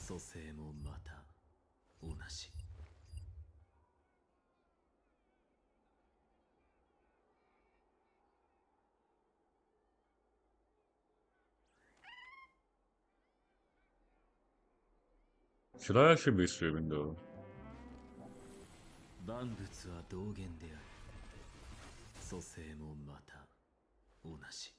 蘇生もまた同じ。Should I actually be streaming though? 万物は同源である。蘇生もまた同じ。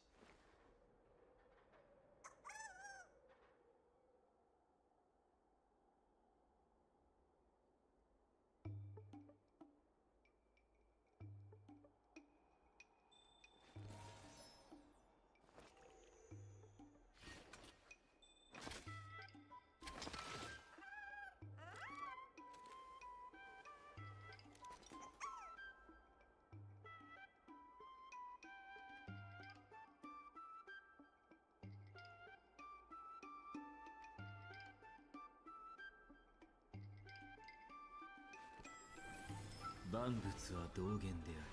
万物は同源である。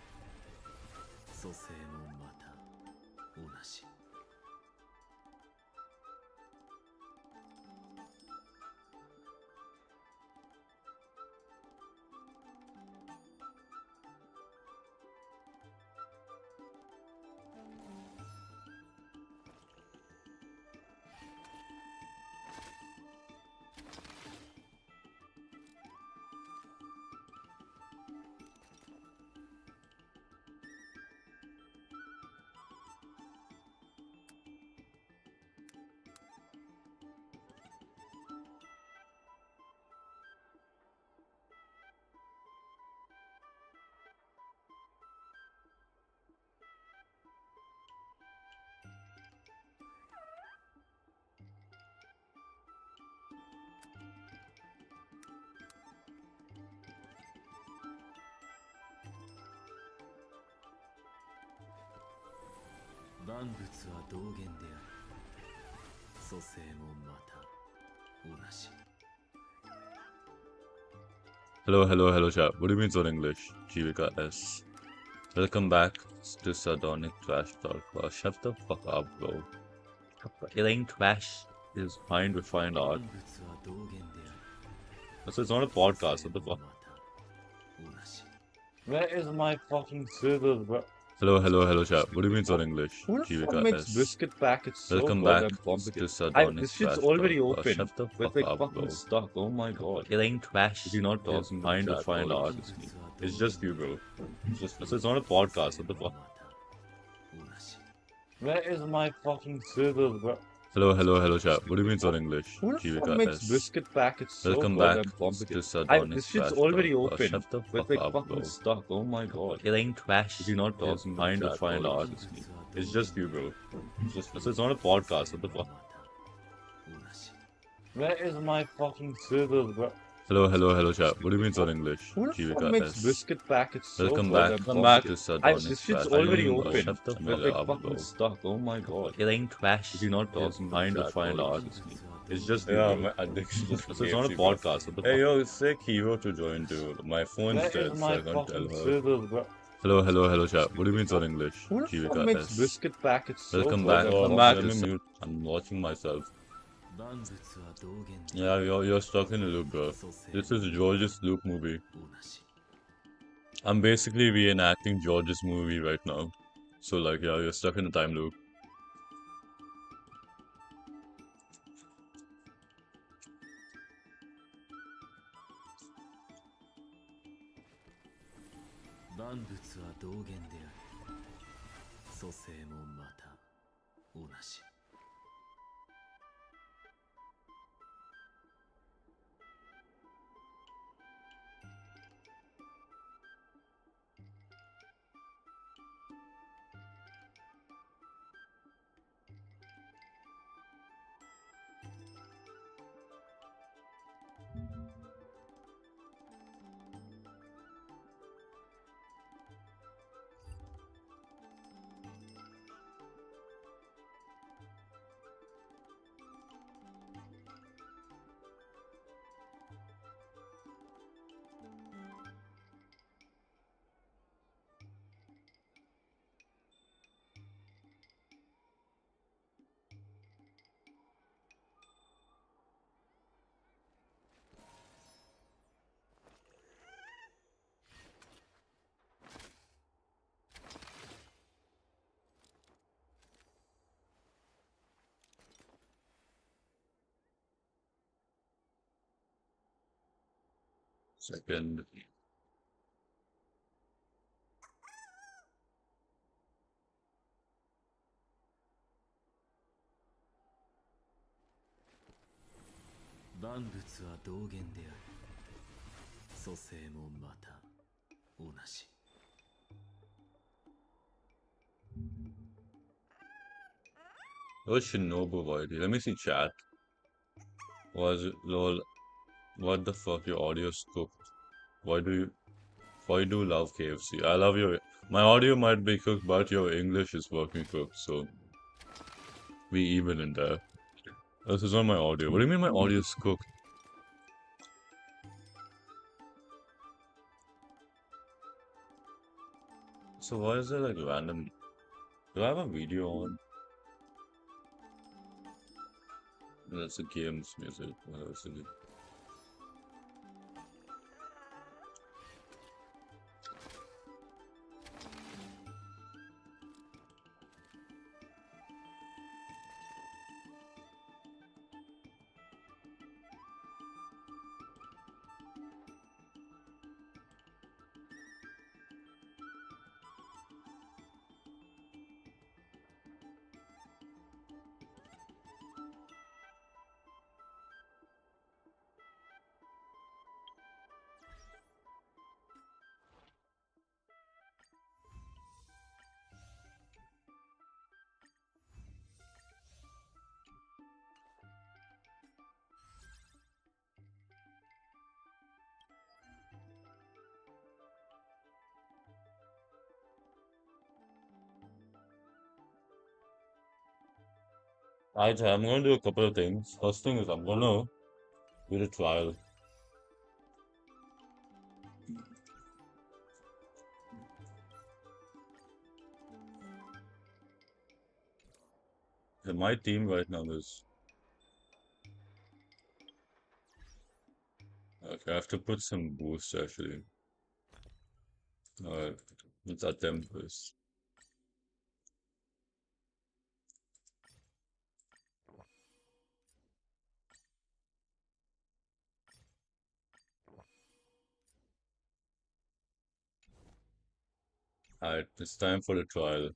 蘇生もまた同じ。万物は同源である。蘇生もまた同じ。Hello, chat. What do you mean it's on English? Jivika S. Welcome back to Sardonic Trash Talk. Well, shut the fuck up, bro. Killing trash is fine with fine art. 万物は同源である。 So it's not a podcast, what the fuck? また同じ。 Where is my fucking scissors, bro? Hello, chat. What do you mean it's on English? Who the fuck Jivika makes S. biscuit packets so Welcome good back and to complicated? Sardonic This shit's Trash already Talk. Well, open. shut the With fuck like up, fucking bro. stuck. Oh my god. Killing trash Is he not is talking to fine with chat fine or art. is he- It's just you, bro. So it's not a podcast, what the fuck? 同じ。 Where is my fucking scissors, bro? Hello, chat. What do you mean it's on English? Who the fuck Jivika makes S. biscuit packets so Welcome good back and to complicated? Sardonic This shit's Trash already Talk. Well, open. shut the With fuck like up, fucking bro. stuck. Oh my god. Killing trash Is he not is talking to fine with chat fine or art. is he- It's just you, bro. So it's not a podcast, what the fuck? 同じ。 Where is my fucking scissors, bro? Hello, chat. What do you mean it's on English? Who the fuck Jivika makes S. biscuit packets so Welcome good back and to complicated? Sardonic This Trash shit's already Talk. open. Shut the With fuck like up, fucking bro. stuck. Oh my god. Killing trash Is he not is talking to fine with chat fine or art. is he- It's just you, Yeah, bro. my addiction just So it's not a forgets you, bro. podcast, what the Hey fuck? yo, sick hero to join dude. My phone's Where dead, is so my I can't tell fucking uh, her. scissors, bro? Hello, chat. What do you mean it's on English? Who the fuck Jivika makes S. biscuit packets so Welcome good back. and Welcome back. complicated? I'm watching myself. 万物は同源で Yeah, you're stuck in a loop, bro. 蘇生 This is George's loop movie. 同じ。 I'm basically reenacting George's movie right now. So like, yeah, you're stuck in a time loop. 万物は同源である。蘇生もまた同じ。Second. Oh, Shinobu Void. Let me see chat. Was it lol? What the fuck? Your audio's cooked. Why do you love KFC? I love your. My audio might be cooked, but your English is working cooked, so we even in there. This is not my audio. What do you mean my audio is cooked? So why is there like random? Do I have a video on? That's the game's music. Alright, I'm going to do a couple of things. First thing is I'm going to do the trial. And my team right now is... Okay, I have to put some boost actually. Alright, let's attempt this. Alright, it's time for the trial.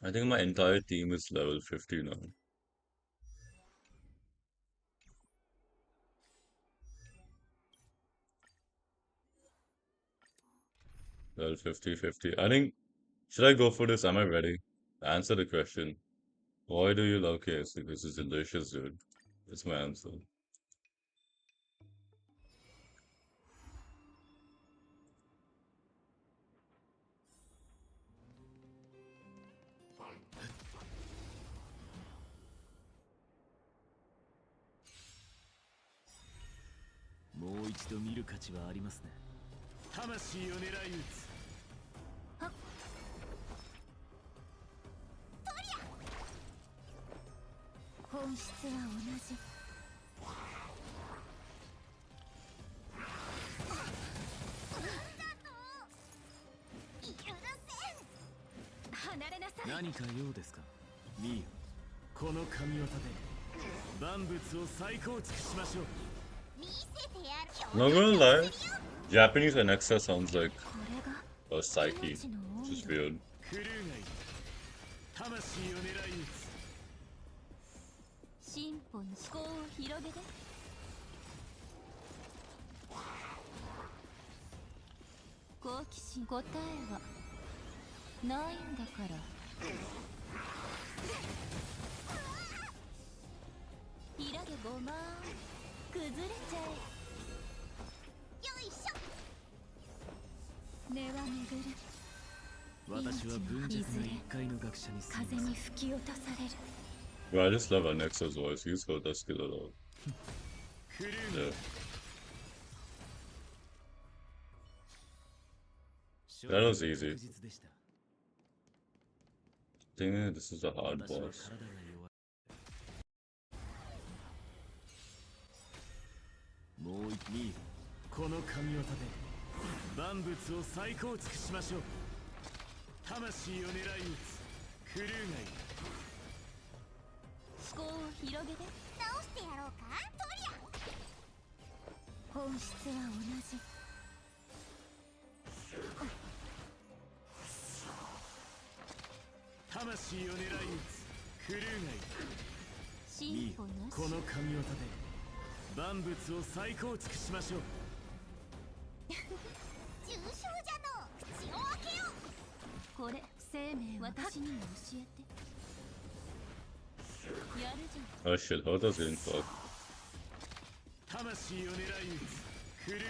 I think my entire team is level 50 now. Level 50, 50. I think, should I go for this? Am I ready? Answer the question. Why do you love KFC? This is delicious, dude. That's my answer. Not gonna lie, Japanese Alexa sounds like a psyche, which is weird. Bro, I just love Alexa's voice. He's got that skill a lot. Yeah. That was easy. I think this is a hard boss. 本質は同じ。魂を狙い撃つクルーがいる。いいよ進歩なし。この神業で万物を再構築しましょう。重症者の口を開けよ。これ生命を私にも教えて。やるじゃん。 Oh shit, how does getting fucked? 魂を狙い撃つクルーがいる。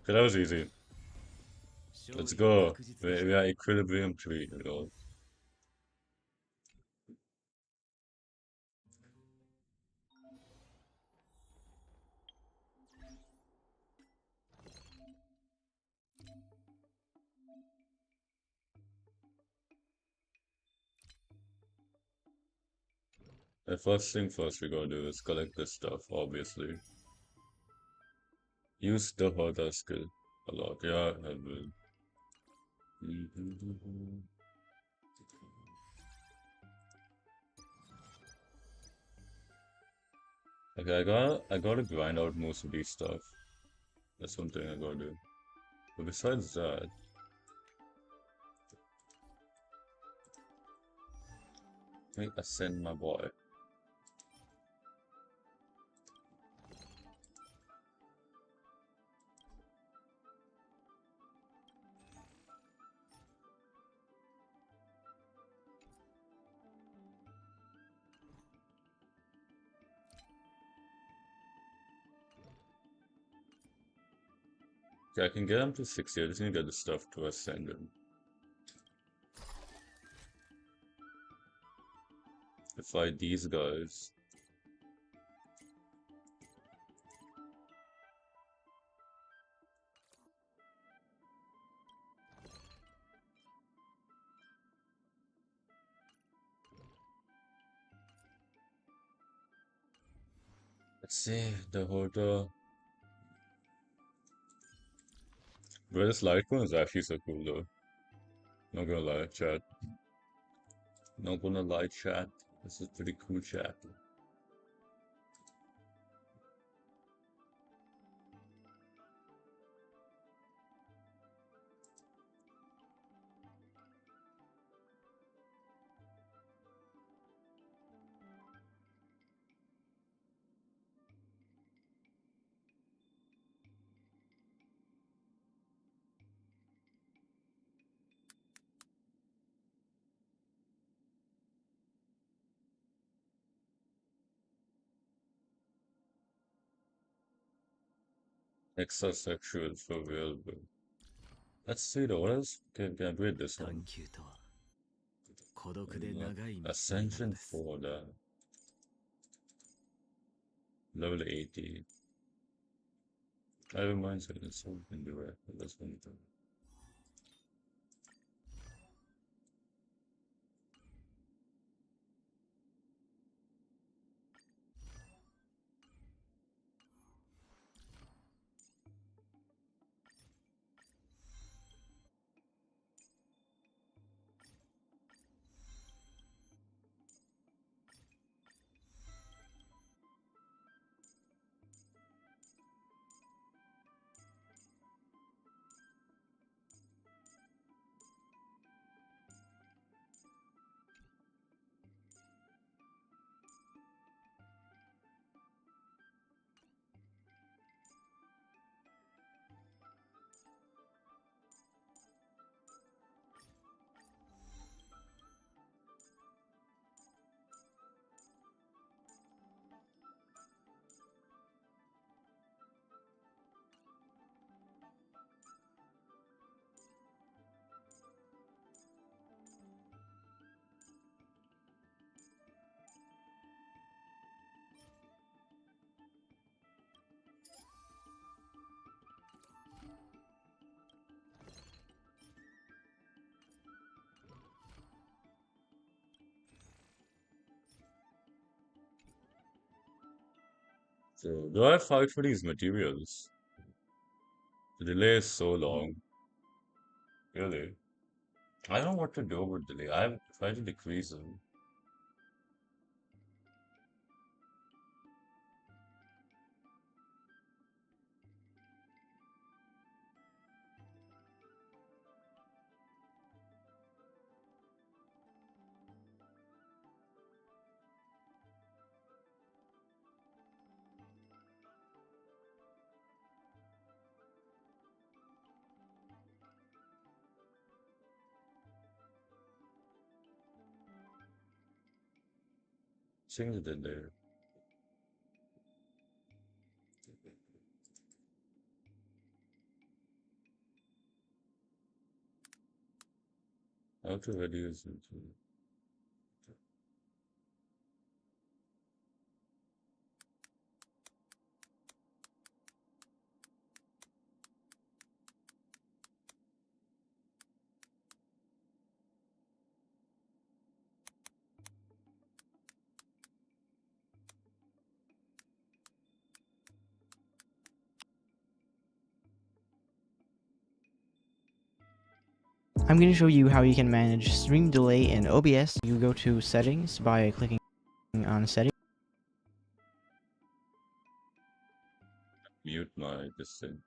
Okay, that was easy. Let's go. We are equilibrium 3, you know. The first thing first we gotta do is collect this stuff, obviously. Use the Horda skill a lot. Yeah, I will. Okay, I gotta grind out most of these stuff. That's one thing I gotta do. But besides that, let me ascend my boy. Okay, I can get him to 60. I just need to get the stuff to ascend him. To fight these guys. Let's see, the Horda. Bro, this light one is actually so cool though. Not gonna lie, chat. Not gonna lie, chat. This is pretty cool, chat. Exasexual for real, bro. Let's see though, what else can I read this 探 one? 求とは孤独で長い道のりなの Ascension です。 for the level 80. I have a mindset and so can do it. That's one thing. So, do I fight for these materials? The delay is so long. Really? I don't know what to do with delay. I've tried to decrease them. Change it in there. How to reduce it? I'm going to show you how you can manage stream delay in OBS. You go to settings by clicking on settings. Mute my this thing.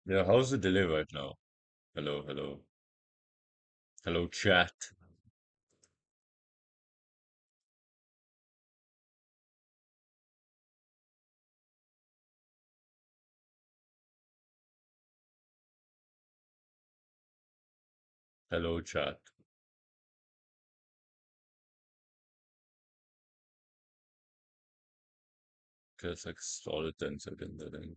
Yeah, how's the delay right now? Hello, hello. Hello, chat. Hello, chat. Just like solid 10 seconds, I think.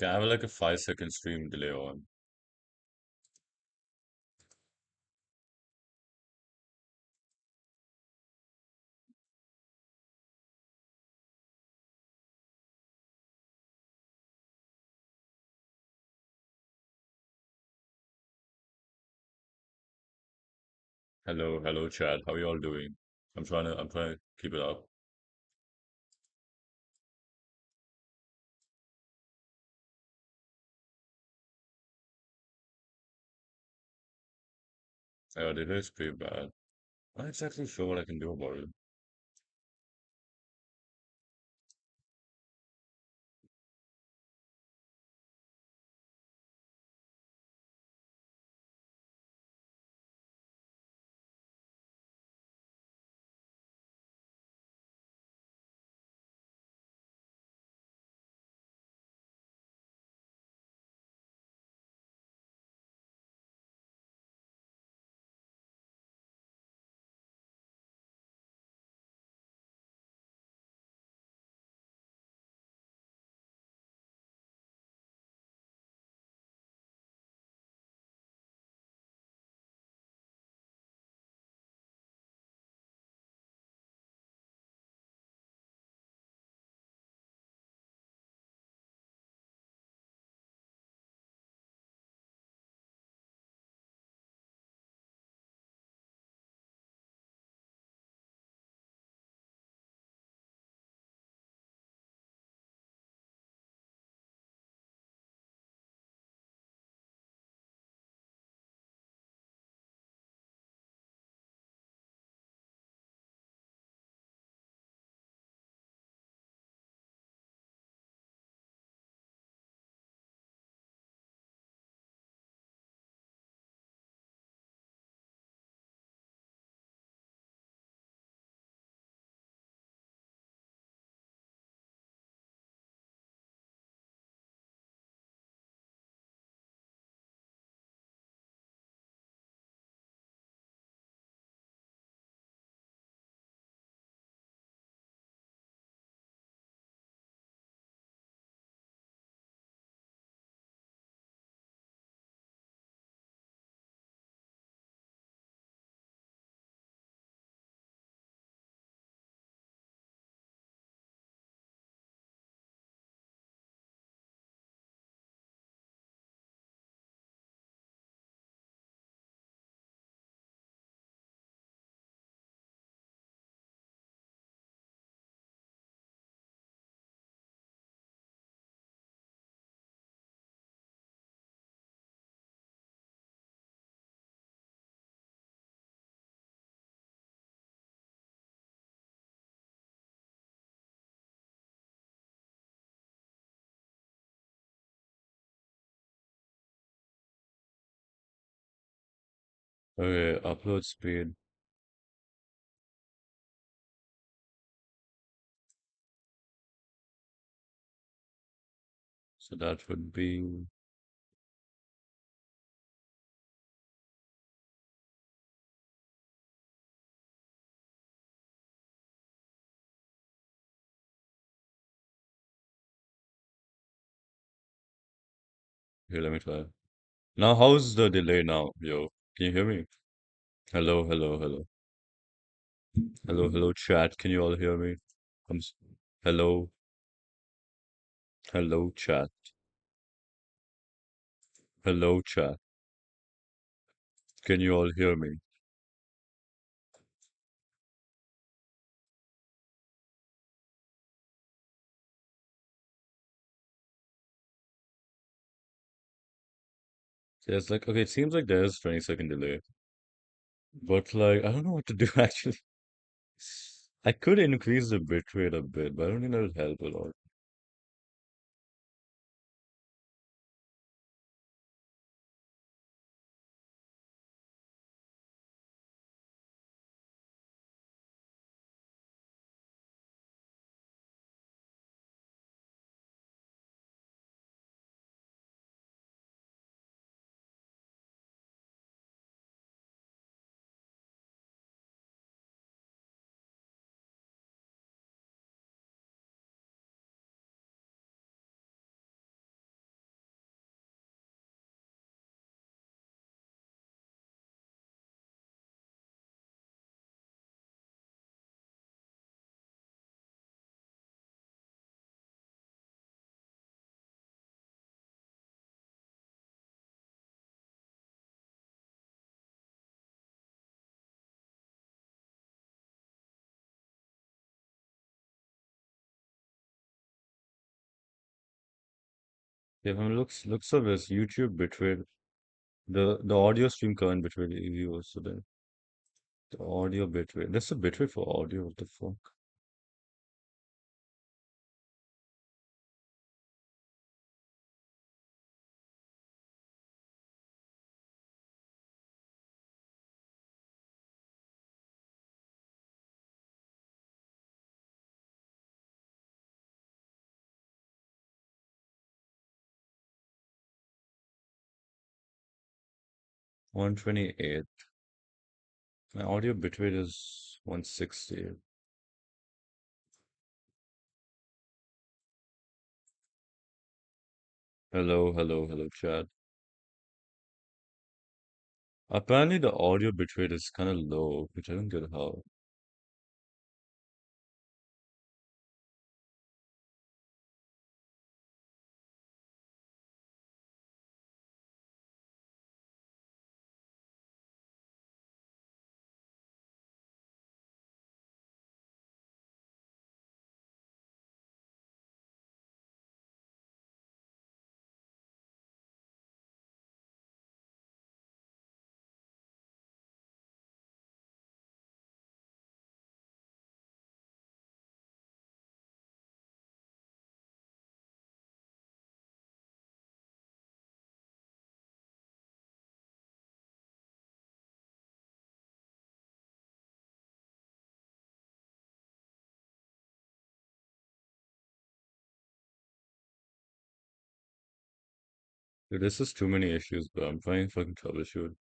Yeah, I have like a 5-second stream delay on. Hello, hello, chat. How you all doing? I'm trying to keep it up. Yeah, delay is pretty bad. I'm not exactly sure what I can do about it. Okay, upload speed. So that would be here, let me try. Now how's the delay now, yo? Can you hear me? Hello, hello, hello. Hello, hello, chat. Can you all hear me? Hello, hello, chat. Hello, chat. Can you all hear me? So it's like, okay, it seems like there's 20-second delay, but like, I don't know what to do actually. I could increase the bitrate a bit, but I don't think that would help a lot. Yeah, from looks of this, YouTube bitrate, the audio stream current bitrate is also there. The audio bitrate. That's a bitrate for audio. What the fuck? — 128. My audio bitrate is 160. Hello, hello, hello, chat. Apparently the audio bitrate is kind of low, which I don't get how. Dude, this is too many issues, but I'm trying to fucking troubleshoot.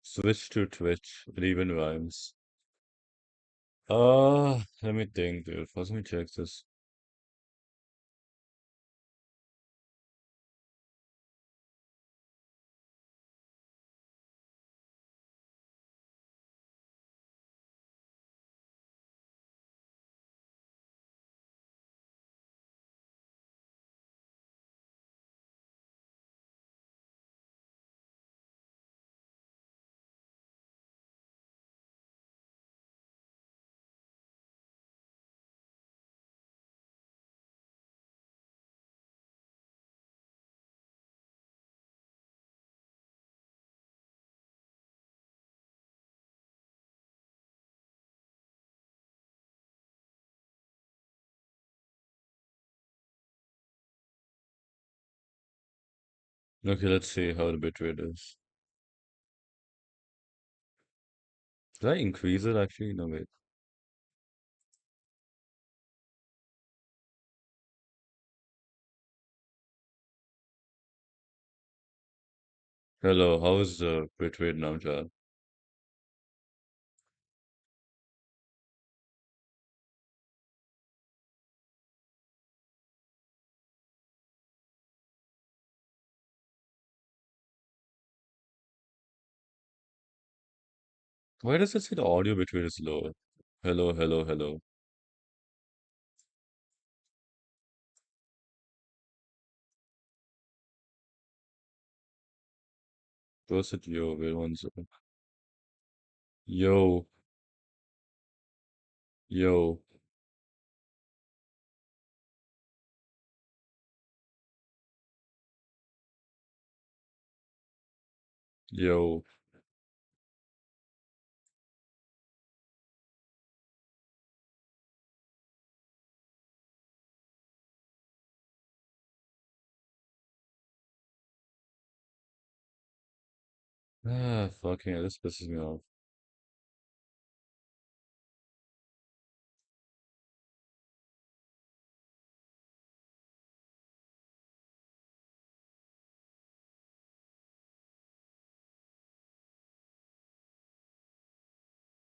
Switch to Twitch. It even rhymes. Let me think, dude. First, let me check this. Okay, let's see how the bitrate is. Did I increase it actually? No, wait. Hello, how is the bitrate now, chat? Why does it say the audio bitrate is low? Hello, hello, hello. What's it? Yo, wait one second. Yo, yo, yo. Ah, fucking hell, this pisses me off.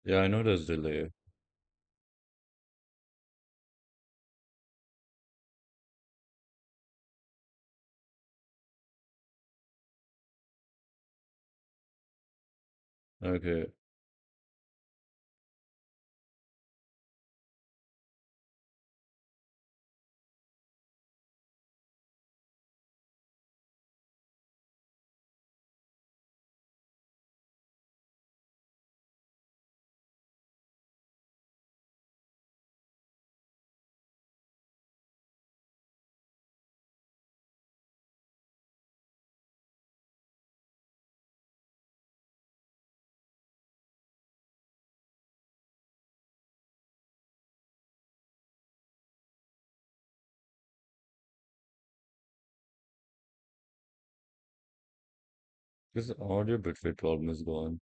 Yeah, I know there's delay. Okay. This audio bitrate problem is gone.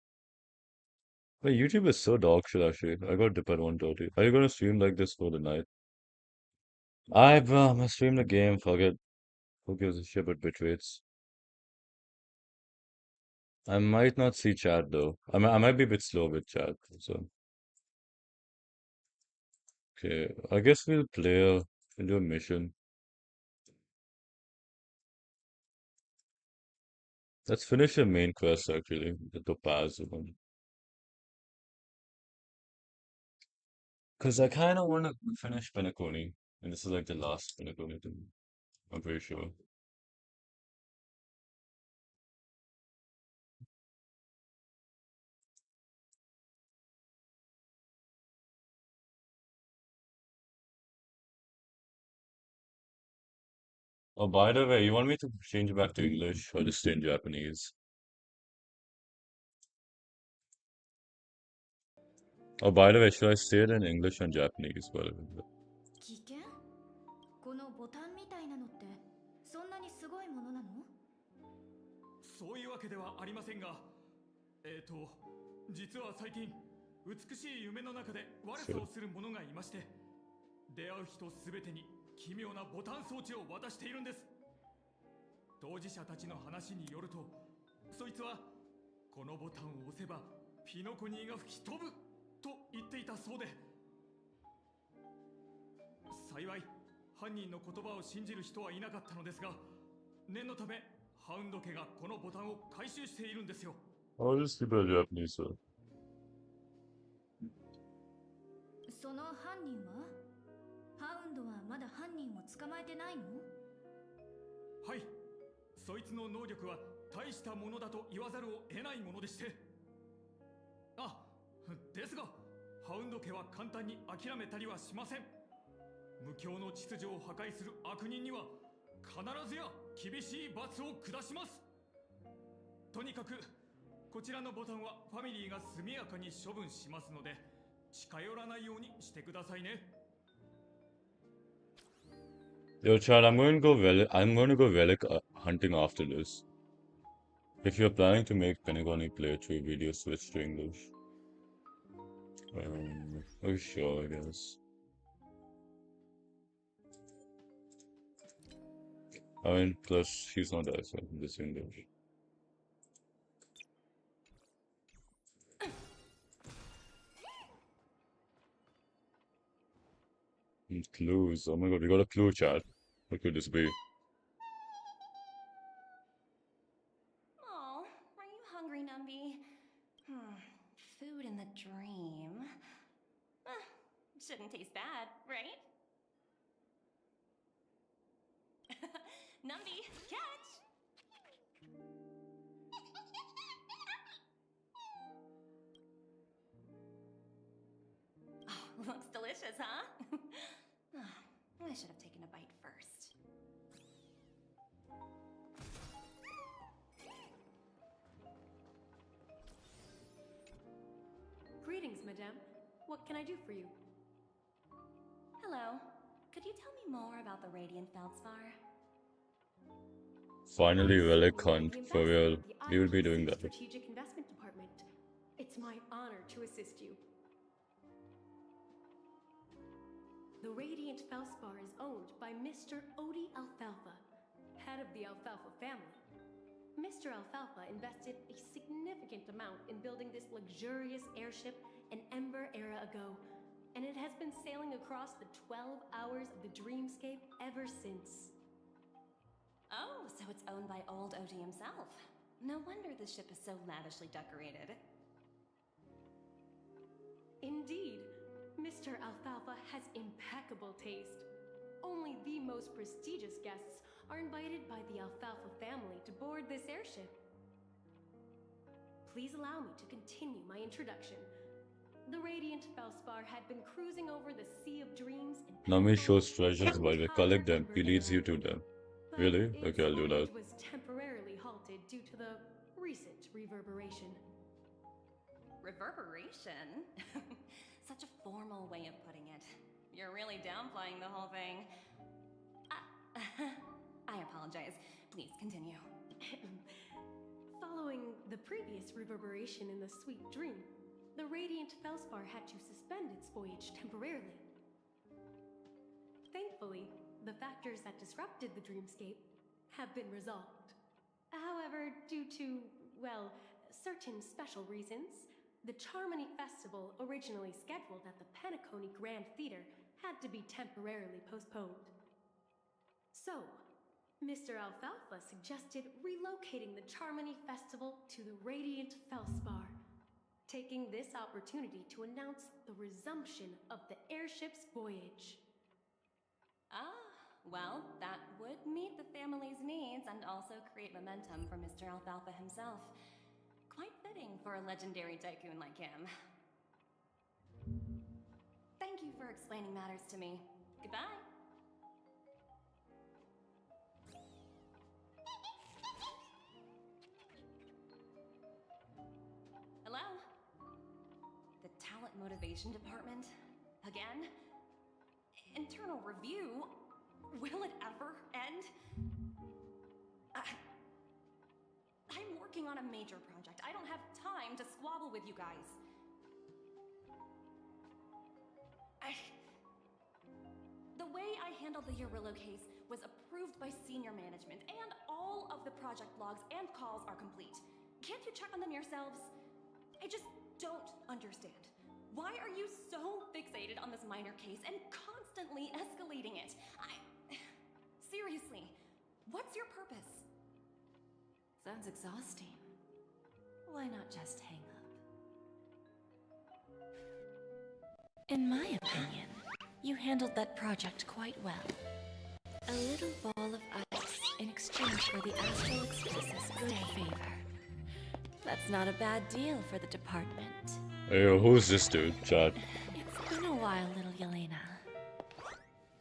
My YouTube is so dog shit actually. I got dip at 1:30. Are you gonna stream like this for the night? I'm gonna stream the game, fuck it. Who gives a shit about bitrates? I might not see chat though. I might be a bit slow with chat, so okay. I guess we'll do a mission. Let's finish the main quest actually, the Topaz one. Cause I kinda wanna finish Penacony. And this is like the last Penacony thing. I'm pretty sure. Oh, by the way, you want me to change it back to English or just stay in Japanese? Oh, by the way, should I say it in English and Japanese? By the way? 危険このボタンみたいなのってそんなにすごいものなの？そういうわけではありませんが、実は最近美しい夢の中で悪さをする者がいまして、出会う人すべてに奇妙なボタン装置を渡しているんです。当事者たちの話によると、そいつはこのボタンを押せばピノコニーが吹き飛ぶと言っていたそうで、幸い犯人の言葉を信じる人はいなかったのですが、念のためハウンド家がこのボタンを回収しているんですよ。I'll just keep it Japanese, sir. その犯人は？ハウンドはまだ犯人を捕まえてないの？はい、そいつの能力は大したものだと言わざるを得ないものでして。あ、ですがハウンド家は簡単に諦めたりはしません。無教の秩序を破壊する悪人には必ずや厳しい罰を下します。とにかくこちらのボタンはファミリーが速やかに処分しますので、近寄らないようにしてくださいね。Yo, Chad, I'm going to go relic hunting after this. If you're planning to make Penacony playthrough video, switch to English. Oh sure, I guess. I mean, plus she's not that, so this English. Clues. Oh my god, we got a clue, chat. What could this be? Oh, are you hungry, Numby? Food in the dream. Shouldn't taste bad, right? Numby, catch! Oh, looks delicious, huh? I should have taken a bite first. Greetings, madame. What can I do for you? Hello. Could you tell me more about the Radiant Feldspar? Finally, Relic Certainly, Hunt. the For real. ambassador of the We will be doing IPC that. Strategic Investment Department. It's my honor to assist you. The Radiant Feldspar is owned by Mr. Odie Alfalfa, head of the Alfalfa family. Mr. Alfalfa invested a significant amount in building this luxurious airship an Ember era ago, and it has been sailing across the 12 hours of the dreamscape ever since. Oh, so it's owned by old Odie himself. No wonder the ship is so lavishly decorated. Indeed, Mr. Alfalfa has impeccable taste. Only the most prestigious guests are invited by the Alfalfa family to board this airship. Please allow me to continue my introduction. The Radiant Feldspar had been cruising over the Sea of Dreams in Nami Penacony shows for treasures the while we entire collect them. Ember He leads you era. to them. But Really? its Okay, I'll do that. voyage was temporarily halted due to the recent reverberation. Reverberation? Such a formal way of putting it. You're really downplaying the whole thing. I apologize. Please continue. Following the previous reverberation in the Sweet Dream, the Radiant Feldspar had to suspend its voyage temporarily. Thankfully, the factors that disrupted the dreamscape have been resolved. However, due to, well, certain special reasons, the Charmony Festival, originally scheduled at the Penacony Grand Theater, had to be temporarily postponed. So, Mr. Alfalfa suggested relocating the Charmony Festival to the Radiant Feldspar, taking this opportunity to announce the resumption of the airship's voyage. Well, that would meet the family's needs and also create momentum for Mr. Alfalfa himself. Quite fitting for a legendary tycoon like him. Thank you for explaining matters to me. Goodbye. Hello? The Talent Motivation Department? Again? Internal review? Will it ever end? I'm working on a major project. I don't have time to squabble with you guys. The way I handled the Eurillo case was approved by senior management, and all of the project logs and calls are complete. Can't you check on them yourselves? I just don't understand. Why are you so fixated on this minor case and constantly escalating it? Seriously, what's your purpose? Sounds exhausting. Why not just hang up? In my opinion, you handled that project quite well. A little ball of ice in exchange for the Astral Express's good favor. That's not a bad deal for the department. Hey, yo, who's this dude, chat? It's been a while, little Yelena.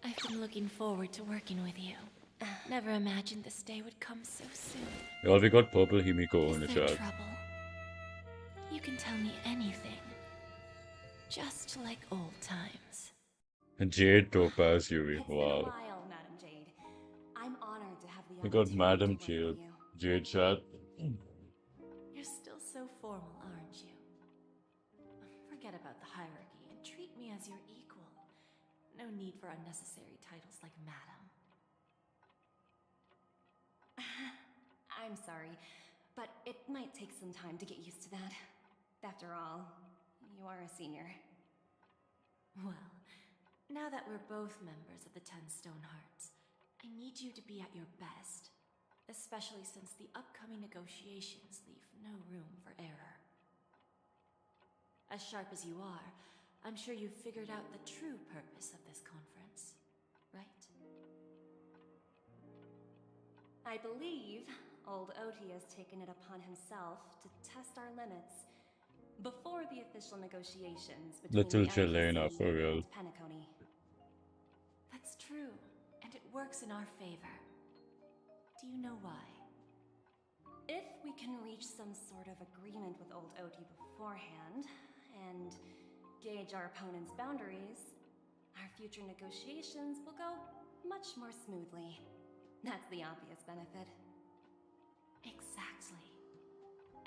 I've been looking forward to working with you. Never imagined this day would come so soon. Yo, we got Purple Himiko Is in the there chat. trouble? You can tell me anything. Just like old times. Jade Topaz Yuri. It's been a Wow. while, Madam Jade. I'm honored to have the We got opportunity Madam to work Jade. with you. Jade chat. need for unnecessary titles like Madam. I'm sorry, but it might take some time to get used to that. After all, you are a senior. Well, now that we're both members of the 10 Stone Hearts, I need you to be at your best, especially since the upcoming negotiations leave no room for error. As sharp as you are, I'm sure you've figured out the true purpose of this conference, right? I believe old Oti has taken it upon himself to test our limits before the official negotiations between Little the Jelena, IPC for real. and Penacony. That's true, and it works in our favor. Do you know why? If we can reach some sort of agreement with old Oti beforehand, and gauge our opponent's boundaries, our future negotiations will go much more smoothly. That's the obvious benefit. Exactly.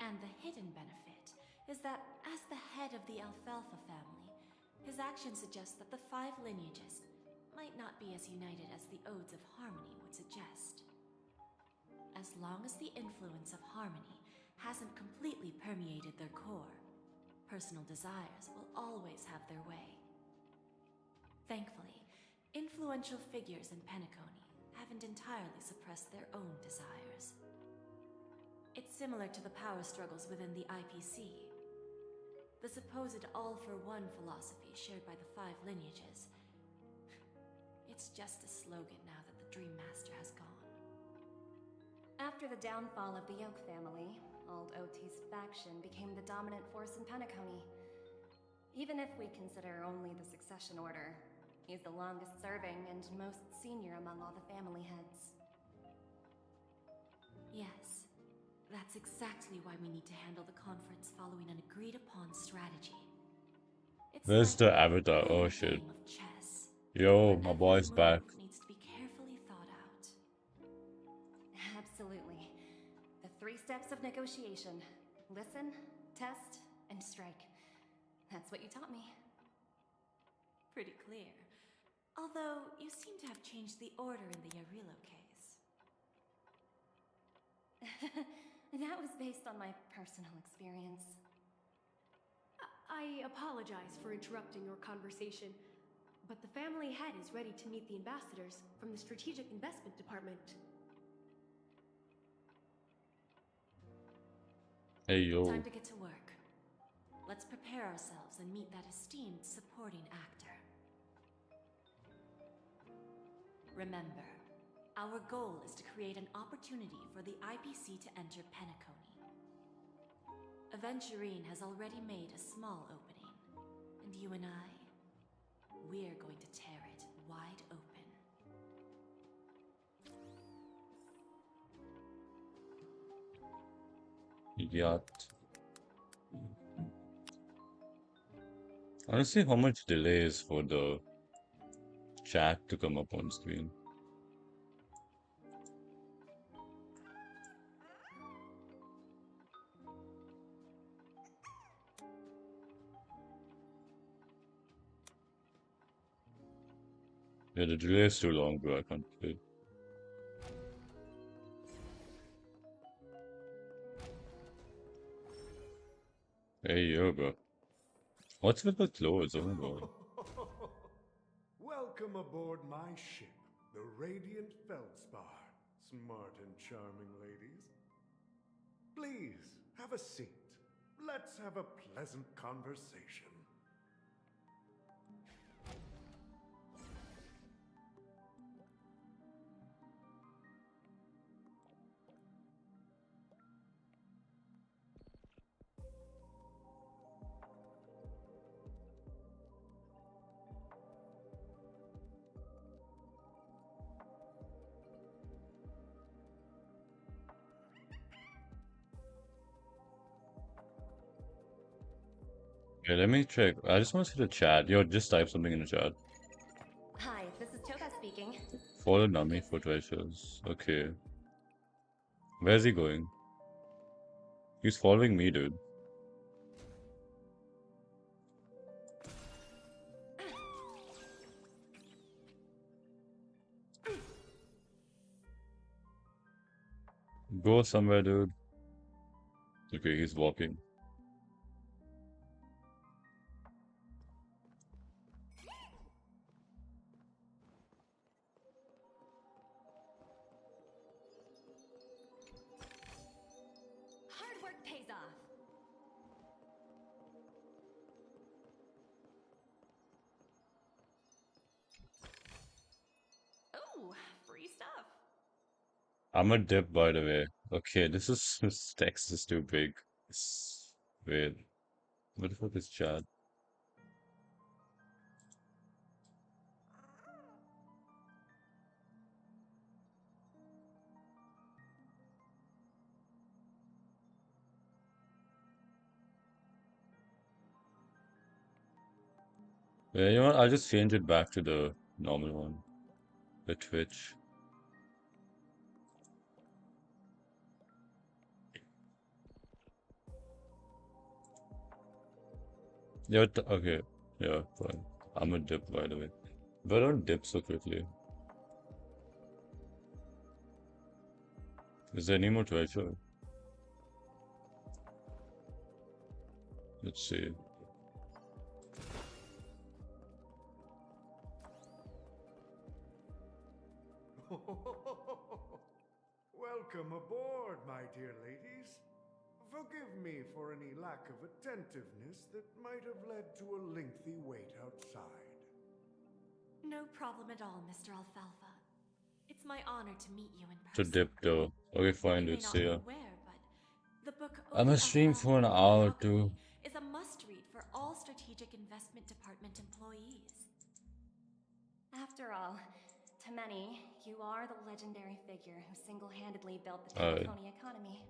And the hidden benefit is that as the head of the Alfalfa family, his actions suggest that the 5 lineages might not be as united as the Odes of Harmony would suggest. As long as the influence of Harmony hasn't completely permeated their core, personal desires will always have their way. Thankfully, influential figures in Penacony haven't entirely suppressed their own desires. It's similar to the power struggles within the IPC. The supposed all-for-one philosophy shared by the 5 lineages. It's just a slogan now that the Dream Master has gone. After the downfall of the Yoke family, old Oti's faction became the dominant force in Penacony. Even if we consider only the succession order, he's the longest serving and most senior among all the family heads. Yes, that's exactly why we need to handle the conference following an agreed-upon strategy. It's Where's like the avatar? playing Oh a shit. game of chess, Yo, where my every boy's back. move needs to be carefully thought out. Absolutely. The 3 steps of negotiation: listen, test, and strike. That's what you taught me. Pretty clear. Although, you seem to have changed the order in the Yarilo case. That was based on my personal experience. I apologize for interrupting your conversation, but the family head is ready to meet the ambassadors from the Strategic Investment Department. Hey yo. Time to get to work. Let's prepare ourselves and meet that esteemed supporting actor. Remember, our goal is to create an opportunity for the IPC to enter Penacony. Aventurine has already made a small opening, and you and I, we're going to tear it wide open. Yacht. I want to see how much delay is for the chat to come up on screen. Yeah, the delay is too long, bro. I can't play. Hey yo, bro. What's with the clothes? Oh my god. Welcome aboard my ship, the Radiant Feldspar. Smart and charming ladies. Please, have a seat. Let's have a pleasant conversation. Yeah, let me check. I just want to see the chat. Yo, just type something in the chat. Hi, this is Toga speaking. Follow Nami for treasures. Okay. Where's he going? He's following me, dude. Go somewhere, dude. Okay, he's walking. Hard work pays off. Ooh, free stuff. I'm a dip, by the way. Okay, this text is too big. Wait, what the fuck is chat? Yeah, you know what? I'll just change it back to the normal one, the Twitch. Yeah, okay. Yeah, fine. I'm a dip, by the way. But I don't dip so quickly. Is there any more treasure? Let's see. Welcome aboard, my dear ladies. Forgive me for any lack of attentiveness that might have led to a lengthy wait outside. No problem at all, Mr. Alfalfa. It's my honor to meet you in To person. dip though. Okay, fine, You may dude. not See be ya. aware, but the book I'm gonna Ode stream Alfalfa for an from hour Penacony too. is a must-read for all Strategic Investment Department employees. After all, to many, you are the legendary figure who single-handedly built the Alright. Penacony economy.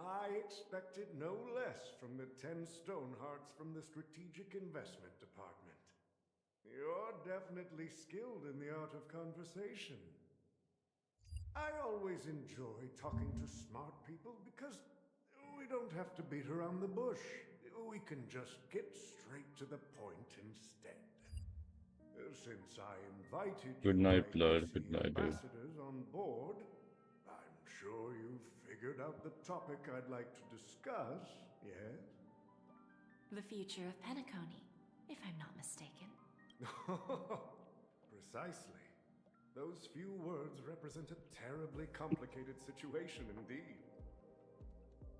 I expected no less from the 10 Stonehearts from the Strategic Investment Department. You're definitely skilled in the art of conversation. I always enjoy talking to smart people because we don't have to beat around the bush. We can just get straight to the point instead. Since I invited Good you night, blood. IPC Good night, dude. ambassadors on board, I'm sure you've figured out the topic I'd like to discuss, yes? The future of Penacony, if I'm not mistaken. Precisely. Those few words represent a terribly complicated situation indeed.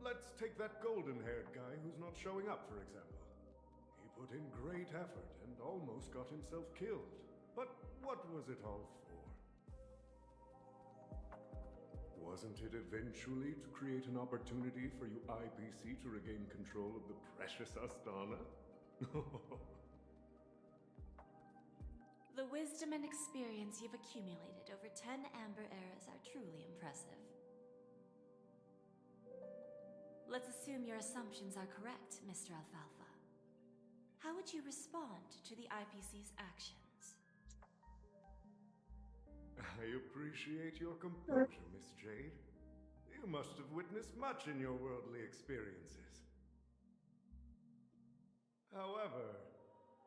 Let's take that golden-haired guy who's not showing up, for example. He put in great effort and almost got himself killed. But what was it all for? Wasn't it eventually to create an opportunity for you IPC to regain control of the precious Astana? The wisdom and experience you've accumulated over 10 Amber Eras are truly impressive. Let's assume your assumptions are correct, Mr. Alfalfa. How would you respond to the IPC's actions? I appreciate your composure, Miss Jade. You must have witnessed much in your worldly experiences. However,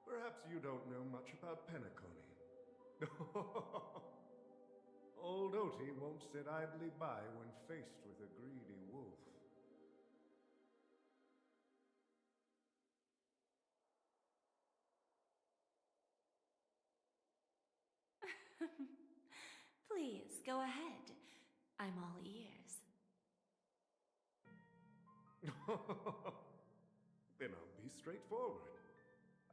perhaps you don't know much about Penacony. Old Oti won't sit idly by when faced with a greedy wolf. Please, go ahead. I'm all ears. Then I'll be straightforward.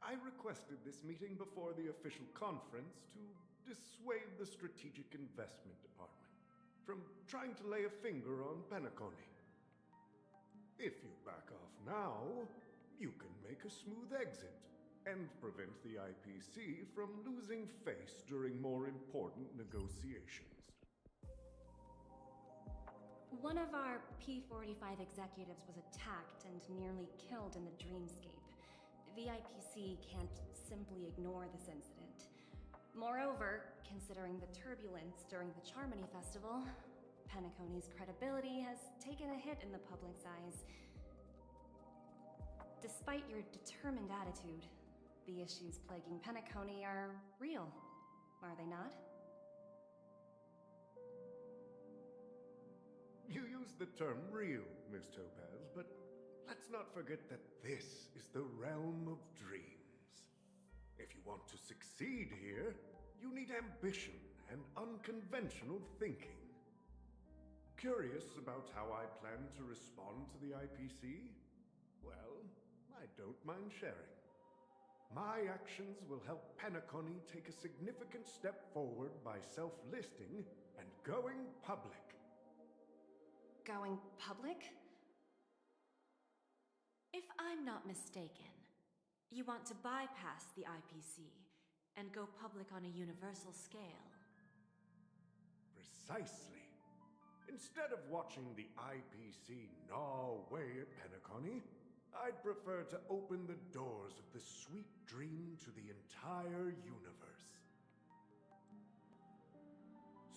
I requested this meeting before the official conference to dissuade the Strategic Investment Department from trying to lay a finger on Penacony. If you back off now, you can make a smooth exit and prevent the IPC from losing face during more important negotiations. One of our P-45 executives was attacked and nearly killed in the Dreamscape. The IPC can't simply ignore this incident. Moreover, considering the turbulence during the Charmony Festival, Penacony's credibility has taken a hit in the public's eyes. Despite your determined attitude, the issues plaguing Penacony are real, are they not? use the term real, Miss Topaz, but let's not forget that this is the realm of dreams. If you want to succeed here, you need ambition and unconventional thinking. Curious about how I plan to respond to the IPC? Well, I don't mind sharing. My actions will help Penacony take a significant step forward by self-listing and going public. Going public? If I'm not mistaken, you want to bypass the IPC and go public on a universal scale. Precisely. Instead of watching the IPC gnaw away at Penacony, I'd prefer to open the doors of the sweet dream to the entire universe.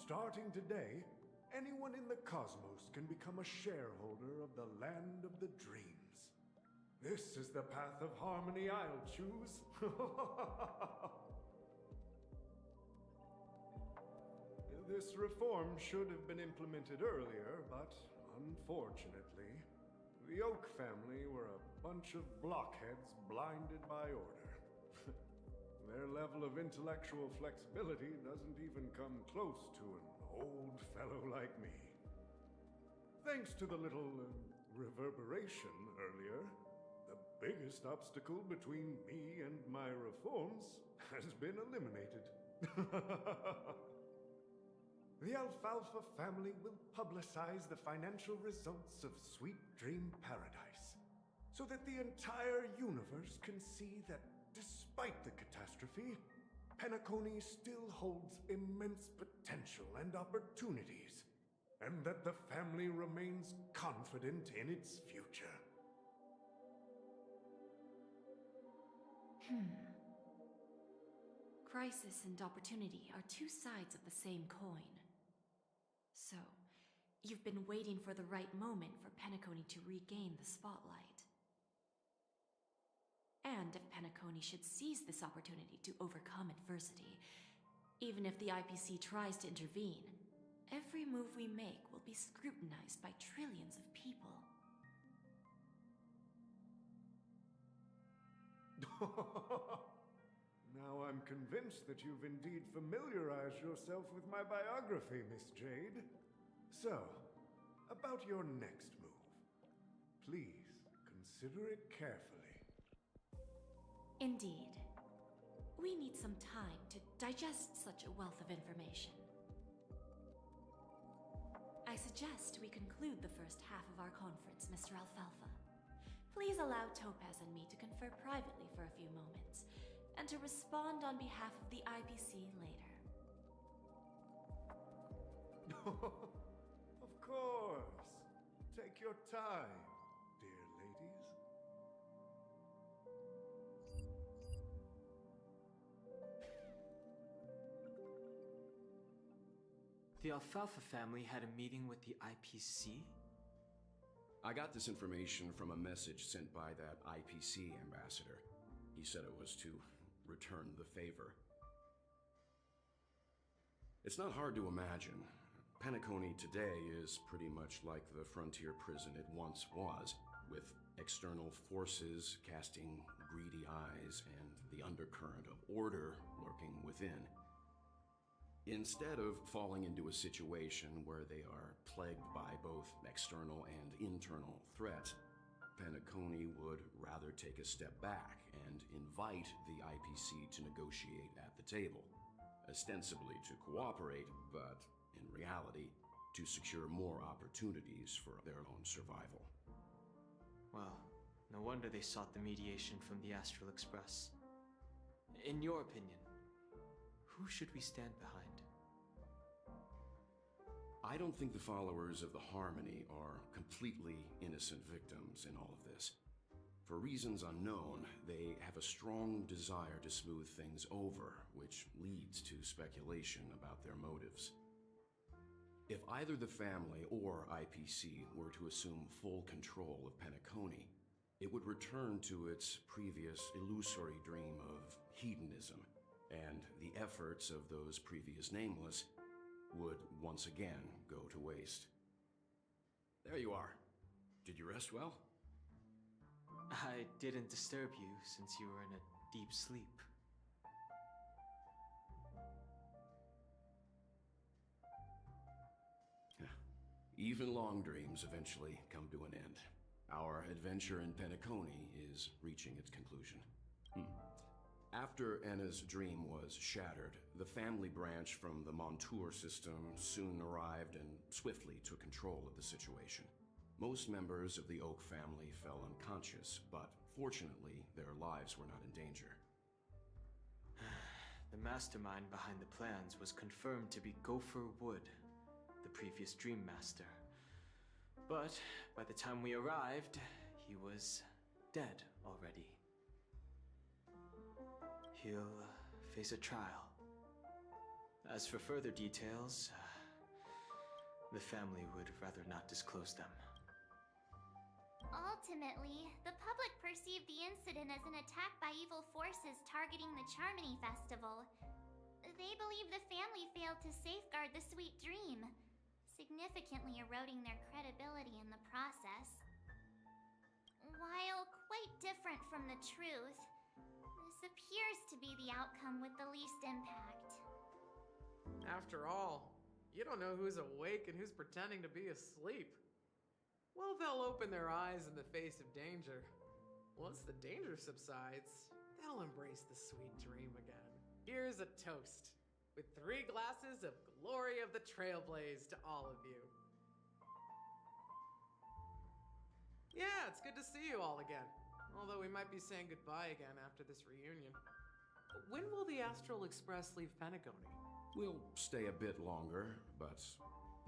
Starting today, anyone in the cosmos can become a shareholder of the land of the dreams. This is the path of harmony I'll choose. This reform should have been implemented earlier, but unfortunately, the Oak family were a bunch of blockheads blinded by order. Their level of intellectual flexibility doesn't even come close to an old fellow like me. Thanks to the little reverberation earlier, the biggest obstacle between me and my reforms has been eliminated. The Alfalfa family will publicize the financial results of Sweet Dream Paradise, so that the entire universe can see that despite the catastrophe, Penacony still holds immense potential and opportunities, and that the family remains confident in its future. Crisis and opportunity are two sides of the same coin. So, you've been waiting for the right moment for Penacony to regain the spotlight. And if Penacony should seize this opportunity to overcome adversity, even if the IPC tries to intervene, every move we make will be scrutinized by trillions of people. Now I'm convinced that you've indeed familiarized yourself with my biography, Miss Jade. So, about your next move. Please, consider it carefully. Indeed. We need some time to digest such a wealth of information. I suggest we conclude the first half of our conference, Mr. Alfalfa. Please allow Topaz and me to confer privately for a few moments, and to respond on behalf of the IPC later. Of course. Take your time, dear ladies. The Alfalfa family had a meeting with the IPC? I got this information from a message sent by that IPC ambassador. He said it was to return the favor. It's not hard to imagine. Penacony today is pretty much like the frontier prison it once was, with external forces casting greedy eyes and the undercurrent of order lurking within. Instead of falling into a situation where they are plagued by both external and internal threats, Penacony would rather take a step back and invite the IPC to negotiate at the table, ostensibly to cooperate, but in reality, to secure more opportunities for their own survival. Well, no wonder they sought the mediation from the Astral Express. In your opinion, who should we stand behind? I don't think the followers of the Harmony are completely innocent victims in all of this. For reasons unknown, they have a strong desire to smooth things over, which leads to speculation about their motives. If either the family or IPC were to assume full control of Penacony, it would return to its previous illusory dream of hedonism, and the efforts of those previous nameless would once again go to waste. There you are. Did you rest well? I didn't disturb you since you were in a deep sleep. Even long dreams eventually come to an end. Our adventure in Penacony is reaching its conclusion. After Anna's dream was shattered, the family branch from the Montour system soon arrived and swiftly took control of the situation. Most members of the Oak family fell unconscious, but fortunately, their lives were not in danger. The mastermind behind the plans was confirmed to be Gopher Wood, the previous Dream Master. But by the time we arrived, he was dead already. He'll face a trial. As for further details, the family would rather not disclose them. Ultimately, the public perceived the incident as an attack by evil forces targeting the Charmony Festival. They believe the family failed to safeguard the sweet dream, significantly eroding their credibility in the process. While quite different from the truth, this appears to be the outcome with the least impact. After all, you don't know who's awake and who's pretending to be asleep. Well, they'll open their eyes in the face of danger. Once the danger subsides, they'll embrace the sweet dream again. Here's a toast, with 3 glasses of Glory of the Trailblaze to all of you. Yeah, it's good to see you all again. Although we might be saying goodbye again after this reunion. When will the Astral Express leave Penacony? We'll stay a bit longer, but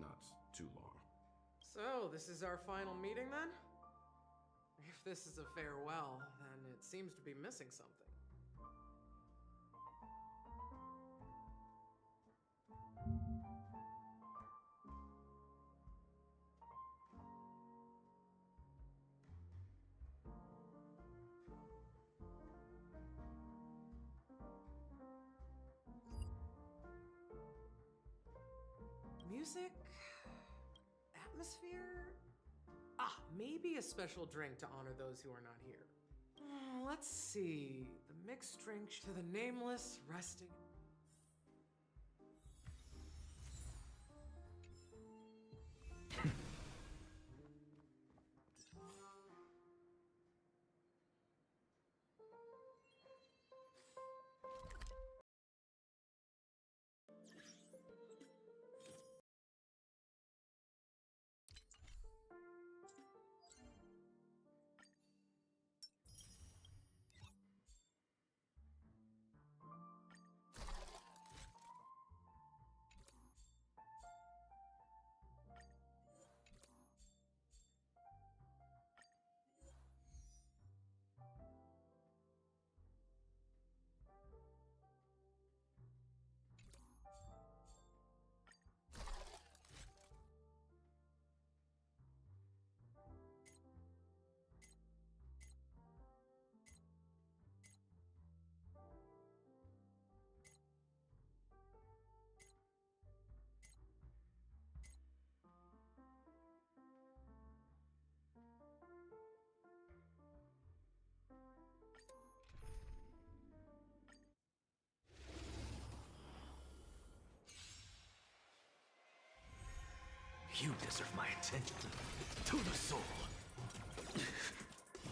not too long. So, this is our final meeting then? If this is a farewell, then it seems to be missing something. Music? Atmosphere? Maybe a special drink to honor those who are not here. Let's see. The mixed drink to the nameless resting. You deserve my attention. To the soul.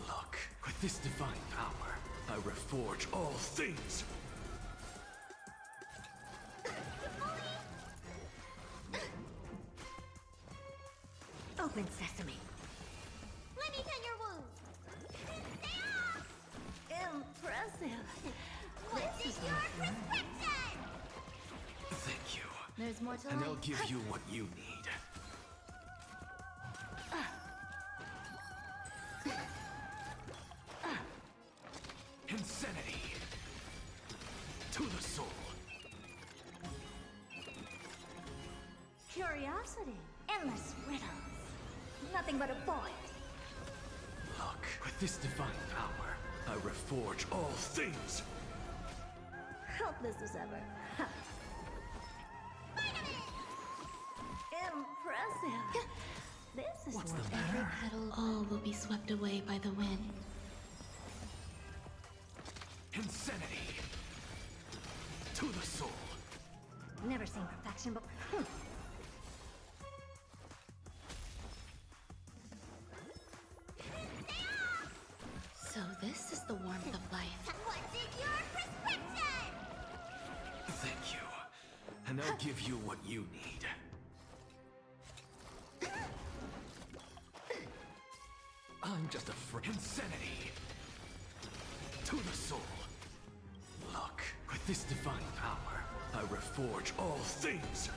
Look, with this divine power, I reforge all things. Open sesame. Let me tend your wounds. Impressive. What's in your prescription? Thank you. There's more to And life. I'll give you what you need. Insanity. To the soul. Curiosity. Endless riddles. Nothing but a void. Look, with this divine power, I reforge all things. Helpless as ever. Impressive. This is What's the worth matter? every petal. All will be swept away by the wind. Insanity! To the soul! Never seen perfection, but So this is the warmth of life. What's in your prescription? Thank you. And I'll give you what you need. I'm just a insanity! To the soul! Look, with this divine power, I reforge all things!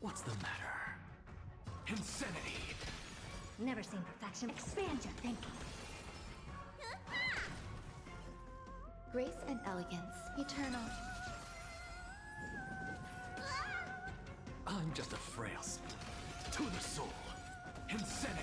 What's the matter? Insanity! never seen perfection. Expand your thinking. Grace and elegance, eternal. I'm just a frail to the soul. Insanity.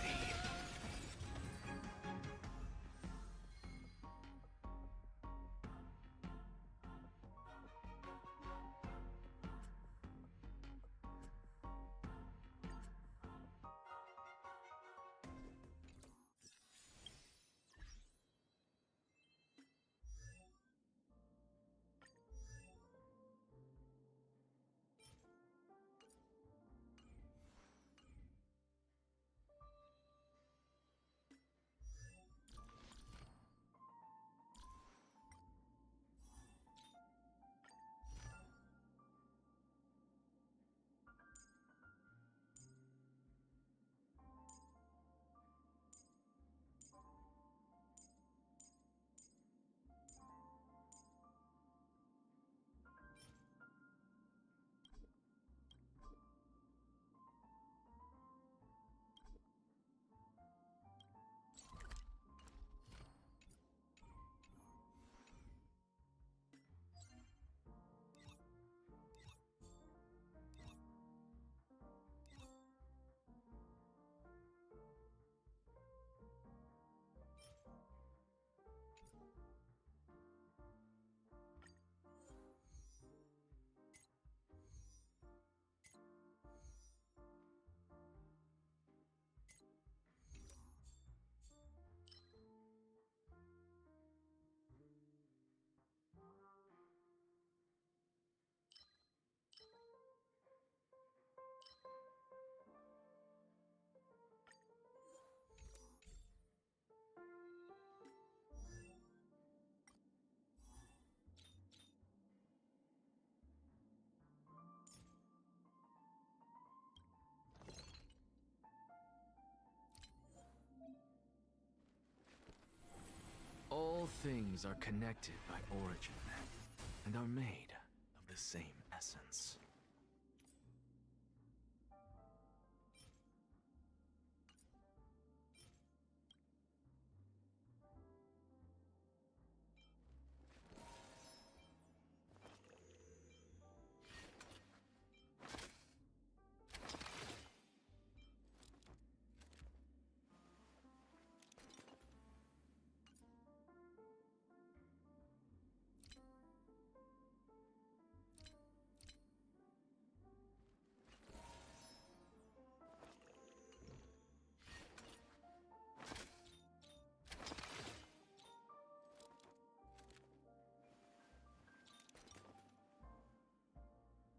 All things are connected by origin, and are made of the same essence.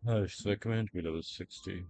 Oh, so I command to be level 60.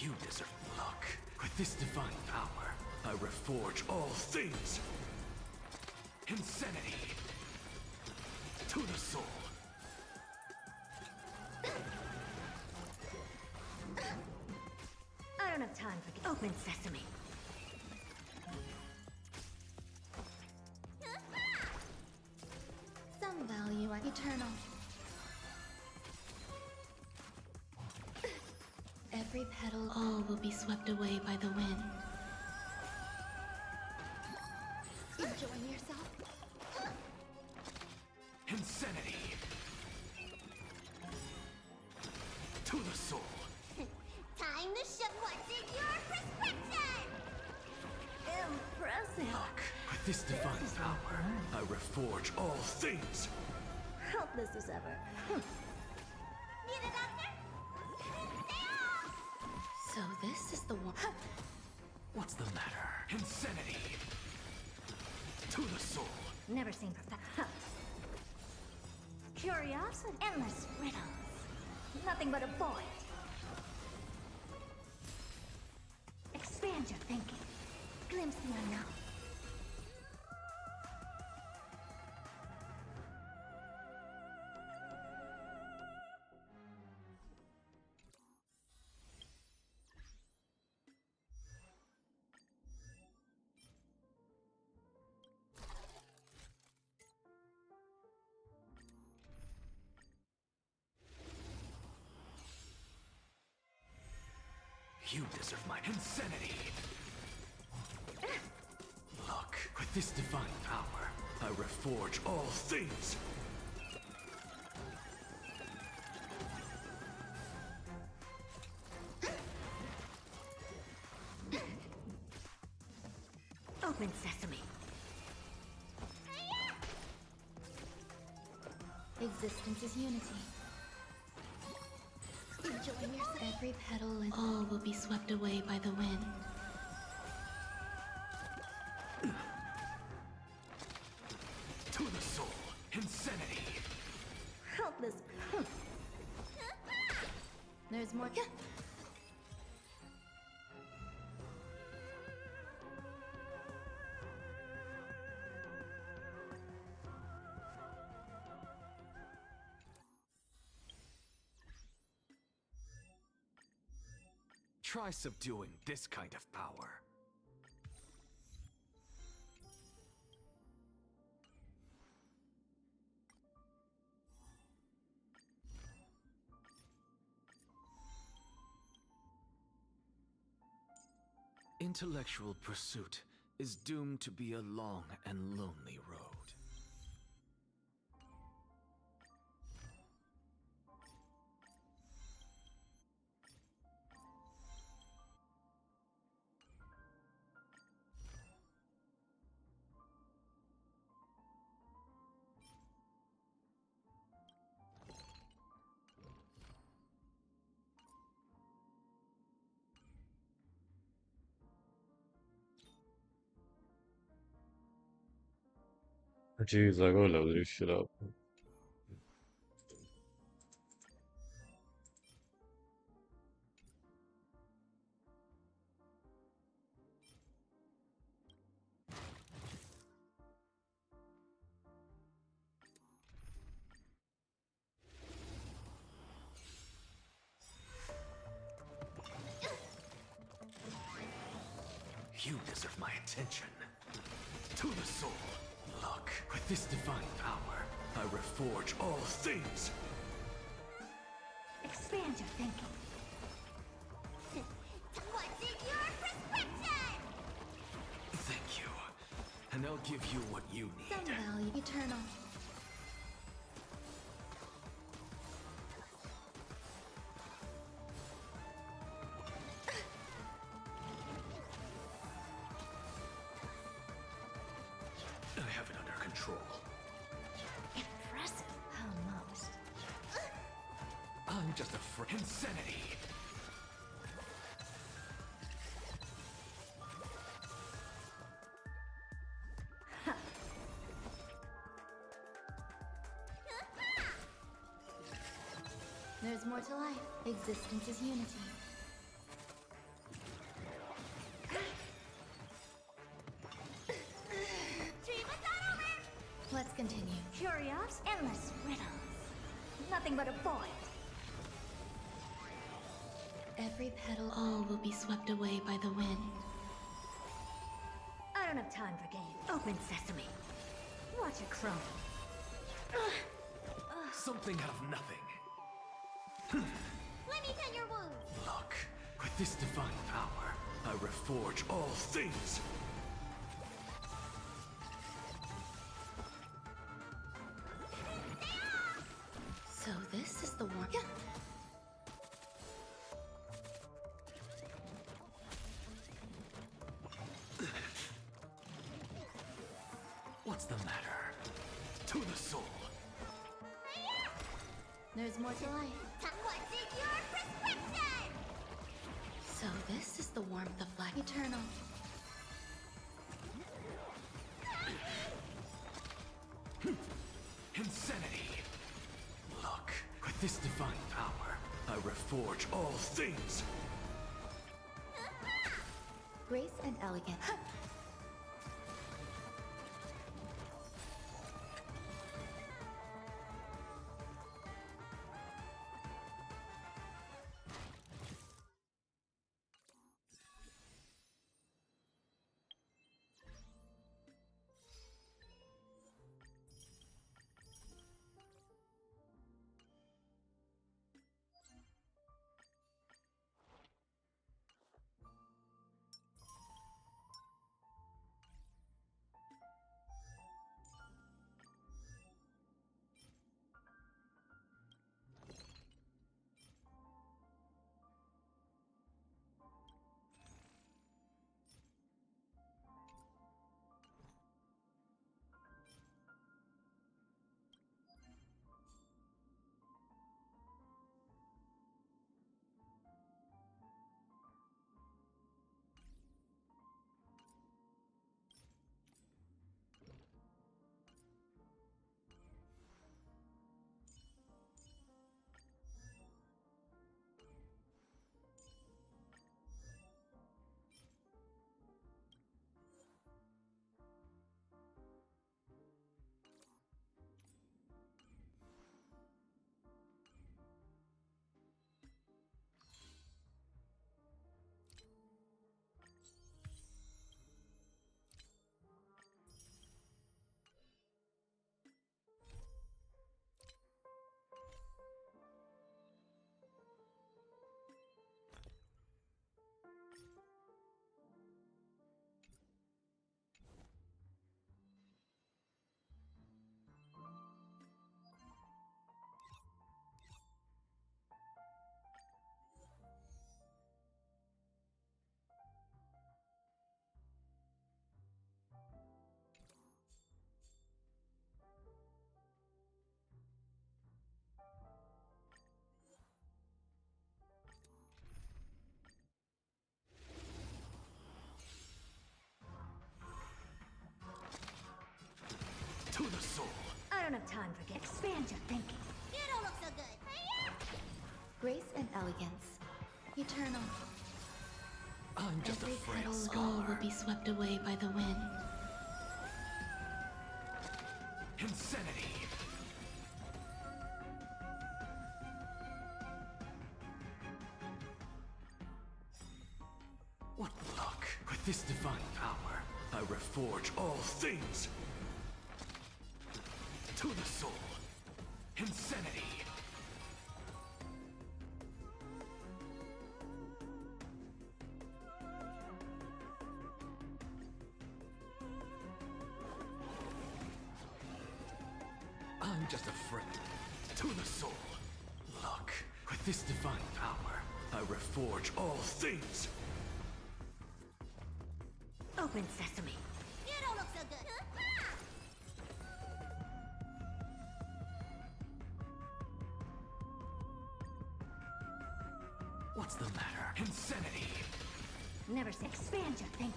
You deserve luck. With this divine power, I reforge all things. Insanity. To the soul. I don't have time for the open sesame. like eternal. Every petal, all will be swept away by the wind. Enjoying yourself? Insanity! To the soul! Time to show what's in your prescription! Impressive. Look, with this divine power, I reforge all things! Helpless as ever. Need a doctor? Stay off! So this is the one. What's the matter? Insanity! To the soul! Never seen perfect. Curiosity. Endless riddles. Nothing but a void. Expand your thinking. Glimpse the unknown. You deserve my insanity! Look, with this divine power, I reforge all things! Open sesame. Existence is unity. Enjoying yourself. Every petal and all will be swept away by the wind. To the soul! Insanity! Helpless. There's more. Try subduing this kind of power. Intellectual pursuit is doomed to be a long and lonely road. Jeez, I gotta level this shit up. You deserve my attention. To the soul. Look, with this divine power, I reforge all things. Expand your thinking. What's in your prescription? Thank you. And I'll give you what you need. Some value eternal. I have it under control. Impressive. Almost. I'm just a insanity. There's more to life. Existence is unity. Let's continue. Curious, endless riddles. Nothing but a void. Every petal, all will be swept away by the wind. I don't have time for games. Open sesame. Watch it crumble. something out of nothing. Let me tend your wounds. Look, with this divine power, I reforge all things. So this is the one. Yeah. What's the matter? To the soul. There's more to life. What's in your prescription? So this is the warmth of Black Eternal. Insanity. Look, with this divine power, I reforge all things. Grace and elegance. To the soul. I don't have time for this. Expand your thinking. You don't look so good. Grace and elegance. Eternal. I'm just Every a frail petal scholar. will be swept away by the wind. Insanity. What luck? With this divine power, I reforge all things. To the soul. Insanity. I'm just a friend. To the soul. Look, with this divine power, I reforge all things. Open sesame. You don't look so good. What's the matter? Insanity. Never say expand your thinking.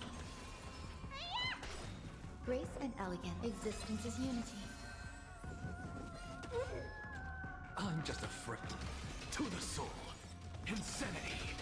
Grace and elegance. Existence is unity. I'm just a friend. To the soul. Insanity.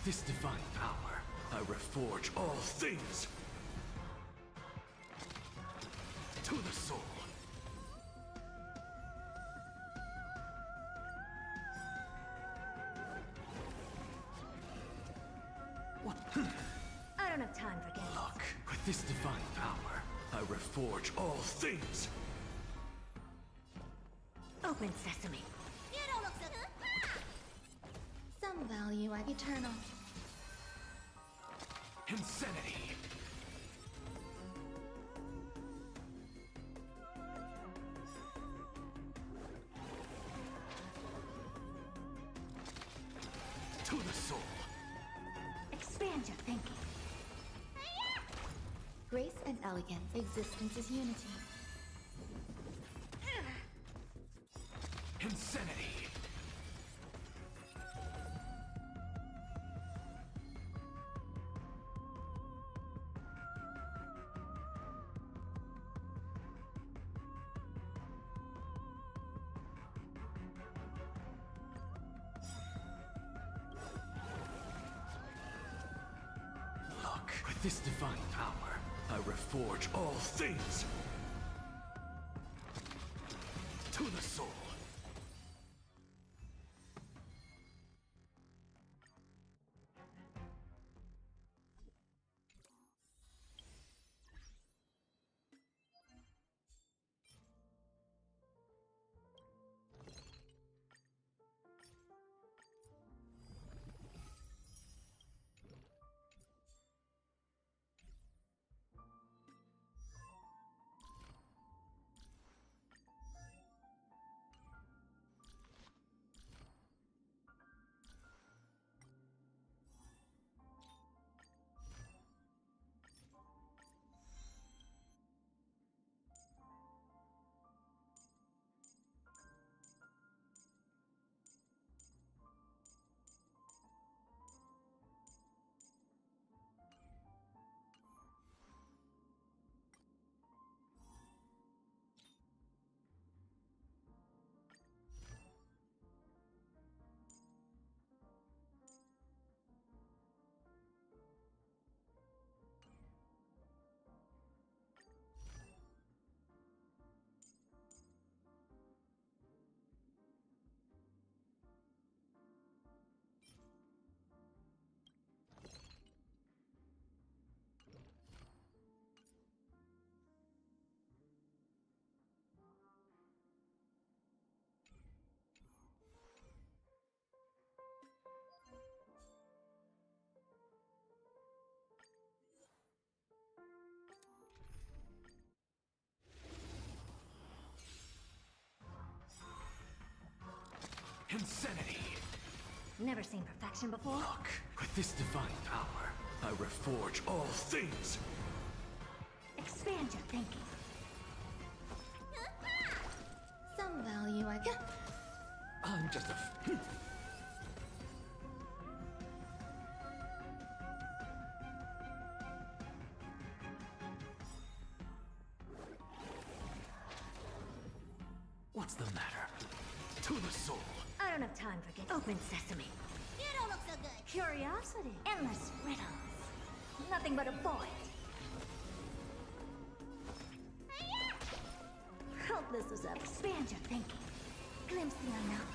this divine power, I reforge all things to the soul. What? I don't have time for games. Look, with this divine power, I reforge all things. Open sesame. You don't look so good. Some value I eternal. Insanity. To the soul. Expand your thinking. Grace and elegance, existence is unity. Insanity. Look, with this divine power, I reforge all things to the soul. Insanity. Never seen perfection before? Look, with this divine power, I reforge all things. Expand your thinking. Some value I get. I'm just a What's the matter? To the soul. I don't have time for games. Open sesame. You don't look so good. Curiosity. Endless riddles. Nothing but a void. Helpless as ever. Expand your thinking. Glimpse the unknown.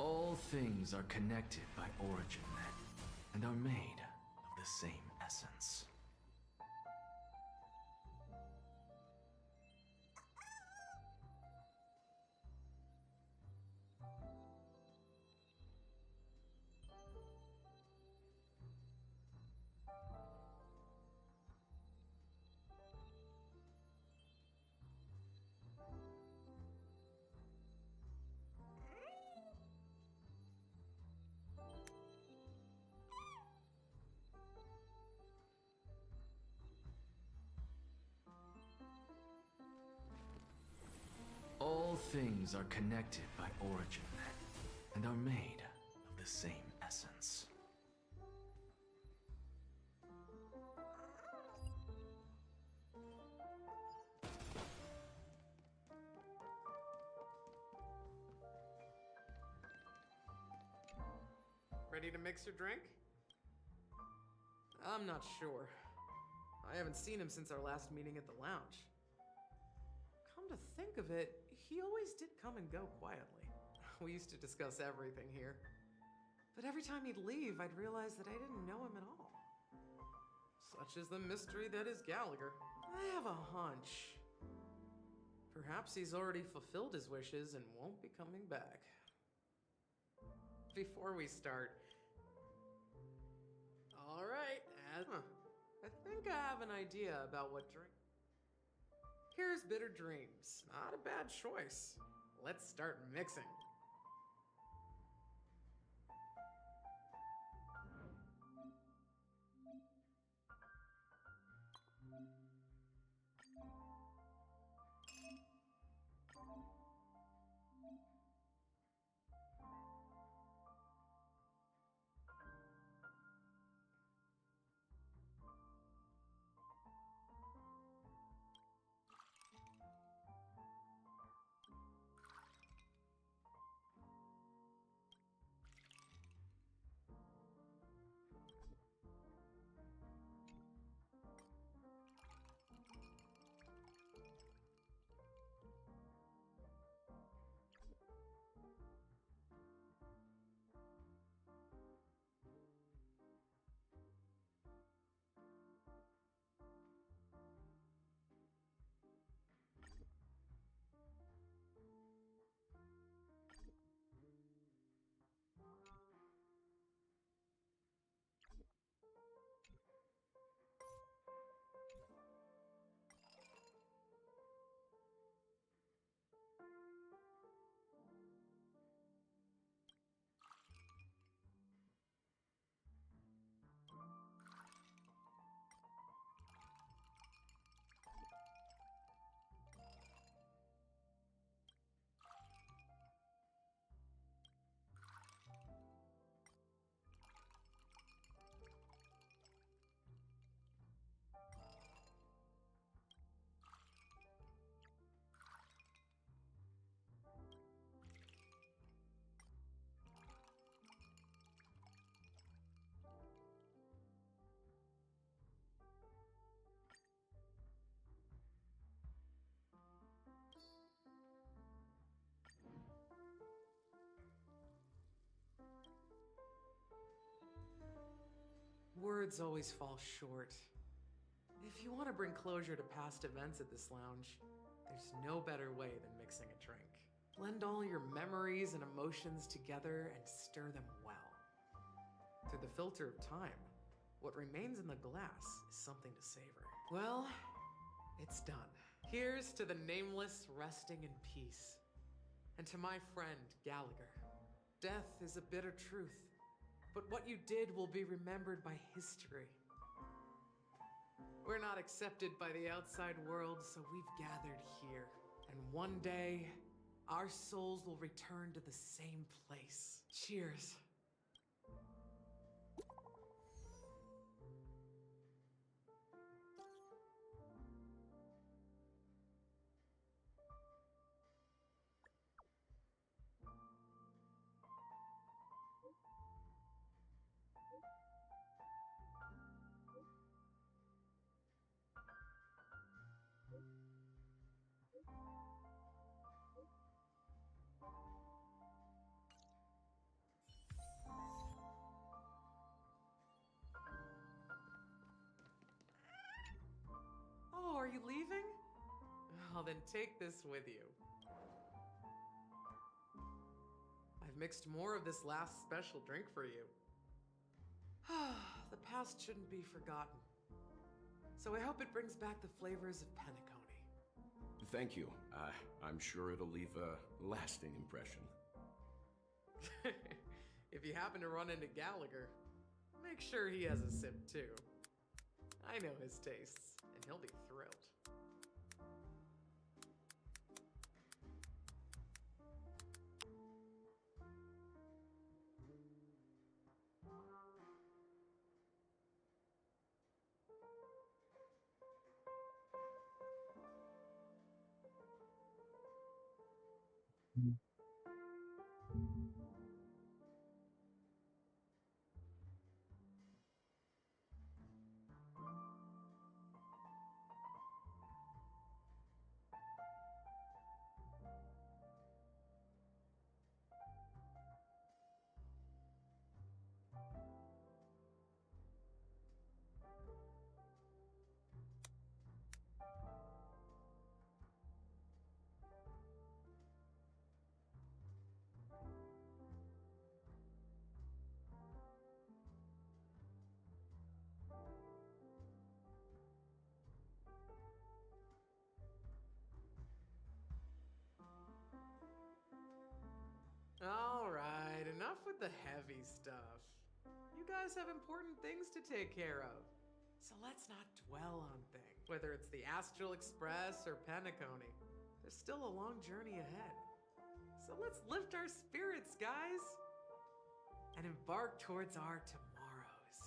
All things are connected by origin and are made of the same essence. All things are connected by origin and are made of the same essence. Ready to mix your drink? I'm not sure. I haven't seen him since our last meeting at the lounge. Come to think of it, he always did come and go quietly. We used to discuss everything here. But every time he'd leave, I'd realize that I didn't know him at all. Such is the mystery that is Gallagher. I have a hunch. Perhaps he's already fulfilled his wishes and won't be coming back. Before we start... Alright, I think I have an idea about what drink... Here's Bitter Dreams. Not a bad choice. Let's start mixing. Words always fall short. If you want to bring closure to past events at this lounge, there's no better way than mixing a drink. Blend all your memories and emotions together and stir them well. Through the filter of time, what remains in the glass is something to savor. Well, it's done. Here's to the nameless resting in peace. And to my friend, Gallagher. Death is a bitter truth, but what you did will be remembered by history. We're not accepted by the outside world, so we've gathered here. And one day, our souls will return to the same place. Cheers. then take this with you. I've mixed more of this last special drink for you. The past shouldn't be forgotten. So I hope it brings back the flavors of Penacony. Thank you. I'm sure it'll leave a lasting impression. If you happen to run into Gallagher, make sure he has a sip too. I know his tastes, and he'll be thrilled. Alright, enough with the heavy stuff. You guys have important things to take care of. So let's not dwell on things. Whether it's the Astral Express or Penacony, there's still a long journey ahead. So let's lift our spirits, guys, and embark towards our tomorrows.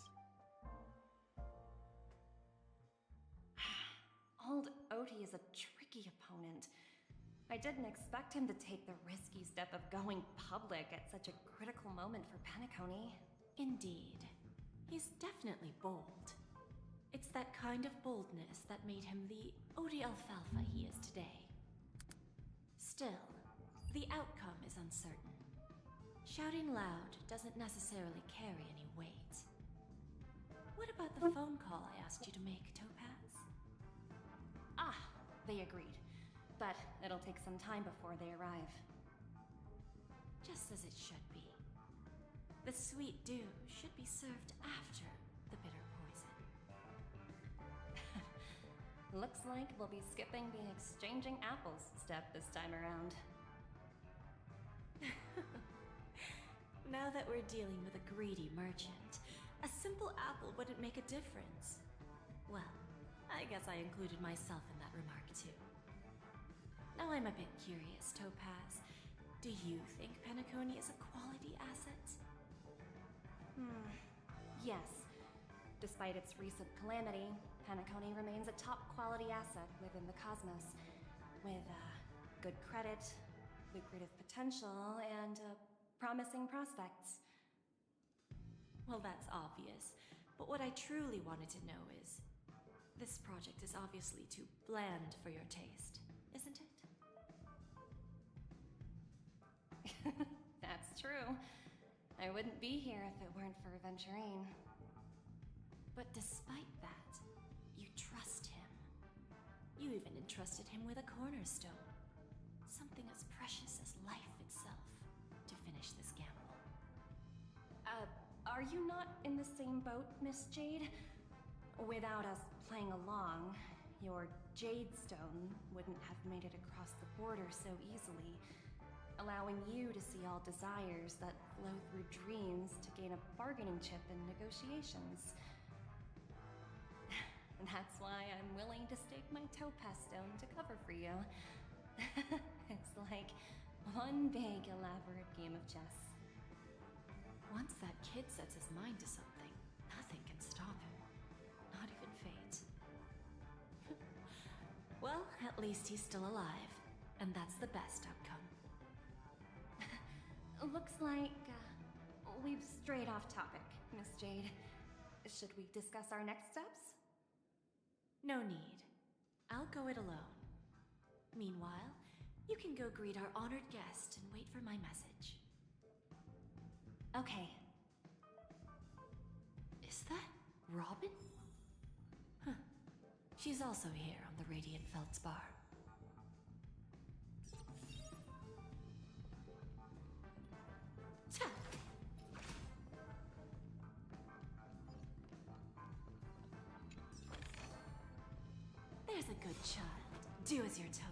Old Odie is a tricky opponent. I didn't expect him to take the risky step of going public at such a critical moment for Penacony. Indeed. He's definitely bold. It's that kind of boldness that made him the Odie Alfalfa he is today. Still, the outcome is uncertain. Shouting loud doesn't necessarily carry any weight. What about the phone call I asked you to make, Topaz? Ah, they agreed. But it'll take some time before they arrive. Just as it should be. The sweet dew should be served after the bitter poison. Looks like we'll be skipping the exchanging apples step this time around. Now that we're dealing with a greedy merchant, a simple apple wouldn't make a difference. Well, I guess I included myself in that remark too. Now I'm a bit curious, Topaz. Do you think Penacony is a quality asset? Yes. Despite its recent calamity, Penacony remains a top quality asset within the cosmos. With good credit, lucrative potential, and promising prospects. Well, that's obvious. But what I truly wanted to know is, this project is obviously too bland for your taste, isn't it? That's true. I wouldn't be here if it weren't for Venturine. But despite that, you trust him. You even entrusted him with a cornerstone. Something as precious as life itself, to finish this gamble. Are you not in the same boat, Miss Jade? Without us playing along, your Jade Stone wouldn't have made it across the border so easily, allowing you to see all desires that flow through dreams to gain a bargaining chip in negotiations. That's why I'm willing to stake my topaz stone to cover for you. It's like one big elaborate game of chess. Once that kid sets his mind to something, nothing can stop him. Not even fate. Well, at least he's still alive, and that's the best outcome. Looks like we've strayed off topic, Miss Jade. Should we discuss our next steps? No need. I'll go it alone. Meanwhile, you can go greet our honored guest and wait for my message. Okay. Is that Robin? Huh. She's also here on the Radiant Feldspar. Do as you're told.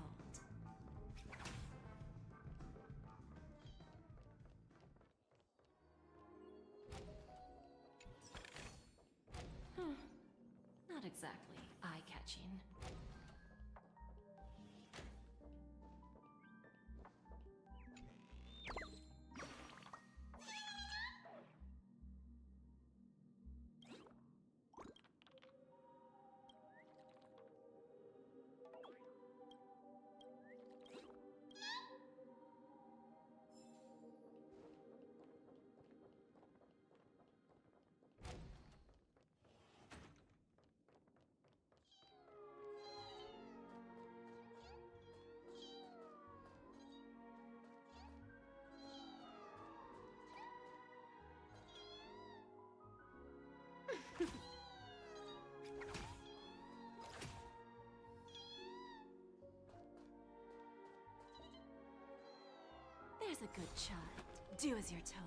Not exactly eye-catching. There's a good child. Do as you're told.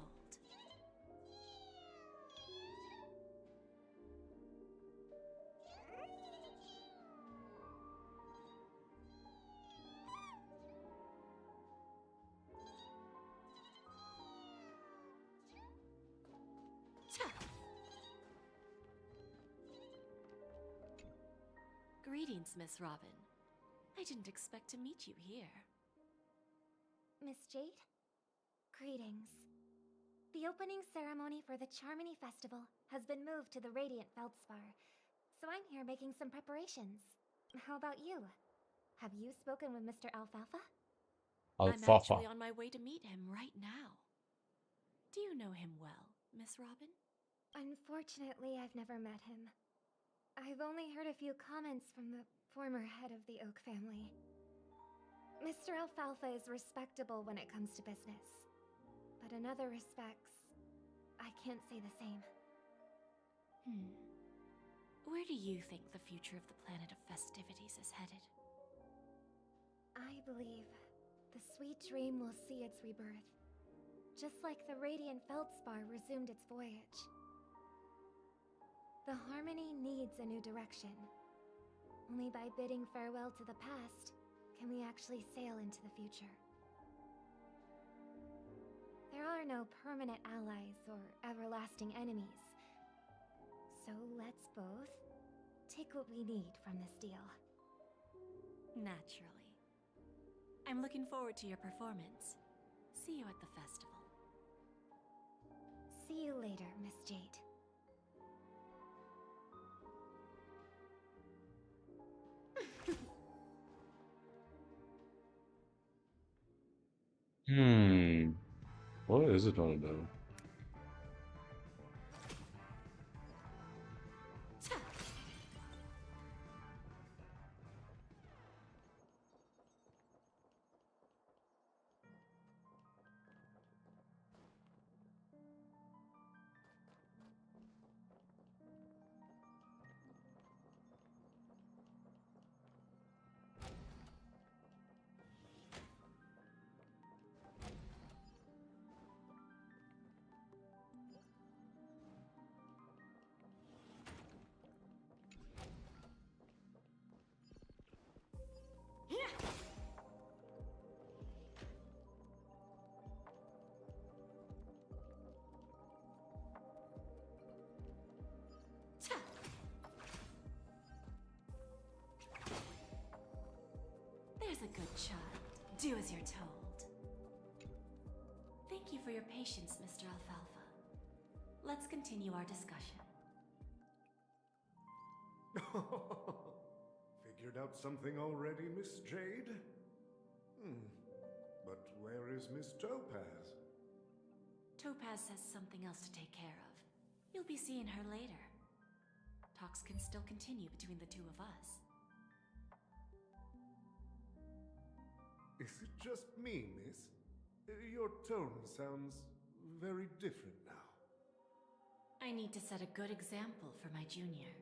Greetings, Miss Robin. I didn't expect to meet you here. Miss Jade? Greetings. The opening ceremony for the Charmony Festival has been moved to the Radiant Feldspar, so I'm here making some preparations. How about you? Have you spoken with Mr. Alfalfa? I'm actually on my way to meet him right now. Do you know him well, Miss Robin? Unfortunately, I've never met him. I've only heard a few comments from the former head of the Oak family. Mr. Alfalfa is respectable when it comes to business. But in other respects, I can't say the same. Where do you think the future of the planet of festivities is headed? I believe the sweet dream will see its rebirth, just like the Radiant Feldspar resumed its voyage. The Harmony needs a new direction. Only by bidding farewell to the past can we actually sail into the future. There are no permanent allies or everlasting enemies. So let's both take what we need from this deal. Naturally. I'm looking forward to your performance. See you at the festival. See you later, Miss Jade. What is it all about? There's a good child. Do as you're told. Thank you for your patience, Mr. Alfalfa. Let's continue our discussion. Figured out something already, Miss Jade? But where is Miss Topaz? Topaz has something else to take care of. You'll be seeing her later. Talks can still continue between the two of us. Is it just me, miss? Your tone sounds very different now. I need to set a good example for my junior.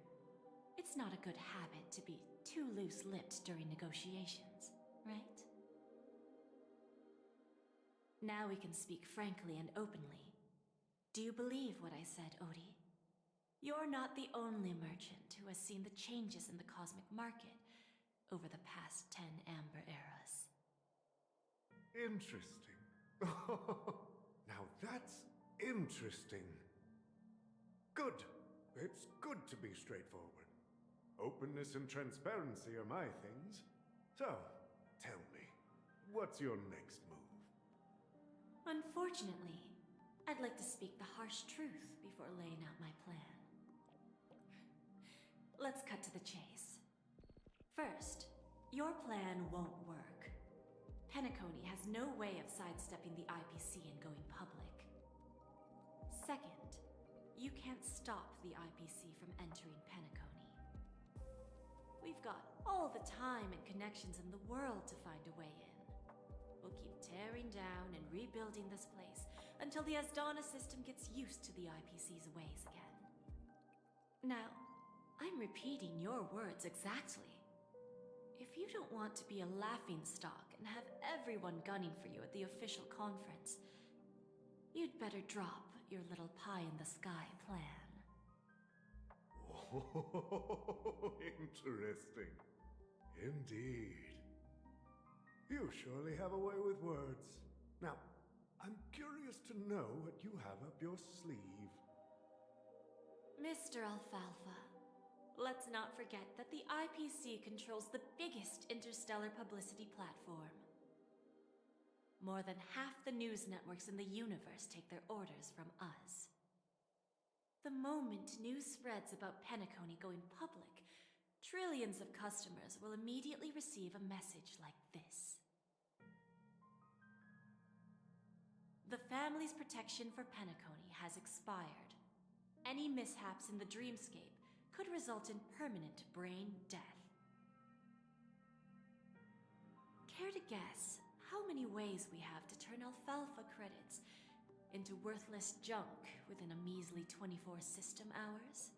It's not a good habit to be too loose-lipped during negotiations, right? Now we can speak frankly and openly. Do you believe what I said, Odie? You're not the only merchant who has seen the changes in the cosmic market, over the past 10 Amber Eras. Interesting. Now that's interesting. Good. It's good to be straightforward. Openness and transparency are my things. So, tell me, what's your next move? Unfortunately, I'd like to speak the harsh truth before laying out my plan. Let's cut to the chase. First, your plan won't work. Penacony has no way of sidestepping the IPC and going public. Second, you can't stop the IPC from entering Penacony. We've got all the time and connections in the world to find a way in. We'll keep tearing down and rebuilding this place until the Asdana system gets used to the IPC's ways again. Now, I'm repeating your words exactly. If you don't want to be a laughingstock and have everyone gunning for you at the official conference, you'd better drop your little pie-in-the-sky plan. Oh, interesting. Indeed. You surely have a way with words. Now, I'm curious to know what you have up your sleeve. Mr. Alfalfa, let's not forget that the IPC controls the biggest interstellar publicity platform. More than half the news networks in the universe take their orders from us. The moment news spreads about Penacony going public, trillions of customers will immediately receive a message like this. The family's protection for Penacony has expired. Any mishaps in the dreamscape could result in permanent brain death. Care to guess how many ways we have to turn alfalfa credits into worthless junk within a measly 24 system hours?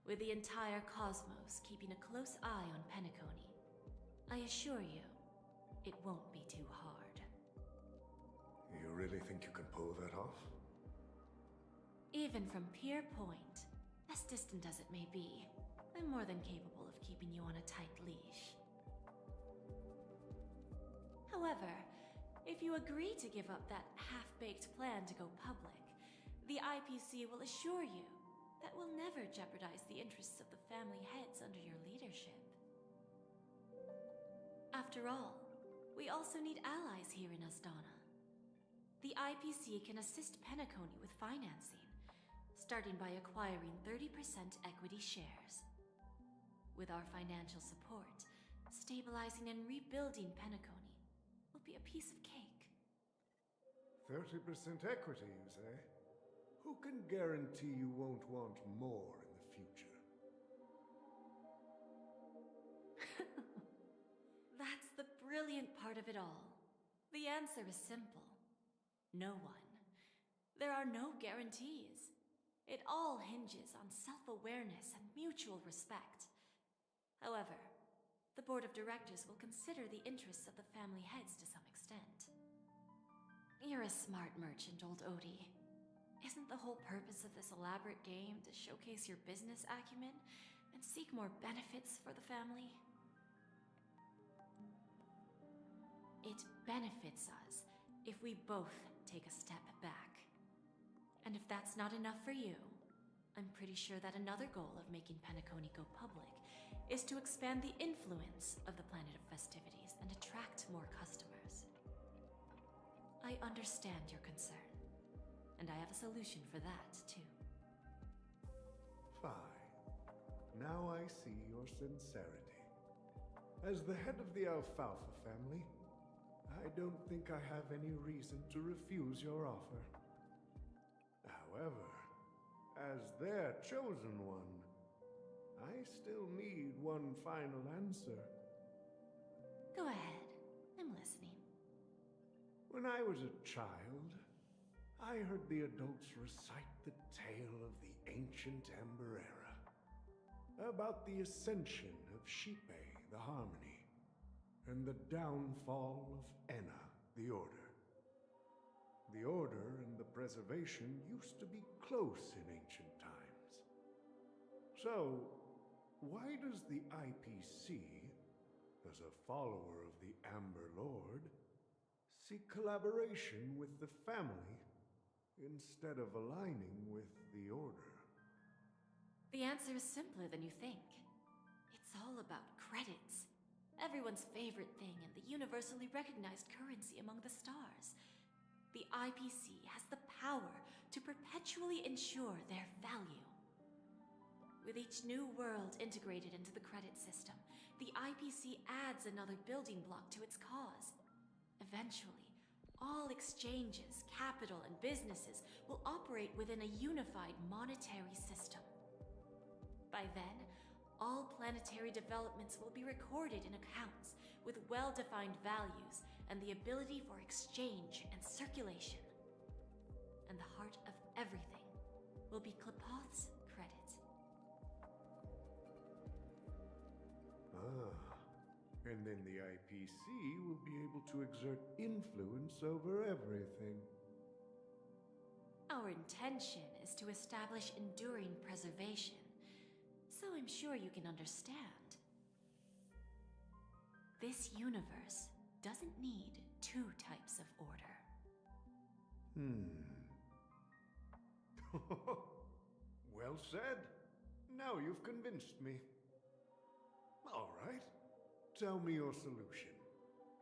With the entire cosmos keeping a close eye on Penacony, I assure you, it won't be too hard. You really think you can pull that off? Even from Pier Point, as distant as it may be, I'm more than capable of keeping you on a tight leash. However, if you agree to give up that half-baked plan to go public, the IPC will assure you that we'll never jeopardize the interests of the family heads under your leadership. After all, we also need allies here in Asdana. The IPC can assist Penacony with financing, starting by acquiring 30% equity shares. With our financial support, stabilizing and rebuilding Penacony will be a piece of cake. 30% equity, you say? Who can guarantee you won't want more in the future? That's the brilliant part of it all. The answer is simple. No one. There are no guarantees. It all hinges on self-awareness and mutual respect. However, the board of directors will consider the interests of the family heads to some extent. You're a smart merchant, old Odie. Isn't the whole purpose of this elaborate game to showcase your business acumen and seek more benefits for the family? It benefits us if we both take a step back. And if that's not enough for you, I'm pretty sure that another goal of making Penacony go public is to expand the influence of the Planet of Festivities and attract more customers. I understand your concern, and I have a solution for that, too. Fine. Now I see your sincerity. As the head of the Alfalfa family, I don't think I have any reason to refuse your offer. However, as their chosen one, I still need one final answer. Go ahead. I'm listening. When I was a child, I heard the adults recite the tale of the ancient Amber Era, about the ascension of Shipe, the Harmony, and the downfall of Enna, the Order. The Order and the Preservation used to be close in ancient times. So, Why does the IPC, as a follower of the Amber Lord, seek collaboration with the family instead of aligning with the Order? The answer is simpler than you think. It's all about credits. Everyone's favorite thing and the universally recognized currency among the stars. The IPC has the power to perpetually ensure their value. With each new world integrated into the credit system, the IPC adds another building block to its cause. Eventually, all exchanges, capital, and businesses will operate within a unified monetary system. By then, all planetary developments will be recorded in accounts with well-defined values and the ability for exchange and circulation. And the heart of everything will be Klepoth's credit. And then the IPC will be able to exert influence over everything. Our intention is to establish enduring preservation, so I'm sure you can understand. This universe doesn't need two types of order. Well said. Now you've convinced me. All right. Tell me your solution.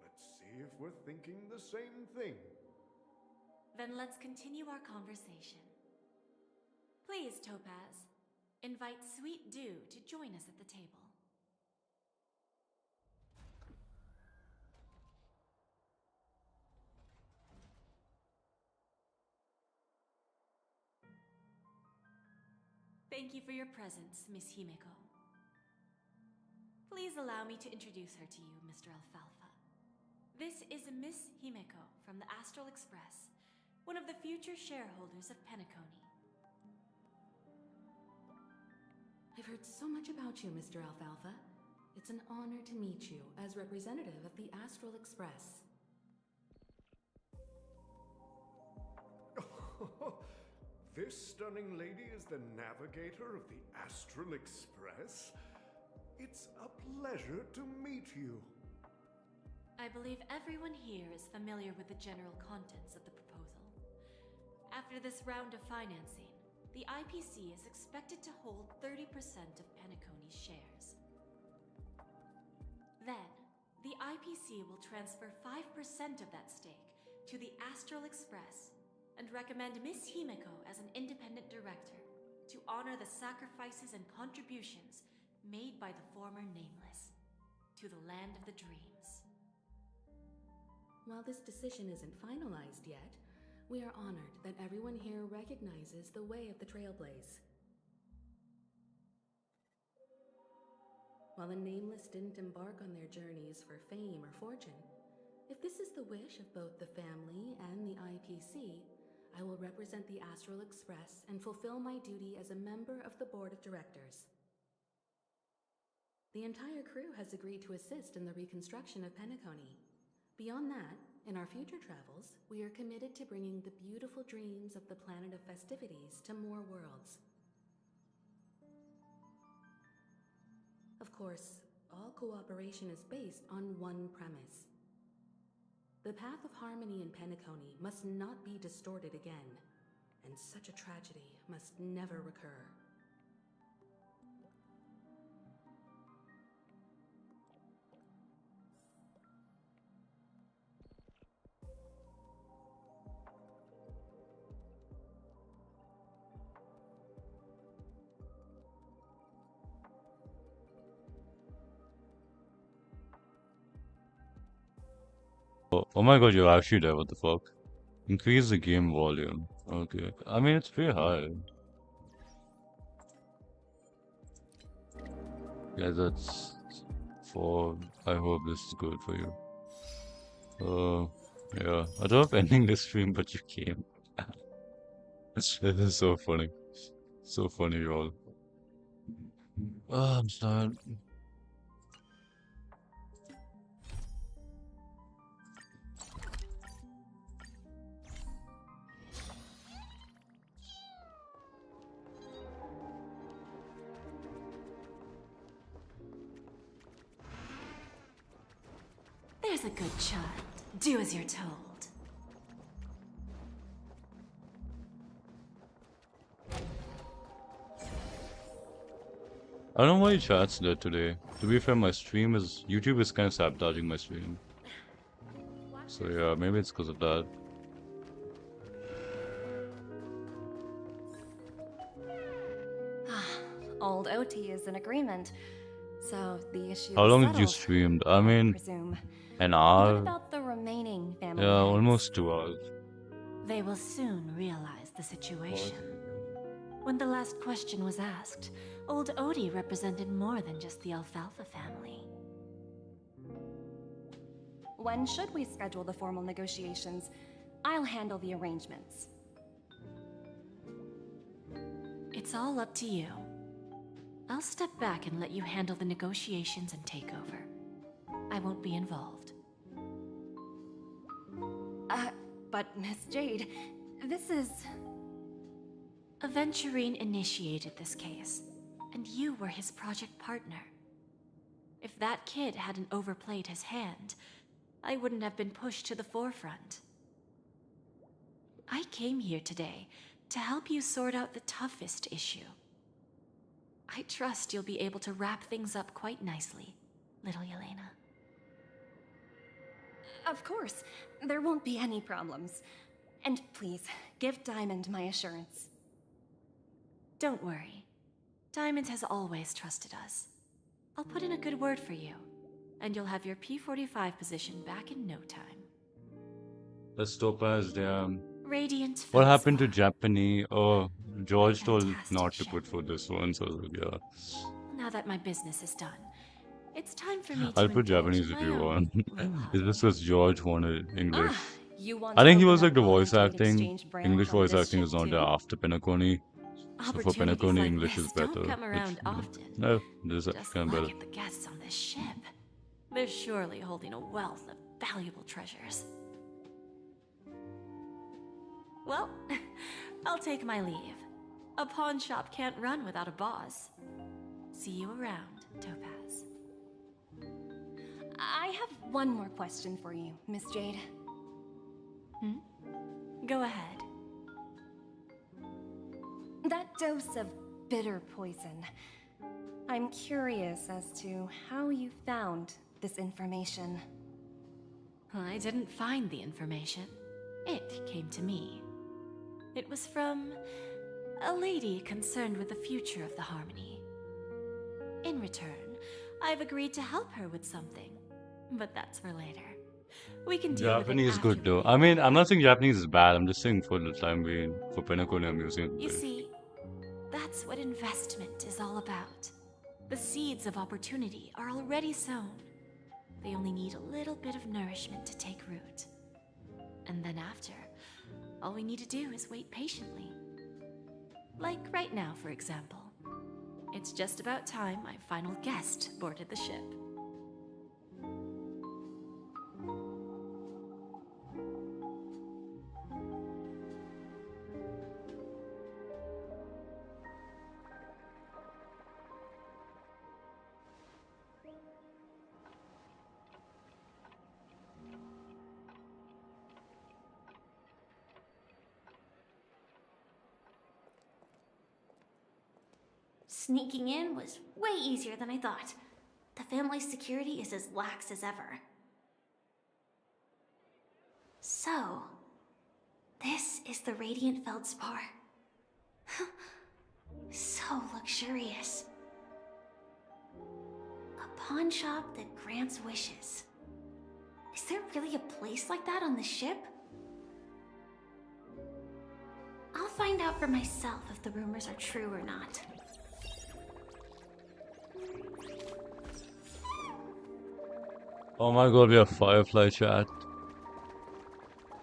Let's see if we're thinking the same thing. Then let's continue our conversation. Please, Topaz, invite Sweet Dew to join us at the table. Thank you for your presence, Miss Himeko. Please allow me to introduce her to you, Mr. Alfalfa. This is Miss Himeko from the Astral Express, one of the future shareholders of Penacony. I've heard so much about you, Mr. Alfalfa. It's an honor to meet you as representative of the Astral Express. This stunning lady is the navigator of the Astral Express? It's a pleasure to meet you. I believe everyone here is familiar with the general contents of the proposal. After this round of financing, the IPC is expected to hold 30% of Penacony's shares. Then, the IPC will transfer 5% of that stake to the Astral Express and recommend Miss Himeko as an independent director to honor the sacrifices and contributions made by the former Nameless to the land of the dreams. While this decision isn't finalized yet, we are honored that everyone here recognizes the way of the Trailblaze. While the Nameless didn't embark on their journeys for fame or fortune, if this is the wish of both the family and the IPC, I will represent the Astral Express and fulfill my duty as a member of the board of directors. The entire crew has agreed to assist in the reconstruction of Penacony. Beyond that, in our future travels, we are committed to bringing the beautiful dreams of the planet of festivities to more worlds. Of course, all cooperation is based on one premise. The path of harmony in Penacony must not be distorted again, and such a tragedy must never recur. Oh my god, you're actually there, what the fuck? Increase the game volume. Okay. I mean, it's pretty high. Yeah, that's 4. I hope this is good for you. Yeah. I don't have ending this stream, but you came. This is so funny. So funny, y'all. I'm tired. as a good child, do as you're told. I don't know why chat's there today. To be fair, my stream is... YouTube is kind of sabotaging my stream. So yeah, maybe it's because of that. Old OT is in agreement, so the issue How is long did you settled, stream? I mean, presume. an What hour? about the remaining family Yeah, heads? almost 2 hours. They will soon realize the situation. When the last question was asked, old Odie represented more than just the Alfalfa family. When should we schedule the formal negotiations? I'll handle the arrangements. It's all up to you. I'll step back and let you handle the negotiations and takeover. I won't be involved. But Miss Jade, this is... Aventurine initiated this case, and you were his project partner. If that kid hadn't overplayed his hand, I wouldn't have been pushed to the forefront. I came here today to help you sort out the toughest issue. I trust you'll be able to wrap things up quite nicely, little Yelena. Of course, there won't be any problems. And please, give Diamond my assurance. Don't worry. Diamond has always trusted us. I'll put in a good word for you, and you'll have your P45 position back in no time. Let's Topaz, damn. Radiant. What happened to Japanese? Oh, George told not to put for this one, so yeah. Now that my business is done, it's time for me to I'll put indulge Japanese in if my you own want. little It's just because George wanted English. You want I think he to was open like the up voice Golden Gate acting. Exchange branch English on voice this acting is ship not there too? after Penacony. So for Opportunities Penacony, like English this is don't better. come around often. No, this is Just kind of look better. at the guests on this ship. They're surely holding a wealth of valuable treasures. Well, I'll take my leave. A pawn shop can't run without a boss. See you around, Topaz. I have one more question for you, Miss Jade. Go ahead. That dose of bitter poison. I'm curious as to how you found this information. I didn't find the information. It came to me. It was from a lady concerned with the future of the Harmony. In return, I've agreed to help her with something, but that's for later. We can deal Japanese with it good though. I mean, I'm not saying Japanese is bad. I'm just saying for the time being, for Penacony, I'm using it. You see, that's what investment is all about. The seeds of opportunity are already sown. They only need a little bit of nourishment to take root. And then after, all we need to do is wait patiently. Like right now, for example. It's just about time my final guest boarded the ship. Sneaking in was way easier than I thought. The family's security is as lax as ever. So, this is the Radiant Feldspar. So luxurious. A pawn shop that grants wishes. Is there really a place like that on the ship? I'll find out for myself if the rumors are true or not. Oh my god, we have Firefly chat.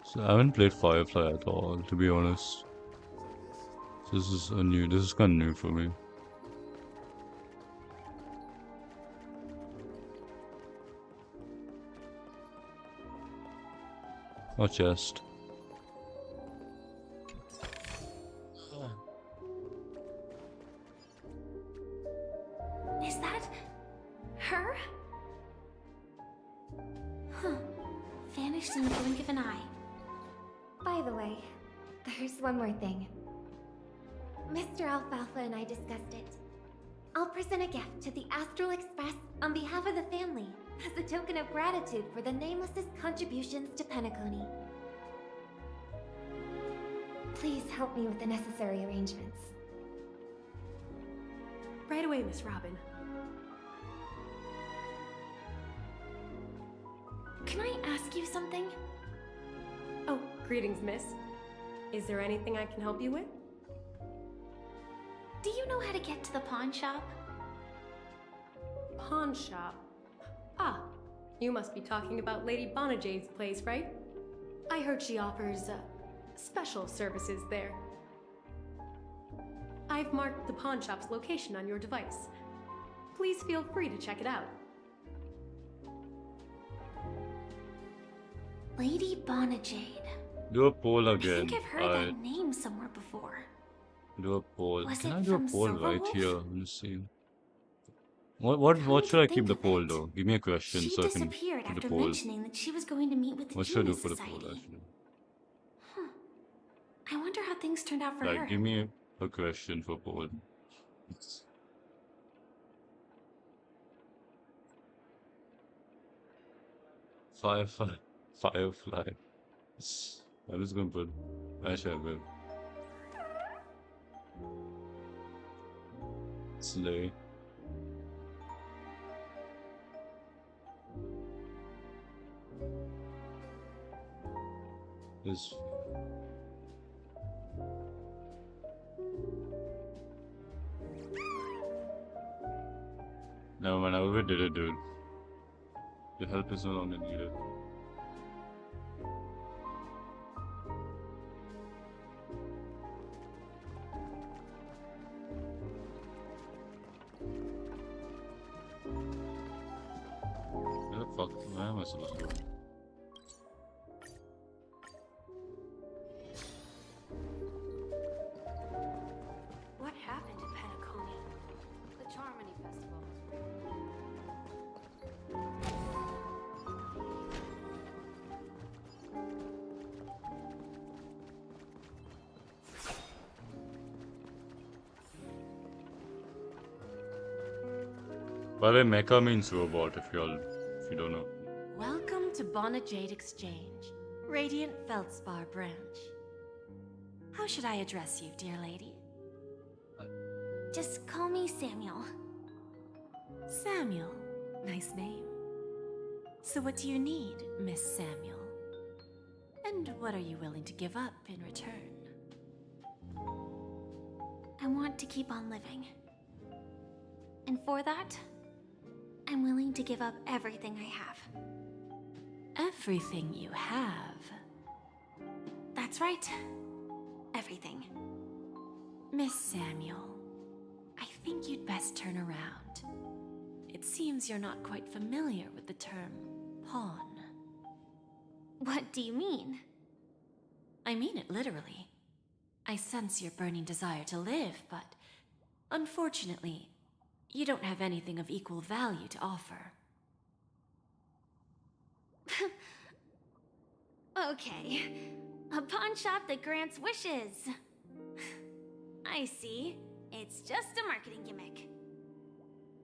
So I haven't played Firefly at all, to be honest. So this is kind of new for me. Oh, chest. Is that her? Huh. finished in the blink of an eye. By the way, there's one more thing. Mr. Alfalfa and I discussed it. I'll present a gift to the Astral Express on behalf of the family as a token of gratitude for the Nameless's contributions to Penacony. Please help me with the necessary arrangements. Right away, Miss Robin. Can I ask you something? Oh, greetings, miss. Is there anything I can help you with? Do you know how to get to the pawn shop? Pawn shop? Ah, you must be talking about Lady Bonajade's place, right? I heard she offers, special services there. I've marked the pawn shop's location on your device. Please feel free to check it out. Lady Bonajade. Do a poll I again. think I've heard that name somewhere before. Do a poll. Was Can it I do a from poll Silver right Wolf? here? Let's see. What should I keep the poll though? Give me a question She so I can disappeared do the after poll. mentioning that she was going to meet with the What should I do Genius for the Society. poll actually? I wonder how things turned out for her. Like, give me a question for poll. Firefly. Firefly. I'm just gonna put Asheville. Slay. This. Never mind, I already did it, dude. Your help is no longer needed. Where the fuck? Where am I supposed to go? What happened at Penacony? The Charmony Festival. By the way, mecha means robot if you don't know. Welcome to Bonajade Exchange, Radiant Feldspar branch. How should I address you, dear lady? Just call me Samuel. Samuel. Nice name. So what do you need, Miss Samuel? And what are you willing to give up in return? I want to keep on living. And for that, I'm willing to give up everything I have. Everything you have? That's right. Everything. Miss Samuel, I think you'd best turn around. It seems you're not quite familiar with the term pawn. What do you mean? I mean it literally. I sense your burning desire to live, but unfortunately, you don't have anything of equal value to offer. Okay. A pawn shop that grants wishes. I see. It's just a marketing gimmick.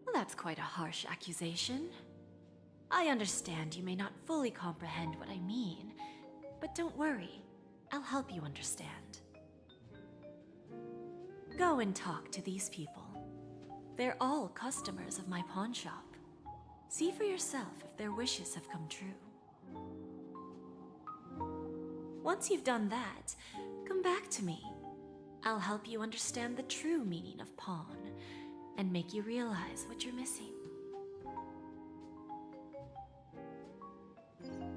Well, that's quite a harsh accusation. I understand you may not fully comprehend what I mean, but don't worry. I'll help you understand. Go and talk to these people. They're all customers of my pawn shop. See for yourself if their wishes have come true. Once you've done that, come back to me. I'll help you understand the true meaning of pawn and make you realize what you're missing.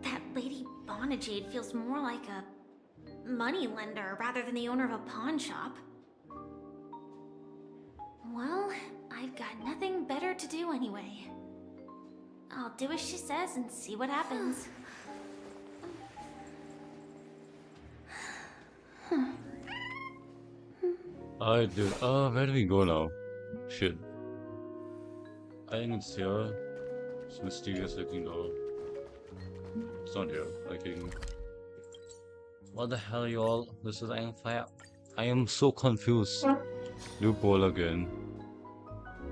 That Lady Bonajade feels more like a money lender rather than the owner of a pawn shop. Well, I've got nothing better to do anyway. I'll do as she says and see what happens. Alright, dude. Where do we go now? Shit. I think it's here. It's mysterious looking door. It's not here. Like, what the hell, y'all? This is fire. I am so confused. Do poll again.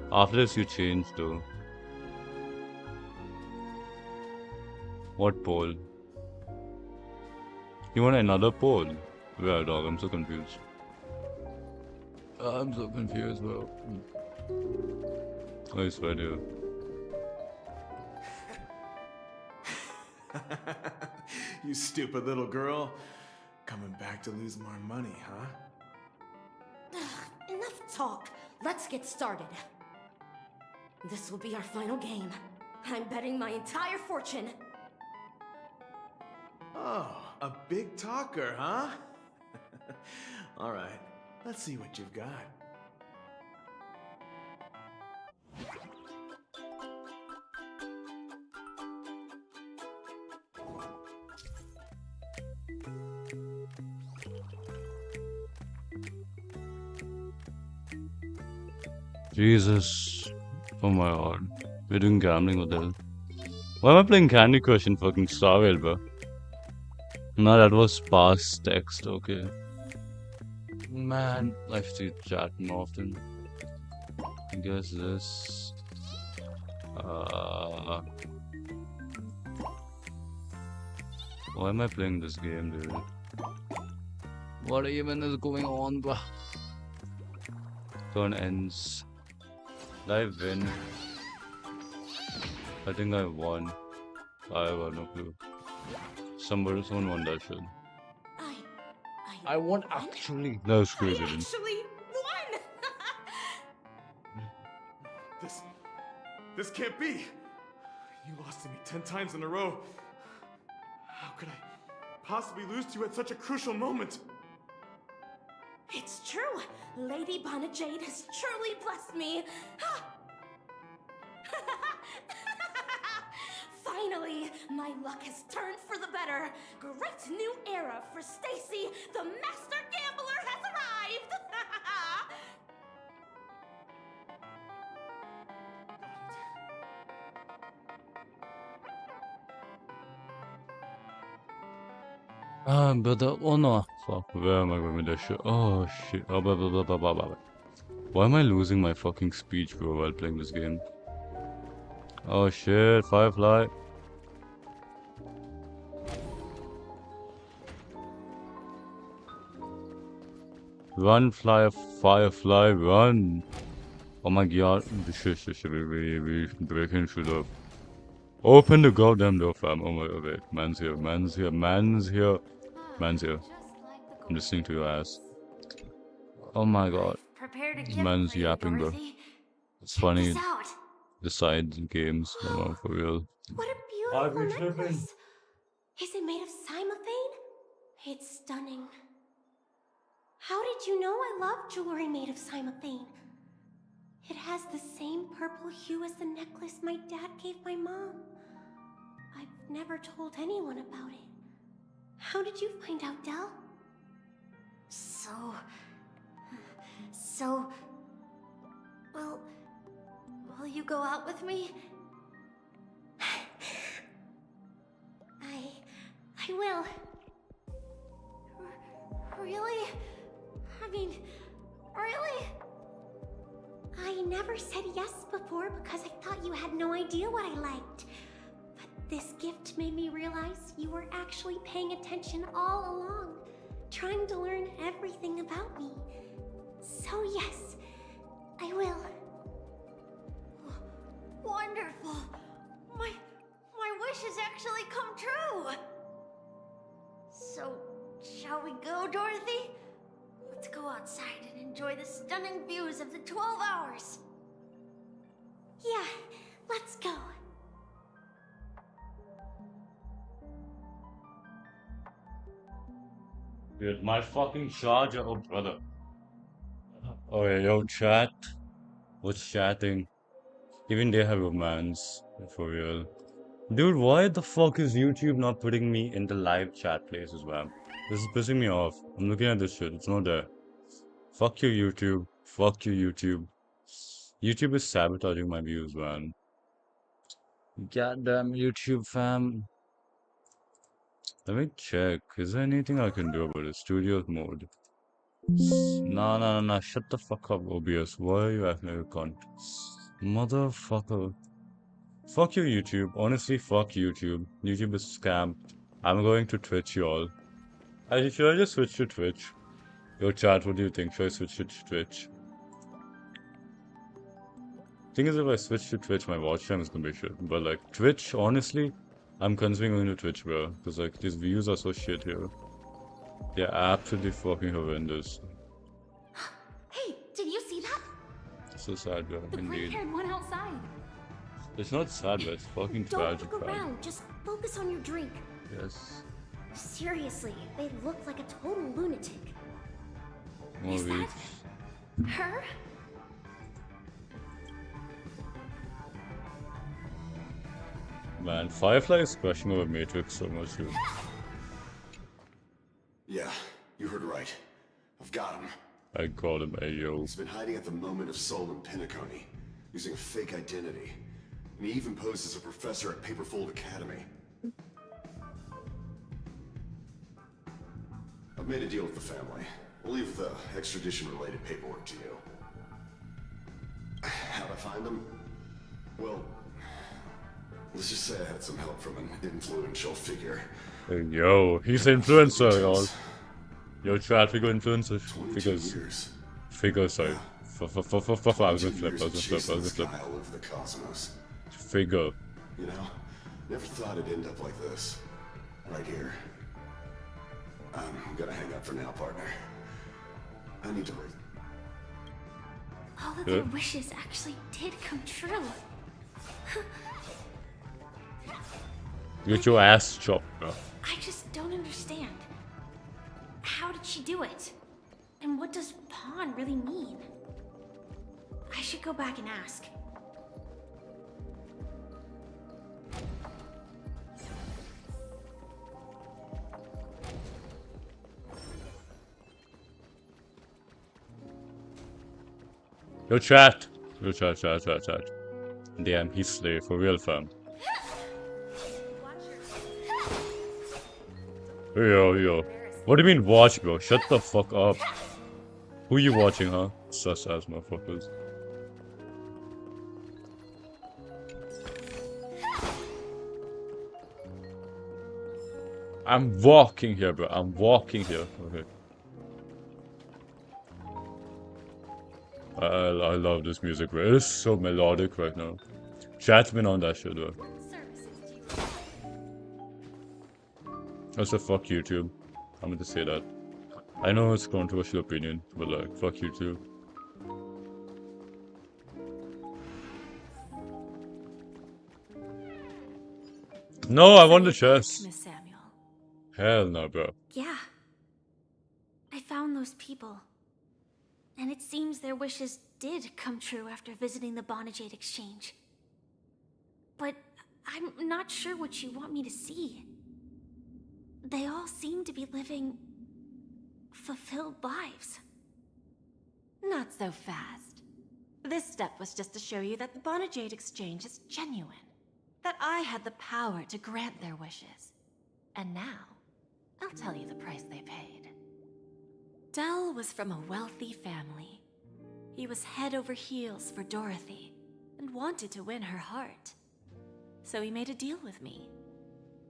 After this, you change though. What poll? You want another poll? Yeah, dog. I'm so confused. I'm so confused, bro. Oh, it's right here. You stupid little girl. Coming back to lose more money, huh? Enough talk. Let's get started. This will be our final game. I'm betting my entire fortune. Oh, a big talker, huh? All right, let's see what you've got. Jesus. Oh my god. We're doing gambling with that. Why am I playing Candy Crush in fucking Starvale, bro? No, that was past text, okay. Man, I have to chat more often. I guess this. Why am I playing this game, dude? What even is going on, bro? Turn ends. Did I win? I think I won. I have no clue. Someone won that shit. I won actually. That was crazy. I actually won! This can't be! You lost to me 10 times in a row. How could I possibly lose to you at such a crucial moment? It's true. Lady Bonajade has truly blessed me. Finally, my luck has turned for the better. Great new era for Stacy. The master gambler has arrived. But oh no, fuck, where am I going with that shit? Oh shit, oh, blah, blah, blah, blah, blah, blah. Why am I losing my fucking speech, bro, while playing this game? Oh shit, Firefly. Run, Firefly, run! Oh my god, shit, we breaking through the... Open the goddamn door, fam. Oh my god, wait, man's here. I'm listening to your ass. Oh my god. Man's yapping, bro. It's funny. The side games, come on, for real. What a beautiful necklace! Is it made of cymophane? It's stunning. How did you know I love jewelry made of cymophane? It has the same purple hue as the necklace my dad gave my mom. I've never told anyone about it. How did you find out, Del? Will you go out with me? I will. Really? I mean, really? I never said yes before because I thought you had no idea what I liked. But this gift made me realize you were actually paying attention all along, trying to learn everything about me. So yes, I will. Wonderful. My wish has actually come true. So, shall we go, Dorothy? Let's go outside and enjoy the stunning views of the 12 hours. Yeah, let's go. Dude, my fucking charger, oh brother. Oh yeah, yo, chat. What's chatting? Even they have romance, for real. Dude, why the fuck is YouTube not putting me in the live chat places, man? This is pissing me off. I'm looking at this shit, it's not there. Fuck you, YouTube. Fuck you, YouTube. YouTube is sabotaging my views, man. Goddamn YouTube, fam. Let me check. Is there anything I can do about it? Studio mode. Nah. Shut the fuck up, OBS. Why are you acting like a cunt? Motherfucker. Fuck you, YouTube. Honestly, fuck YouTube. YouTube is scam. I'm going to Twitch, y'all. Should I just switch to Twitch? Yo, chat, what do you think? Should I switch to Twitch? Thing is, if I switch to Twitch, my watch time is gonna be shit. But like, Twitch, honestly, I'm considering going to Twitch, bro. Because like, these views are so shit here. They're absolutely fucking horrendous. Hey, did you see that? So sad, bro. The Indeed. gray-haired one outside. It's not sad, but it's fucking Don't tragic, look man. around. Just focus on your drink. Yes. Seriously, they look like a total lunatic. More Is that weeks. her? Man, Firefly is crushing over Matrix so much, dude. Yeah, you heard right. I've got him. I called him Ayo. He's been hiding at the Moment of Soul in Penacony, using a fake identity. And he even posed as a professor at Paperfold Academy. I've made a deal with the family. We'll leave the extradition-related paperwork to you. How'd I find him? Well, let's just say I had some help from an influential figure. Hey, yo, he's an influencer, y'all. Yo, chat, figure influencer. Figure, sorry. I was gonna flip. All over the cosmos. Figure. You know, never thought it'd end up like this. Right here. I'm gonna hang up for now, partner. I need to breathe. All of their wishes actually did come true. Get your ass chopped, bro. I just don't understand. How did she do it? And what does pawn really mean? I should go back and ask. Yo, chat. Yo, chat. Damn, he's slave for real, fam. Yo. What do you mean watch, bro? Shut the fuck up. Who you watching, huh? Sus ass motherfuckers. I'm walking here, bro. I'm walking here. Okay. I love this music, bro. It is so melodic right now. Chat's been on that shit, though. Also, fuck YouTube. I'm going to say that. I know it's a controversial opinion, but like, fuck YouTube. No, I want the chest. Miss Samuel. Hell no, bro. Yeah. I found those people. And it seems their wishes did come true after visiting the Bonajade Exchange. But I'm not sure what you want me to see. They all seem to be living fulfilled lives. Not so fast. This step was just to show you that the Bonajade Exchange is genuine. That I had the power to grant their wishes. And now, I'll tell you the price they paid. Dell was from a wealthy family. He was head over heels for Dorothy, and wanted to win her heart. So he made a deal with me.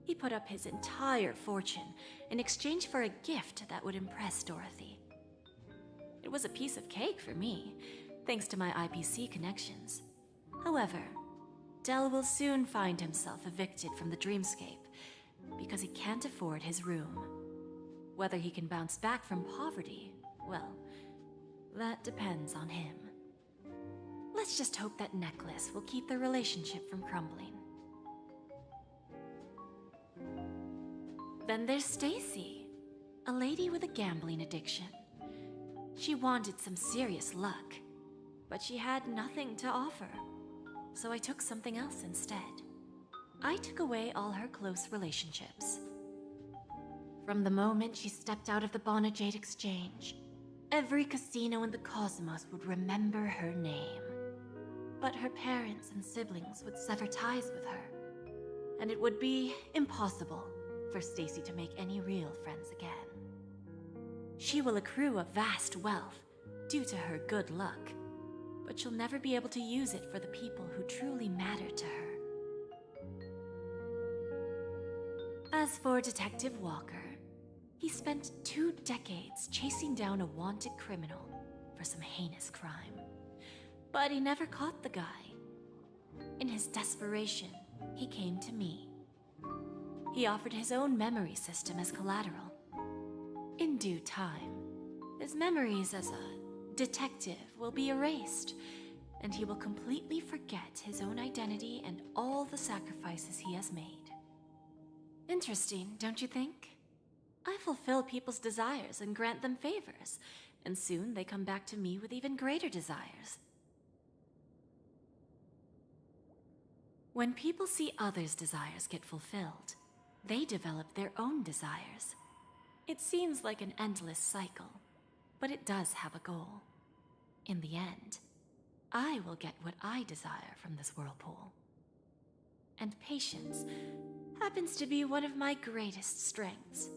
He put up his entire fortune in exchange for a gift that would impress Dorothy. It was a piece of cake for me, thanks to my IPC connections. However, Dell will soon find himself evicted from the dreamscape because he can't afford his room. Whether he can bounce back from poverty, well, that depends on him. Let's just hope that necklace will keep their relationship from crumbling. Then there's Stacy, a lady with a gambling addiction. She wanted some serious luck, but she had nothing to offer. So I took something else instead. I took away all her close relationships. From the moment she stepped out of the Bonajade Exchange, every casino in the cosmos would remember her name. But her parents and siblings would sever ties with her, and it would be impossible for Stacy to make any real friends again. She will accrue a vast wealth due to her good luck, but she'll never be able to use it for the people who truly matter to her. As for Detective Walker, he spent 2 decades chasing down a wanted criminal for some heinous crime. But he never caught the guy. In his desperation, he came to me. He offered his own memory system as collateral. In due time, his memories as a detective will be erased, and he will completely forget his own identity and all the sacrifices he has made. Interesting, don't you think? I fulfill people's desires and grant them favors, and soon they come back to me with even greater desires. When people see others' desires get fulfilled, they develop their own desires. It seems like an endless cycle, but it does have a goal. In the end, I will get what I desire from this whirlpool. And patience happens to be one of my greatest strengths.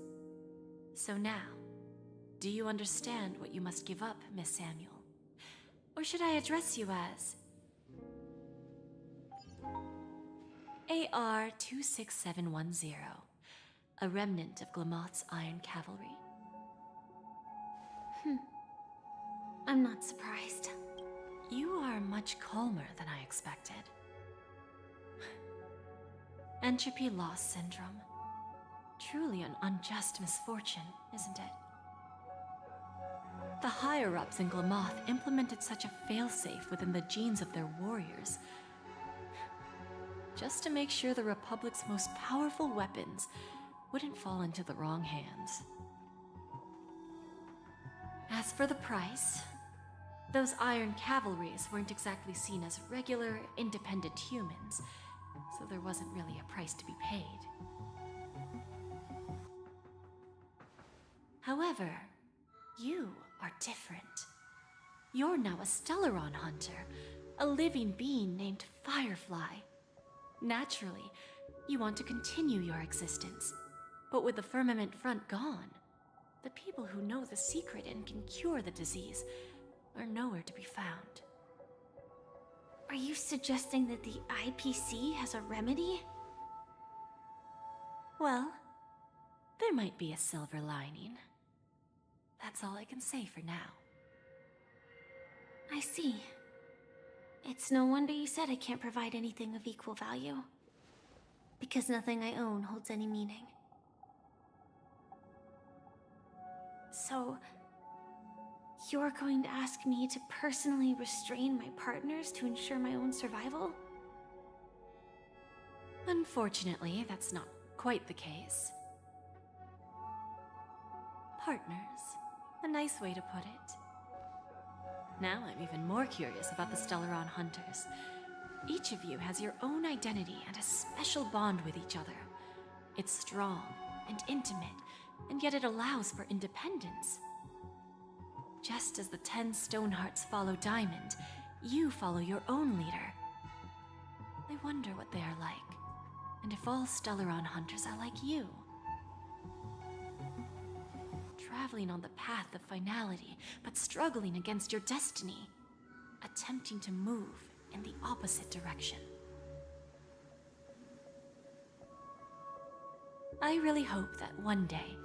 So now, do you understand what you must give up, Miss Samuel? Or should I address you as AR-26710, a remnant of Glamoth's Iron Cavalry? I'm not surprised. You are much calmer than I expected. Entropy loss syndrome. Truly an unjust misfortune, isn't it? The higher-ups in Glamoth implemented such a failsafe within the genes of their warriors, just to make sure the Republic's most powerful weapons wouldn't fall into the wrong hands. As for the price, those Iron Cavalries weren't exactly seen as regular, independent humans, so there wasn't really a price to be paid. However, you are different. You're now a Stellaron hunter, a living being named Firefly. Naturally, you want to continue your existence, but with the Firmament Front gone, the people who know the secret and can cure the disease are nowhere to be found. Are you suggesting that the IPC has a remedy? Well, there might be a silver lining. That's all I can say for now. I see. It's no wonder you said I can't provide anything of equal value. Because nothing I own holds any meaning. So, you're going to ask me to personally restrain my partners to ensure my own survival? Unfortunately, that's not quite the case. Partners. A nice way to put it. Now I'm even more curious about the Stellaron Hunters. Each of you has your own identity and a special bond with each other. It's strong and intimate, and yet it allows for independence. Just as the 10 Stonehearts follow Diamond, you follow your own leader. I wonder what they are like, and if all Stellaron Hunters are like you. Traveling on the path of finality, but struggling against your destiny. Attempting to move in the opposite direction. I really hope that one day,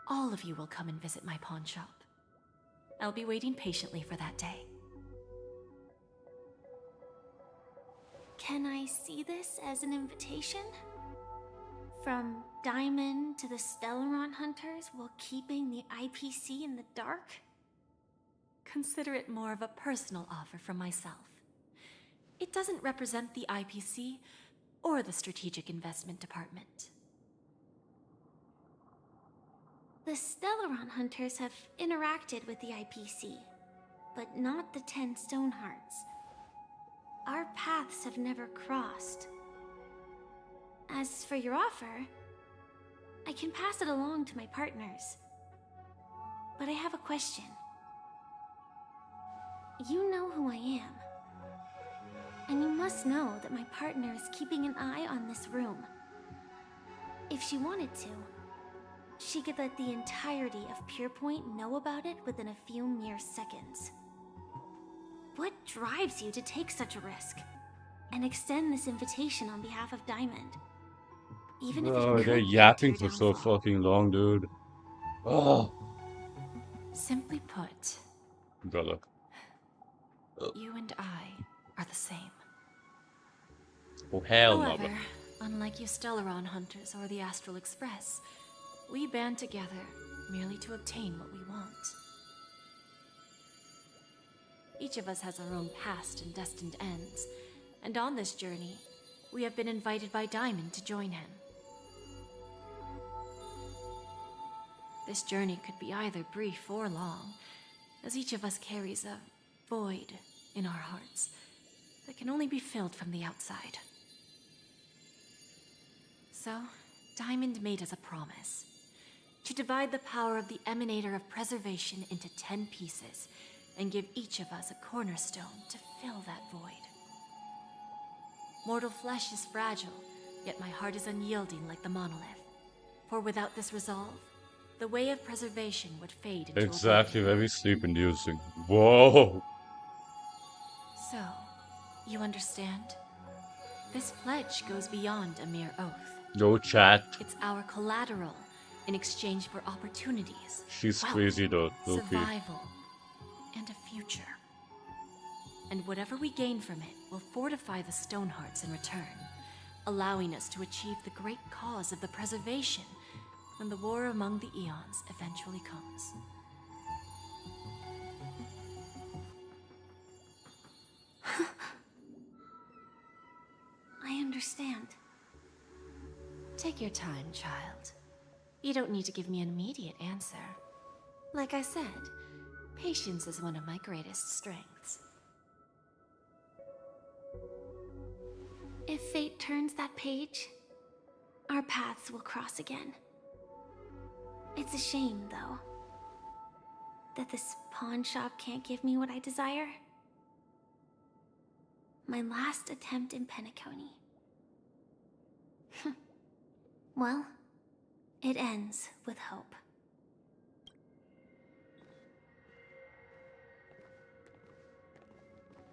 all of you will come and visit my pawn shop. I'll be waiting patiently for that day. Can I see this as an invitation? From Diamond to the Stellaron Hunters while keeping the IPC in the dark? Consider it more of a personal offer from myself. It doesn't represent the IPC or the Strategic Investment Department. The Stellaron Hunters have interacted with the IPC, but not the 10 Stonehearts. Our paths have never crossed. As for your offer, I can pass it along to my partners. But I have a question. You know who I am. And you must know that my partner is keeping an eye on this room. If she wanted to, she could let the entirety of Purepoint know about it within a few mere seconds. What drives you to take such a risk and extend this invitation on behalf of Diamond? Even if it Oh, could they're lead to yapping their for so downfall. fucking long, dude. Oh, Simply put, brother. you and I are the same. Oh, hell no, However, brother. unlike you Stellaron hunters or the Astral Express, we band together merely to obtain what we want. Each of us has our own past and destined ends, and on this journey, we have been invited by Diamond to join him. This journey could be either brief or long, as each of us carries a void in our hearts that can only be filled from the outside. So, Diamond made us a promise to divide the power of the Emanator of Preservation into 10 pieces and give each of us a cornerstone to fill that void. Mortal flesh is fragile, yet my heart is unyielding like the monolith. For without this resolve, the way of preservation would fade into Exactly, oblivion. very sleep inducing. Whoa! So, you understand? This pledge goes beyond a mere oath. No chat. It's our collateral in exchange for opportunities, She's wealth, crazy though, Loki. survival, and a future. And whatever we gain from it will fortify the Stonehearts in return, allowing us to achieve the great cause of the preservation when the war among the eons eventually comes. I understand. Take your time, child. You don't need to give me an immediate answer. Like I said, patience is one of my greatest strengths. If fate turns that page, our paths will cross again. It's a shame, though, that this pawn shop can't give me what I desire. My last attempt in Penacony. Well, it ends with hope.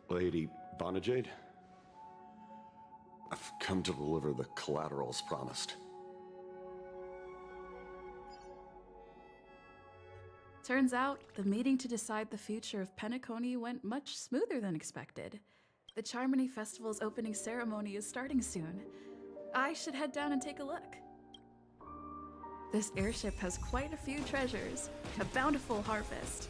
Lady Bonajade, I've come to deliver the collaterals promised. Turns out, the meeting to decide the future of Penacony went much smoother than expected. The Charmony Festival's opening ceremony is starting soon. I should head down and take a look. This airship has quite a few treasures, a bountiful harvest.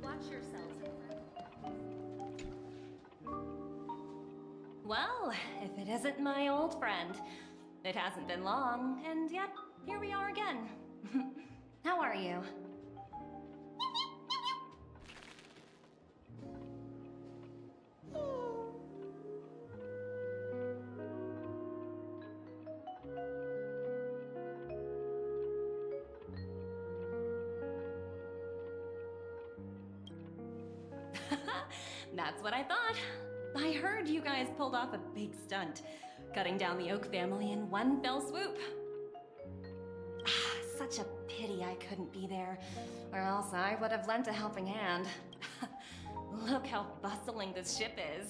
Watch yourselves. Well, if it isn't my old friend. It hasn't been long, and yet, here we are again. How are you? That's what I thought. I heard you guys pulled off a big stunt, cutting down the Oak family in one fell swoop. Such a pity I couldn't be there, or else I would have lent a helping hand. Look how bustling this ship is.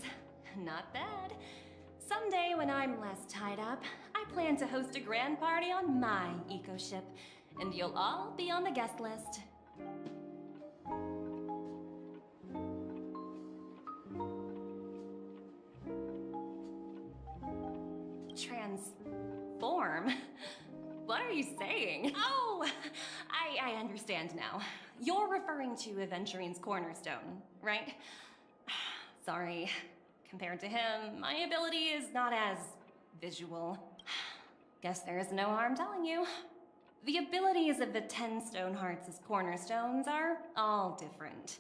Not bad. Someday when I'm less tied up, I plan to host a grand party on my eco-ship, and you'll all be on the guest list. are you saying? Oh, I understand now. You're referring to Aventurine's cornerstone, right? Sorry. Compared to him, my ability is not as visual. Guess there's no harm telling you. The abilities of the 10 Stonehearts' cornerstones are all different.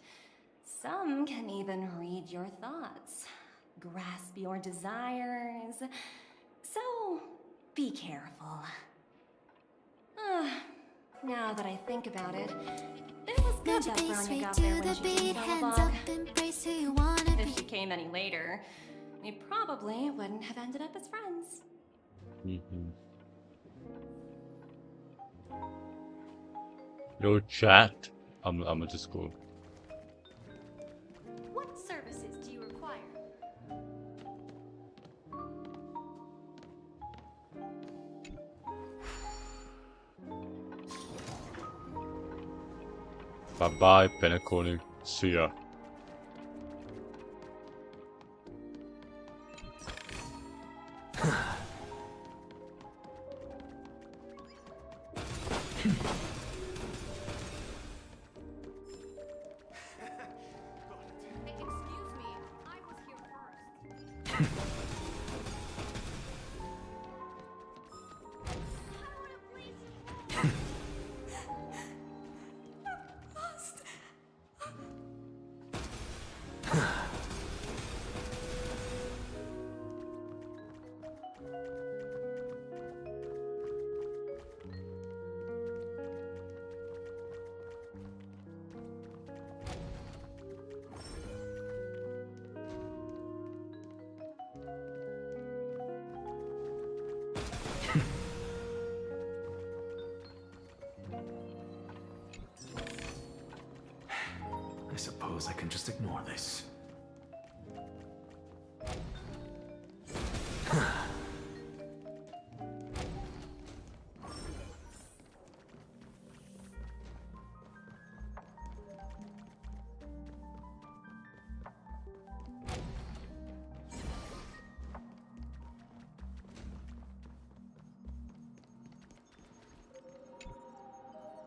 Some can even read your thoughts, grasp your desires. So, be careful. Now that I think about it, it was good that Verna got there when she didn't Bellabog. If she came any later, we probably wouldn't have ended up as friends. Yo, chat. I'm just go. What services do you require? Bye bye, Penacony. See ya. I suppose I can just ignore this.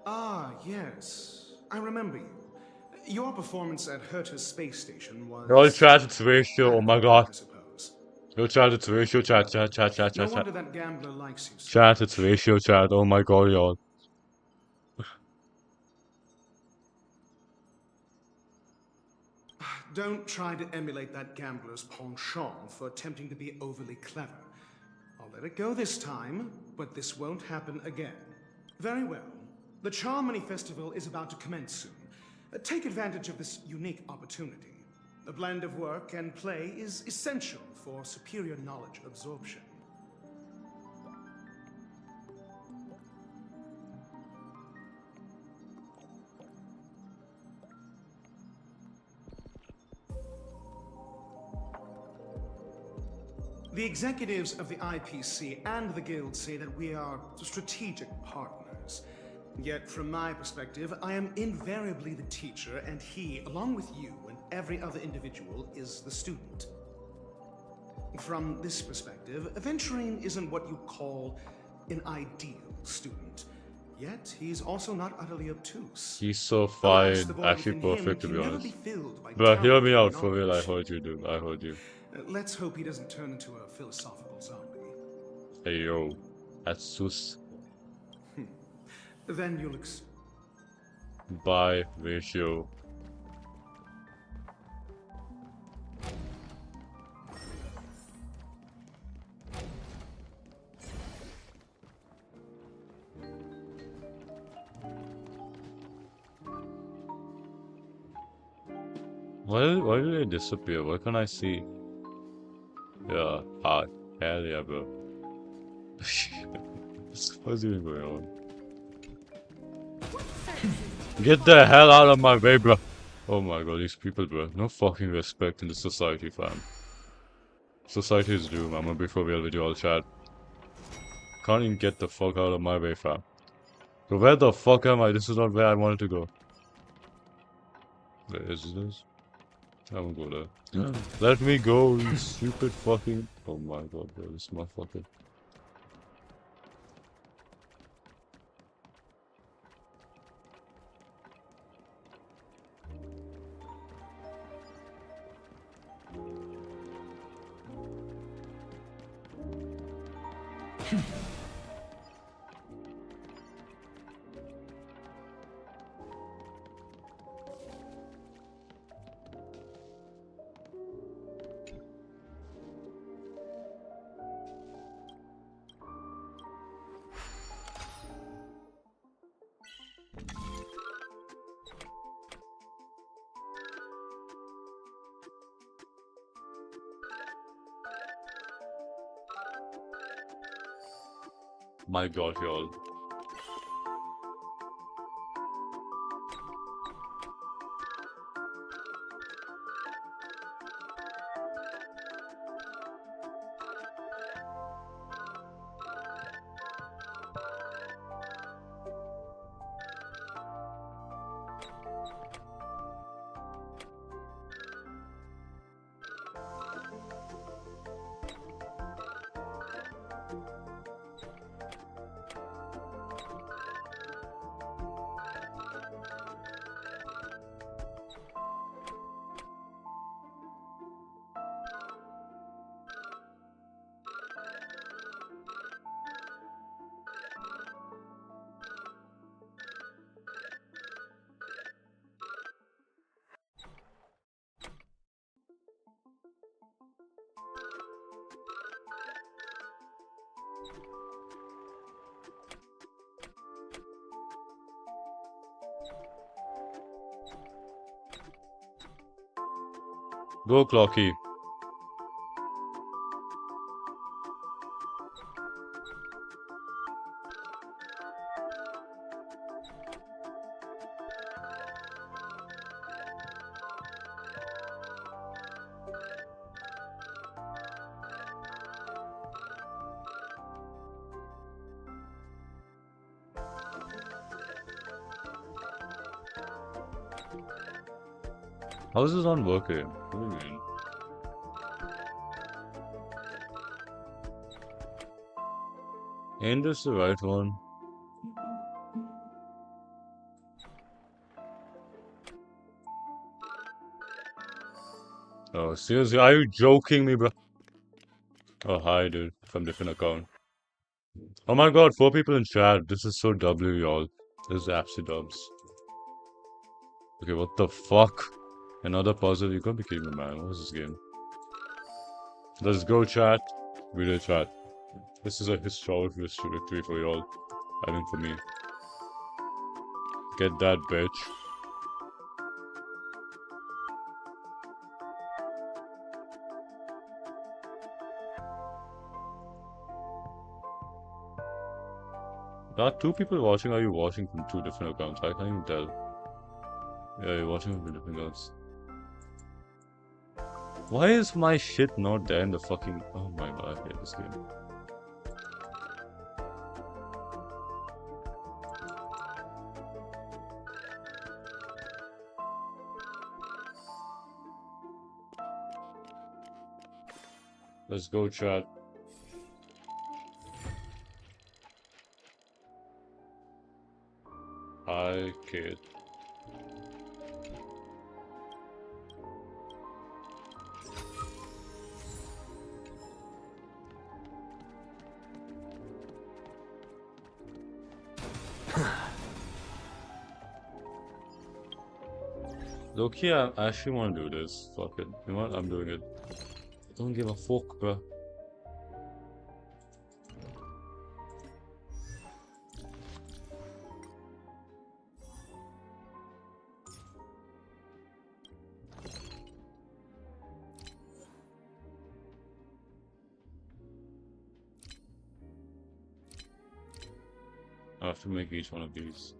Ah, yes. I remember you. Your performance at Herta's space station was... Yo, chat, it's ratio. Oh my god. Yo, chat, it's ratio. Chat. No wonder that gambler likes you so Chat, it's ratio. Chat. Oh my god, y'all. Don't try to emulate that gambler's penchant for attempting to be overly clever. I'll let it go this time, but this won't happen again. Very well. The Charmony Festival is about to commence soon. Take advantage of this unique opportunity. A blend of work and play is essential for superior knowledge absorption. The executives of the IPC and the Guild say that we are strategic partners. Yet, from my perspective, I am invariably the teacher, and he, along with you and every other individual, is the student. From this perspective, Aventurine isn't what you call an ideal student. Yet, he's also not utterly obtuse. He's so fine. Actually perfect, to be honest. But hear me out, for real. I heard you, dude. I heard you. Let's hope he doesn't turn into a philosophical zombie. Hey, yo. That's sus. Then you'll Bye, ratio. Why did they disappear? What can I see? Yeah, hot. Hell yeah, bro. What's even going on? Get the hell out of my way, bro. Oh my god, these people, bro. No fucking respect in the society, fam. Society is doomed. I'm gonna be for real with you all, chat. Can't even get the fuck out of my way, fam. So where the fuck am I? This is not where I wanted to go. Where is this? I won't go there. Let me go, you stupid fucking... Oh my god, bro, this motherfucker. My god, y'all. Go, Clocky. How is this not working? What do you mean? Ain't this the right one? Oh, seriously? Are you joking me, bro? Oh, hi, dude. From different account. Oh my god, 4 people in chat. This is so W, y'all. This is absolute dubs. Okay, what the fuck? Another puzzle? You can't be kidding me, man. What is this game? Let's go, chat. Video chat. This is a historic victory for y'all. I mean, for me. Get that, bitch. There are 2 people watching. Are you watching from 2 different accounts? I can't even tell. Yeah, you're watching from different accounts. Why is my shit not there in the fucking... Oh my god, I hate this game. Let's go, chat. Hi, kid. Loki, I actually want to do this. Fuck it. You know what? I'm doing it. I don't give a fuck, bro. I have to make each one of these.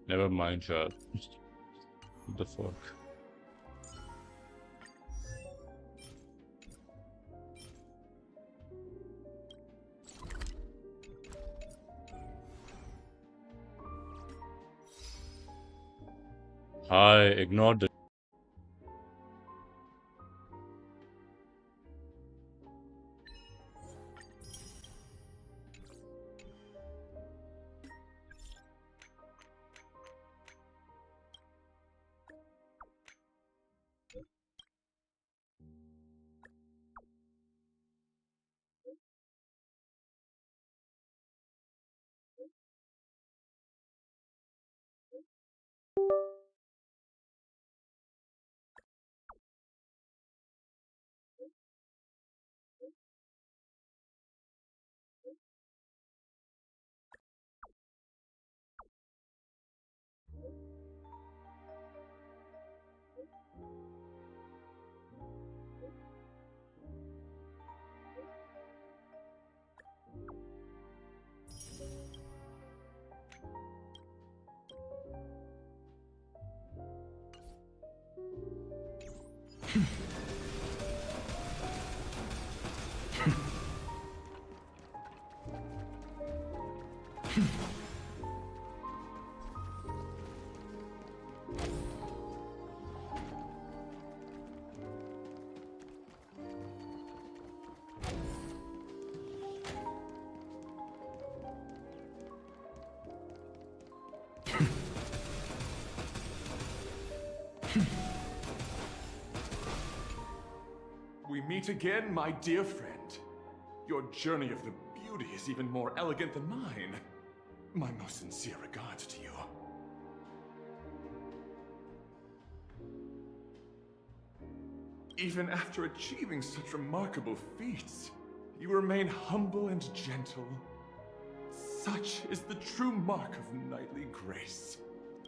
Never mind, chat. What the fuck? I ignored the... We meet again, my dear friend. Your journey of the beauty is even more elegant than mine. My most sincere regards to you. Even after achieving such remarkable feats, you remain humble and gentle. Such is the true mark of knightly grace.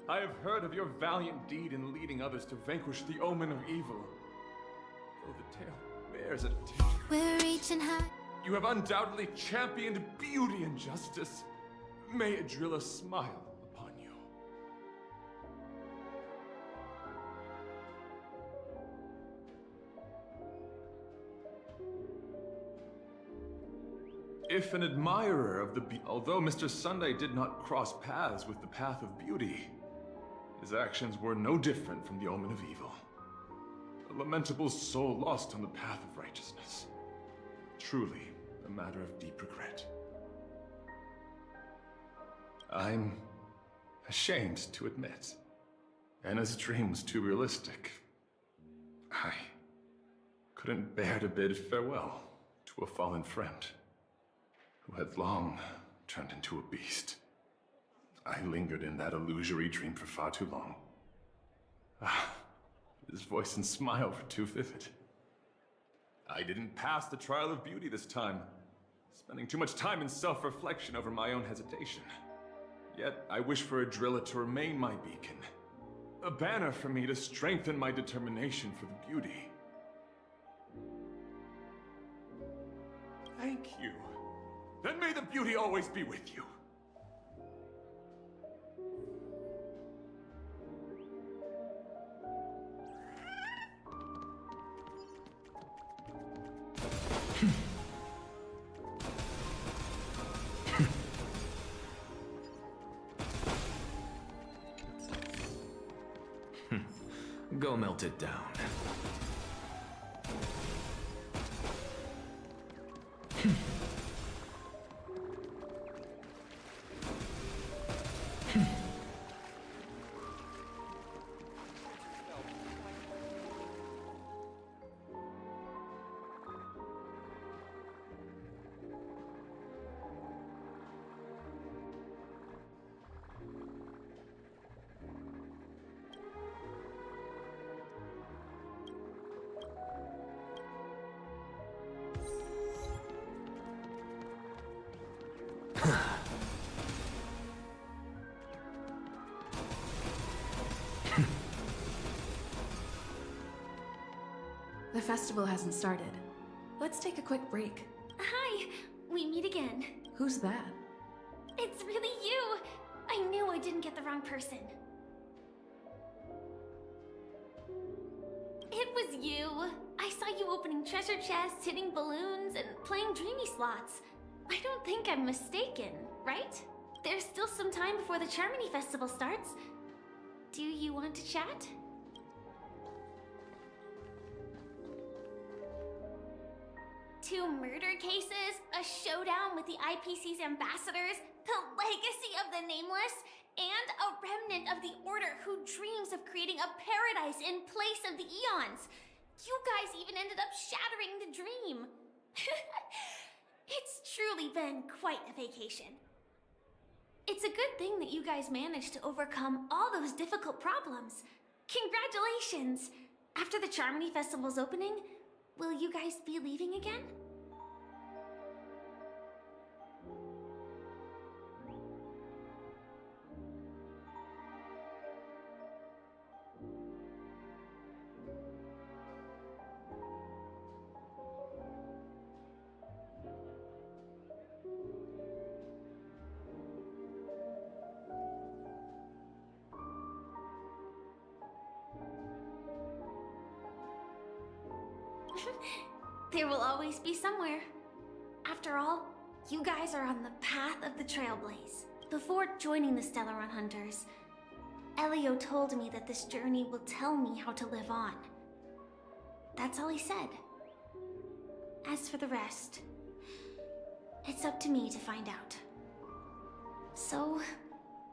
I have heard of your valiant deed in leading others to vanquish the omen of evil. Though the tale bears a tinge. We're reaching high. You have undoubtedly championed beauty and justice. May Adrilla smile upon you. If an admirer of although Mr. Sunday did not cross paths with the path of beauty, his actions were no different from the omen of evil. A lamentable soul lost on the path of righteousness. Truly a matter of deep regret. I'm ashamed to admit, Anna's dream was too realistic. I couldn't bear to bid farewell to a fallen friend who had long turned into a beast. I lingered in that illusory dream for far too long. His voice and smile were too vivid. I didn't pass the trial of beauty this time, spending too much time in self-reflection over my own hesitation. Yet I wish for Adrilla to remain my beacon, a banner for me to strengthen my determination for the beauty. Thank you. Then may the beauty always be with you. Go melt it down. The festival hasn't started. Let's take a quick break. Hi, we meet again. Who's that? It's really you. I knew I didn't get the wrong person. It was you. I saw you opening treasure chests, hitting balloons, and playing dreamy slots. I don't think I'm mistaken, right? There's still some time before the Charmony Festival starts. Do you want to chat? Two murder cases, a showdown with the IPC's ambassadors, the legacy of the Nameless, and a remnant of the Order who dreams of creating a paradise in place of the Eons. You guys even ended up shattering the dream. It's truly been quite a vacation. It's a good thing that you guys managed to overcome all those difficult problems. Congratulations! After the Charmony Festival's opening, will you guys be leaving again? There will always be somewhere. After all, you guys are on the path of the Trailblaze. Before joining the Stellaron Hunters, Elio told me that this journey will tell me how to live on. That's all he said. As for the rest, it's up to me to find out. So,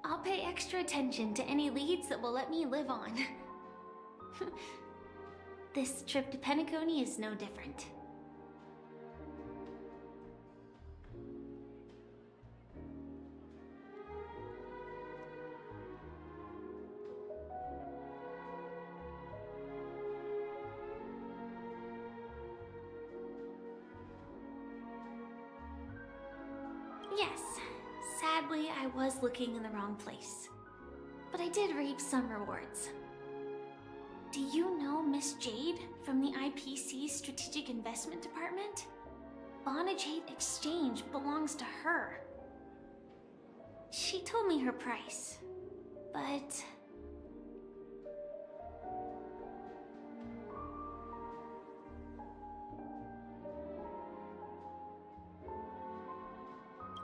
I'll pay extra attention to any leads that will let me live on. This trip to Penacony is no different. Yes, sadly I was looking in the wrong place. But I did reap some rewards. Do you know Miss Jade from the IPC's Strategic Investment Department? Bonajade Exchange belongs to her. She told me her price, but...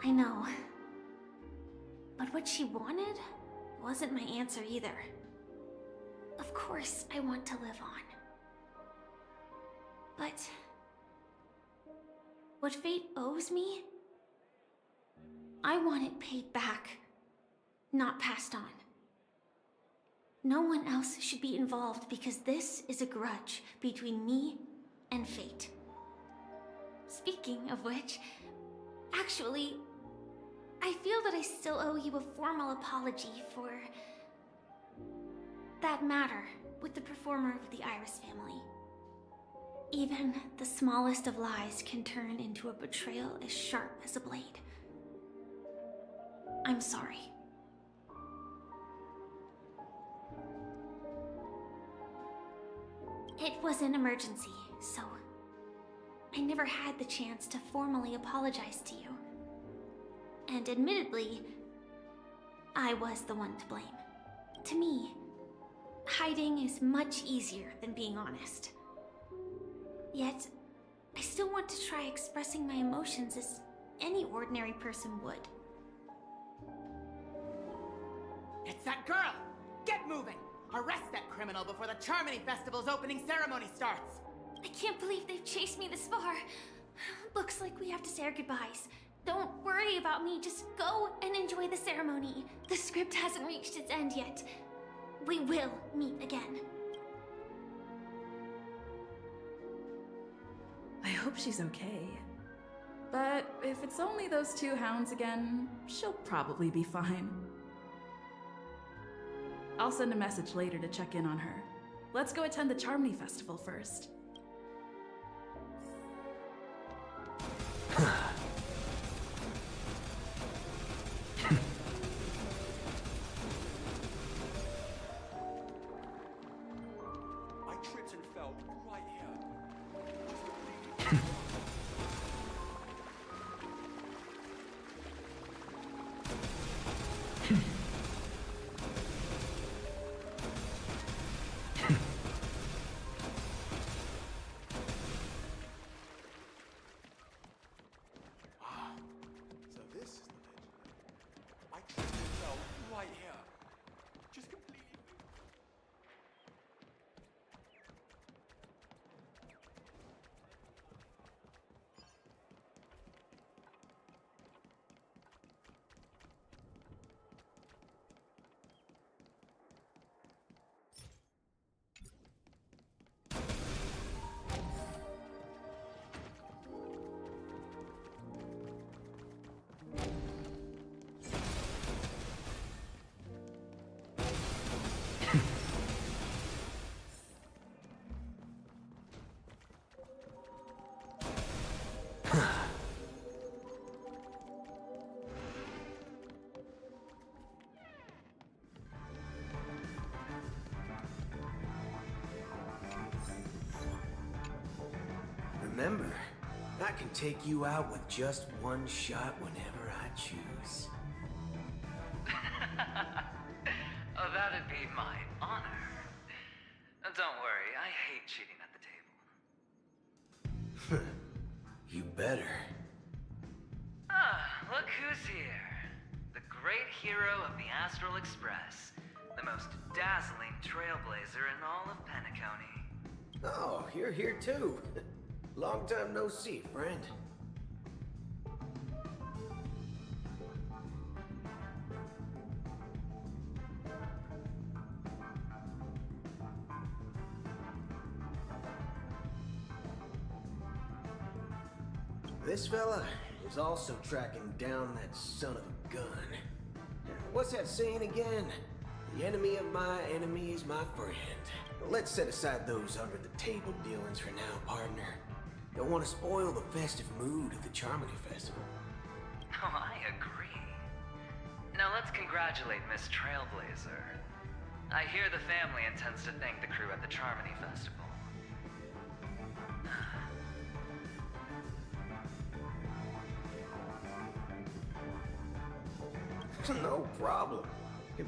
I know. But what she wanted wasn't my answer either. Of course, I want to live on. But... what fate owes me? I want it paid back, not passed on. No one else should be involved because this is a grudge between me and fate. Speaking of which, actually, I feel that I still owe you a formal apology for that matter with the performer of the Iris family. Even the smallest of lies can turn into a betrayal as sharp as a blade. I'm sorry. It was an emergency, so I never had the chance to formally apologize to you. And admittedly, I was the one to blame. To me, hiding is much easier than being honest. Yet, I still want to try expressing my emotions as any ordinary person would. It's that girl! Get moving! Arrest that criminal before the Charmony Festival's opening ceremony starts! I can't believe they've chased me this far. Looks like we have to say our goodbyes. Don't worry about me, just go and enjoy the ceremony. The script hasn't reached its end yet. We will meet again. I hope she's okay. But if it's only those two hounds again, she'll probably be fine. I'll send a message later to check in on her. Let's go attend the Charmony Festival first. Remember, I can take you out with just one shot whenever I choose. Oh, that'd be my honor. Don't worry, I hate cheating at the table. You better. Ah, look who's here. The great hero of the Astral Express. The most dazzling trailblazer in all of Penacony. Oh, you're here too. Long time no see, friend. This fella is also tracking down that son of a gun. What's that saying again? The enemy of my enemy is my friend. Let's set aside those under-the-table dealings for now, partner. Don't want to spoil the festive mood of the Charmony Festival. Oh, I agree. Now let's congratulate Miss Trailblazer. I hear the family intends to thank the crew at the Charmony Festival. No problem.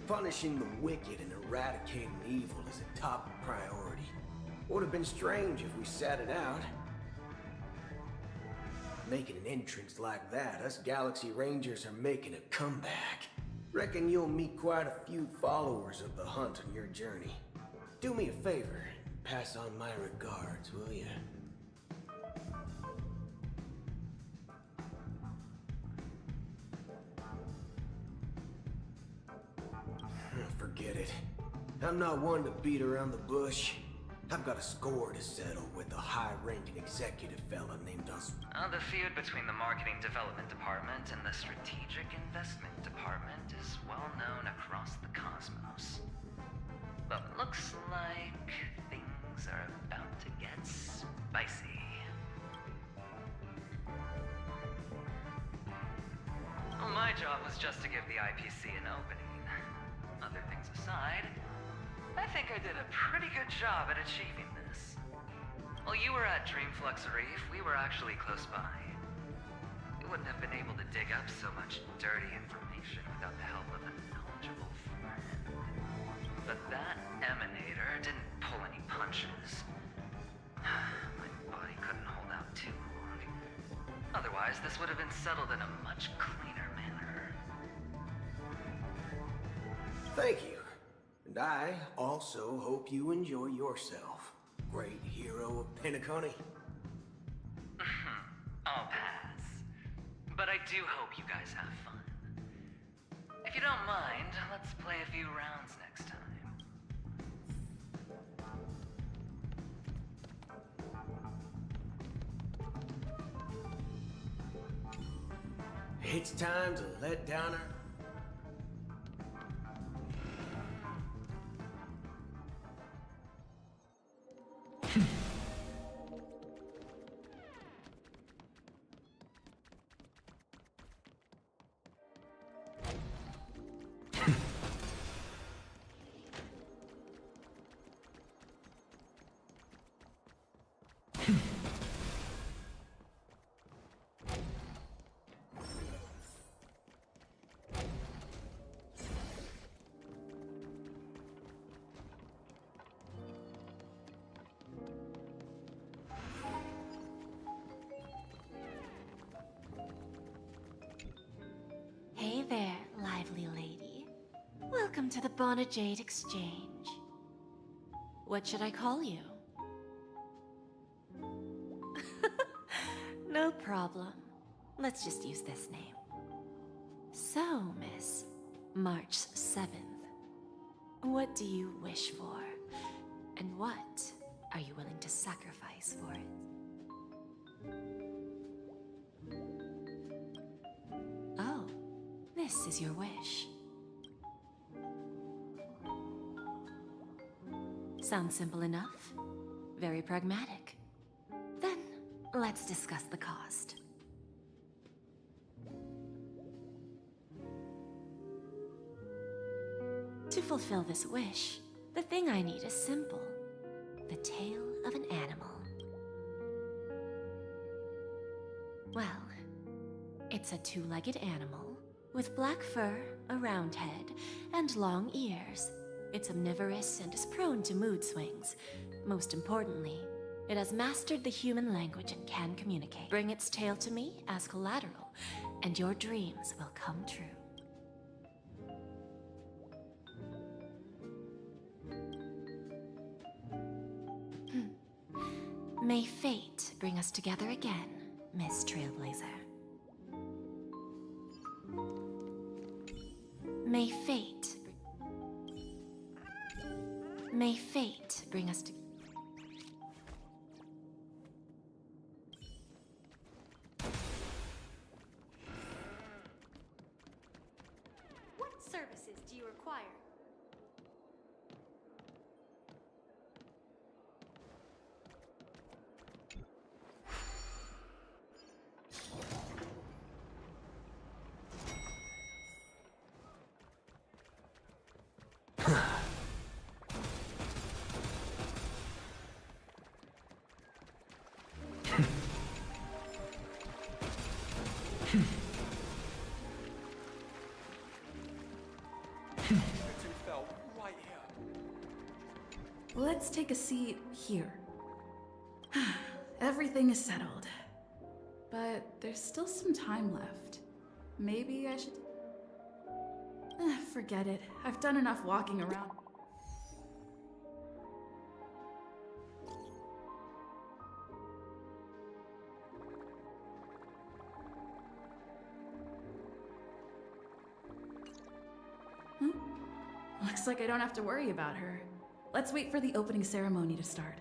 Punishing the wicked and eradicating evil is a top priority. Would have been strange if we sat it out. Making an entrance like that, us Galaxy Rangers are making a comeback. Reckon you'll meet quite a few followers of the hunt on your journey. Do me a favor, pass on my regards, will you? Forget it. I'm not one to beat around the bush. I've got a score to settle with a high-ranking executive fella named The feud between the Marketing Development Department and the Strategic Investment Department is well known across the cosmos. But it looks like things are about to get spicy. Well, my job was just to give the IPC an opening. Other things aside, I think I did a pretty good job at achieving this. While you were at Dreamflux Reef, we were actually close by. We wouldn't have been able to dig up so much dirty information without the help of a knowledgeable friend. But that emanator didn't pull any punches. My body couldn't hold out too long. Otherwise, this would have been settled in a much cleaner manner. Thank you. And I also hope you enjoy yourself, great hero of Penacony. I'll pass. But I do hope you guys have fun. If you don't mind, let's play a few rounds next time. It's time to let down our... Hey there, lively lady. Welcome to the Bonajade Exchange. What should I call you? No problem. Let's just use this name. So, Miss March 7th, what do you wish for? And what are you willing to sacrifice for it? Oh, this is your wish. Sounds simple enough. Very pragmatic. Then, let's discuss the cost. To fulfill this wish, the thing I need is simple. The tail of an animal. Well, it's a two-legged animal with black fur, a round head, and long ears. It's omnivorous and is prone to mood swings. Most importantly, It has mastered the human language and can communicate. Bring its tale to me as collateral, and your dreams will come true. May fate bring us together again, Miss Trailblazer. May fate bring us together. What services do you require? Let's take a seat here. Everything is settled. But there's still some time left. Maybe I should... Forget it. I've done enough walking around. Looks like I don't have to worry about her. Let's wait for the opening ceremony to start.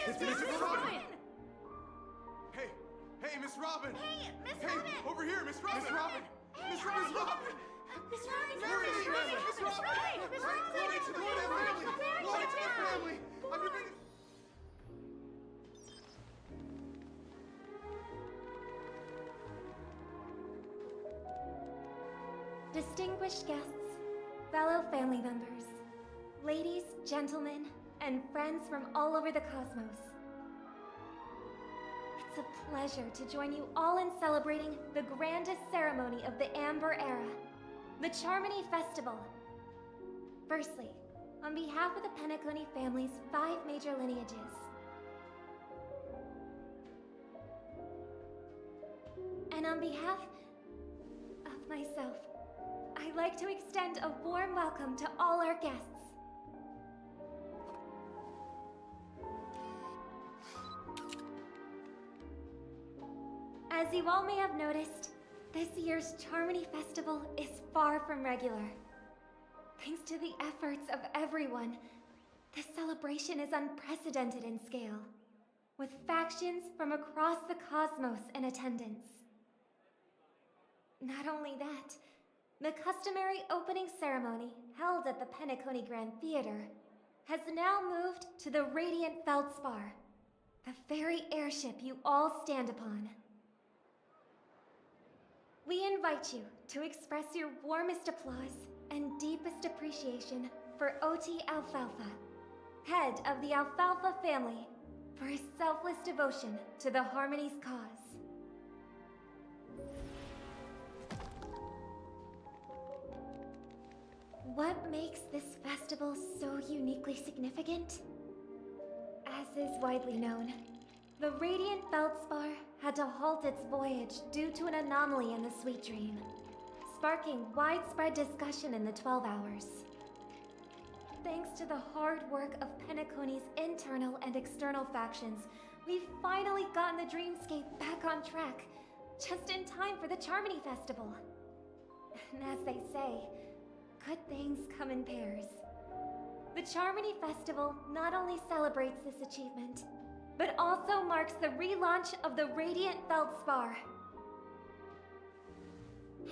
It's Miss Robin! Hey, Miss Robin! Hey, Miss Robin! Over here, Miss Robin! Miss Robin! Miss Robin! Miss Robin! Miss Robin! Miss Robin! Glory to the family! Glory to the family! I'm your big... Distinguished guests, fellow family members, ladies, gentlemen, and friends from all over the cosmos. It's a pleasure to join you all in celebrating the grandest ceremony of the Amber Era, the Charmony Festival. Firstly, on behalf of the Penacony family's 5 major lineages, and on behalf of myself, I'd like to extend a warm welcome to all our guests. As you all may have noticed, this year's Charmony Festival is far from regular. Thanks to the efforts of everyone, this celebration is unprecedented in scale, with factions from across the cosmos in attendance. Not only that, the customary opening ceremony held at the Penacony Grand Theater has now moved to the Radiant Feldspar, the very airship you all stand upon. We invite you to express your warmest applause and deepest appreciation for OT Alfalfa, head of the Alfalfa family, for his selfless devotion to the Harmony's cause. What makes this festival so uniquely significant? As is widely known, the Radiant Feldspar had to halt its voyage due to an anomaly in the Sweet Dream, sparking widespread discussion in the 12 Hours. Thanks to the hard work of Penacony's internal and external factions, we've finally gotten the Dreamscape back on track, just in time for the Charmony Festival. And as they say, good things come in pairs. The Charmony Festival not only celebrates this achievement, but also marks the relaunch of the Radiant Feldspar.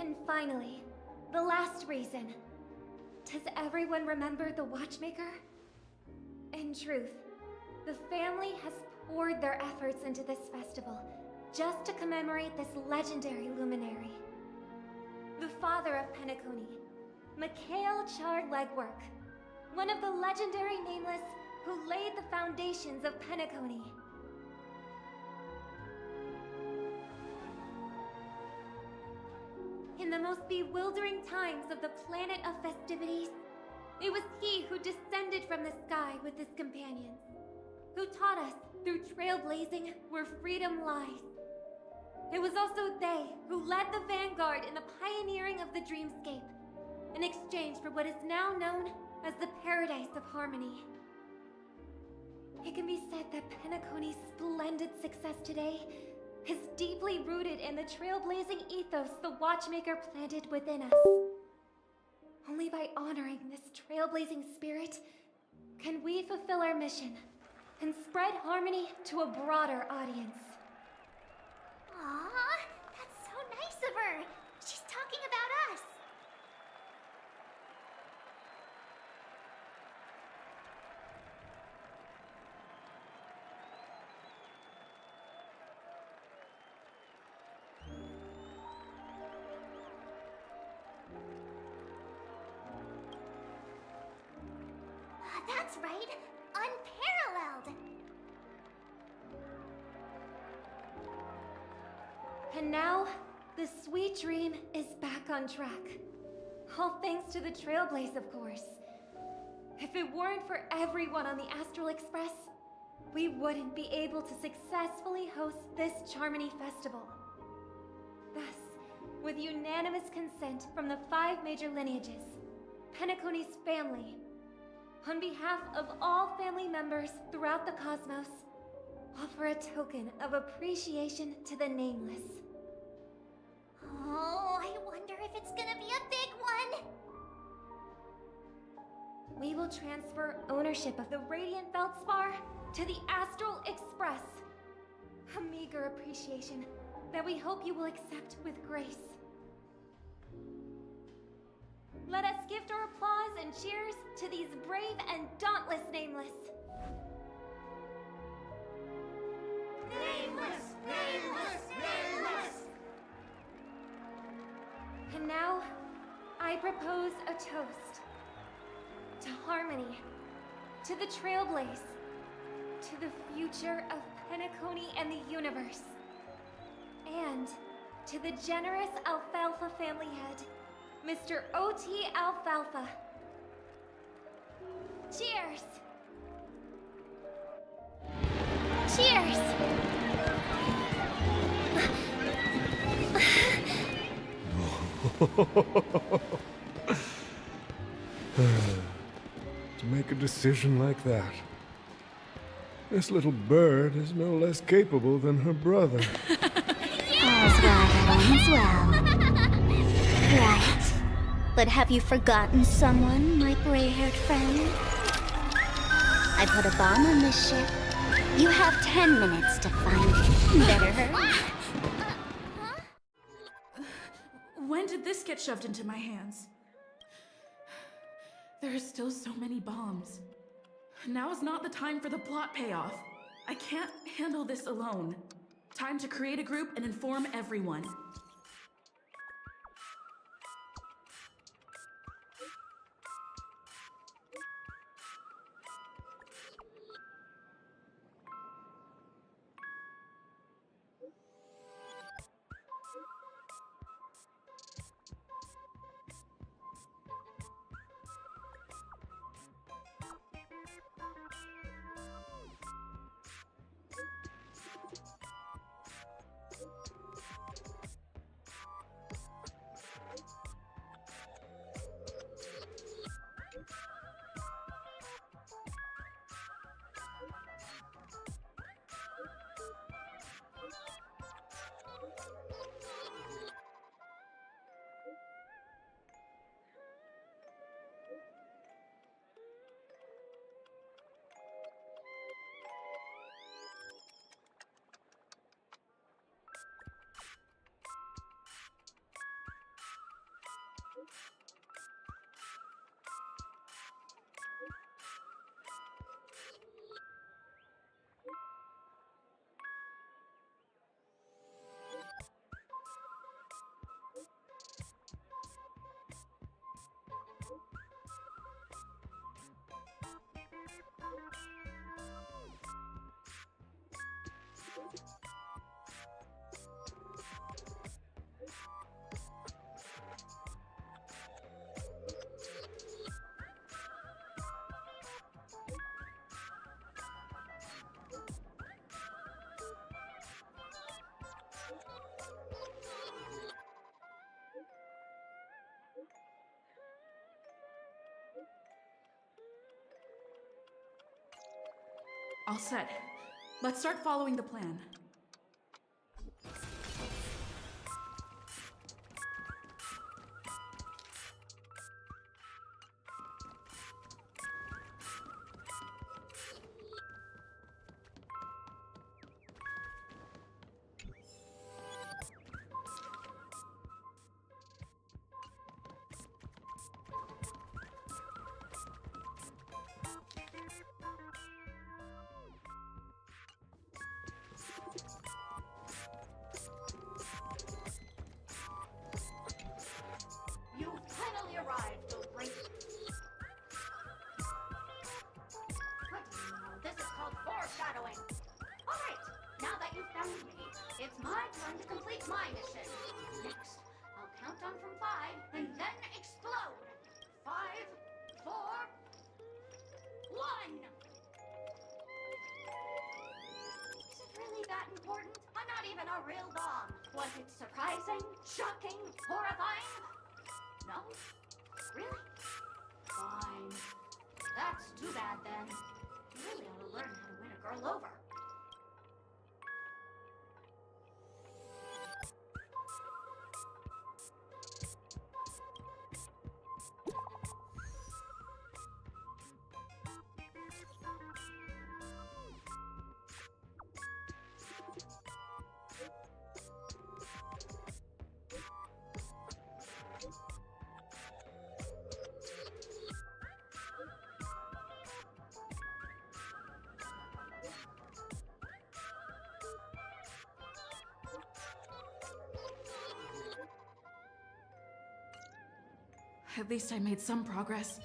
And finally, the last reason. Does everyone remember the Watchmaker? In truth, the family has poured their efforts into this festival just to commemorate this legendary luminary. The father of Penacony, Mikhail Char Legwork, one of the legendary Nameless who laid the foundations of Penacony. In the most bewildering times of the planet of festivities, It was he who descended from the sky with his companions, who taught us through trailblazing where freedom lies. It was also they who led the vanguard in the pioneering of the dreamscape, in exchange for what is now known as the Paradise of Harmony. It can be said that Penacony's splendid success today is deeply rooted in the trailblazing ethos the Watchmaker planted within us. Only by honoring this trailblazing spirit can we fulfill our mission and spread harmony to a broader audience. Aw, that's so nice of her. She's talking about us. That's right. Unparalleled. And now, the sweet dream is back on track. All thanks to the Trailblaze, of course. If it weren't for everyone on the Astral Express, we wouldn't be able to successfully host this Charmony Festival. Thus, with unanimous consent from the 5 major lineages, Penacony's family, on behalf of all family members throughout the cosmos, offer a token of appreciation to the Nameless. Oh, I wonder if it's gonna be a big one. We will transfer ownership of the Radiant Feldspar to the Astral Express. A meager appreciation that we hope you will accept with grace. Let us gift our applause and cheers to these brave and dauntless Nameless. Nameless! Nameless! Nameless! And now, I propose a toast. To harmony, to the Trailblaze, to the future of Penacony and the universe, and to the generous Alfalfa family head, Mr. O.T. Alfalfa. Cheers! Cheers! To make a decision like that. This little bird is no less capable than her brother. All's well that ends well. Right. But have you forgotten someone, my gray-haired friend? I put a bomb on this ship. You have 10 minutes to find it. Better hurry. When did this get shoved into my hands? There are still so many bombs. Now is not the time for the plot payoff. I can't handle this alone. Time to create a group and inform everyone. All set. Let's start following the plan. You finally arrived, the great. What do you know? This is called foreshadowing. All right, now that you've found me, it's my turn to complete my mission. Next, I'll count down from 5 and then explode. 5, 4, 1. Is it really that important? I'm not even a real bomb. Was it surprising, shocking, horrifying? No? Really? Fine. That's too bad then. You really ought to learn how to win a girl over. At least I made some progress.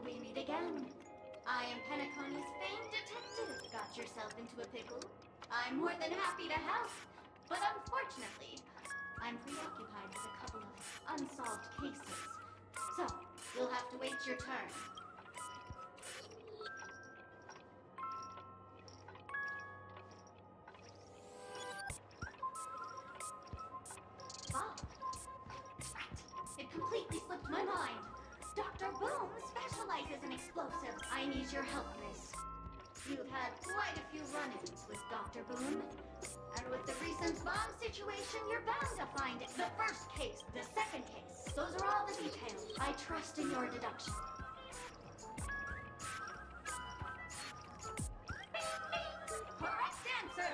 We meet again. I am Penacony's famed detective. Got yourself into a pickle? I'm more than happy to help. But unfortunately, I'm preoccupied with a couple of unsolved cases. So, you'll have to wait your turn. Ah, right. It completely slipped my mind. Dr. Boom specializes in explosives. I need your help, miss. You've had quite a few run-ins with Dr. Boom. And with the recent bomb situation, you're bound to find it. The first case, the second case. Those are all the details. I trust in your deduction. Correct answer!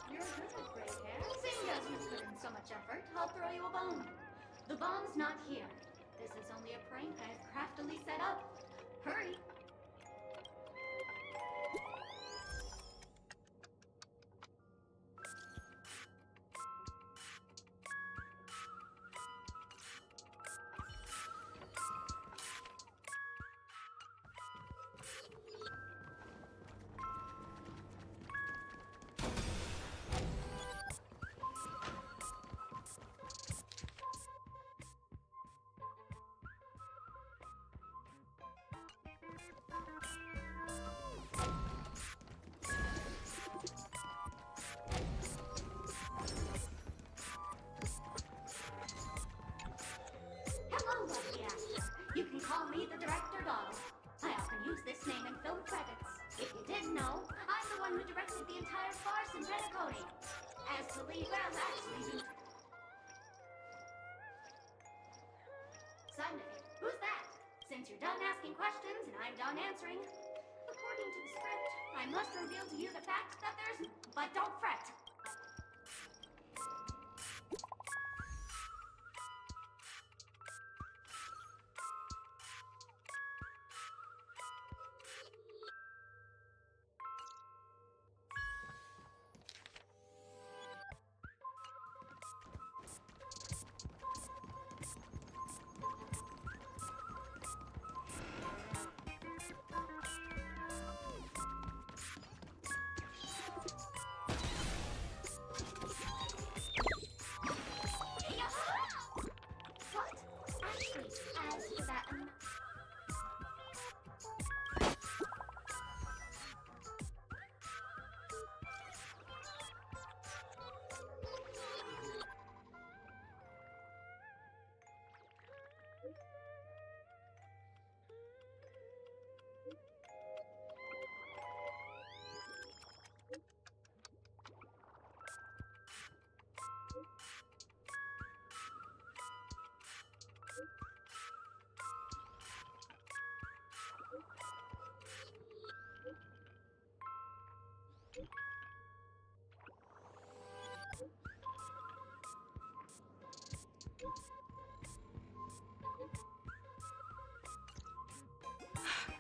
You're good with gray hair. Seeing as you put in so much effort, I'll throw you a bone. The bomb's not here. This is only a prank I've craftily set up. Hurry! Hello, lovely actor. You can call me the director doll. I often use this name in film credits. If you didn't know, I'm the one who directed the entire farce in Penacony. As the lead, well, actually, Sunday, who's that? Since you're done asking questions and I'm done answering, according According to the script, I must reveal to you the fact that there's... But don't fret.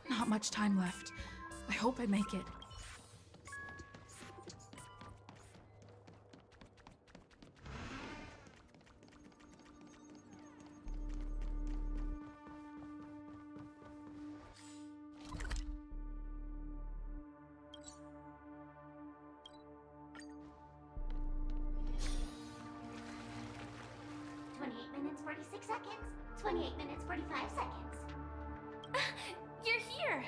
Not much time left. I hope I make it. Minutes, 46 seconds. 28 minutes, 45 seconds. You're here!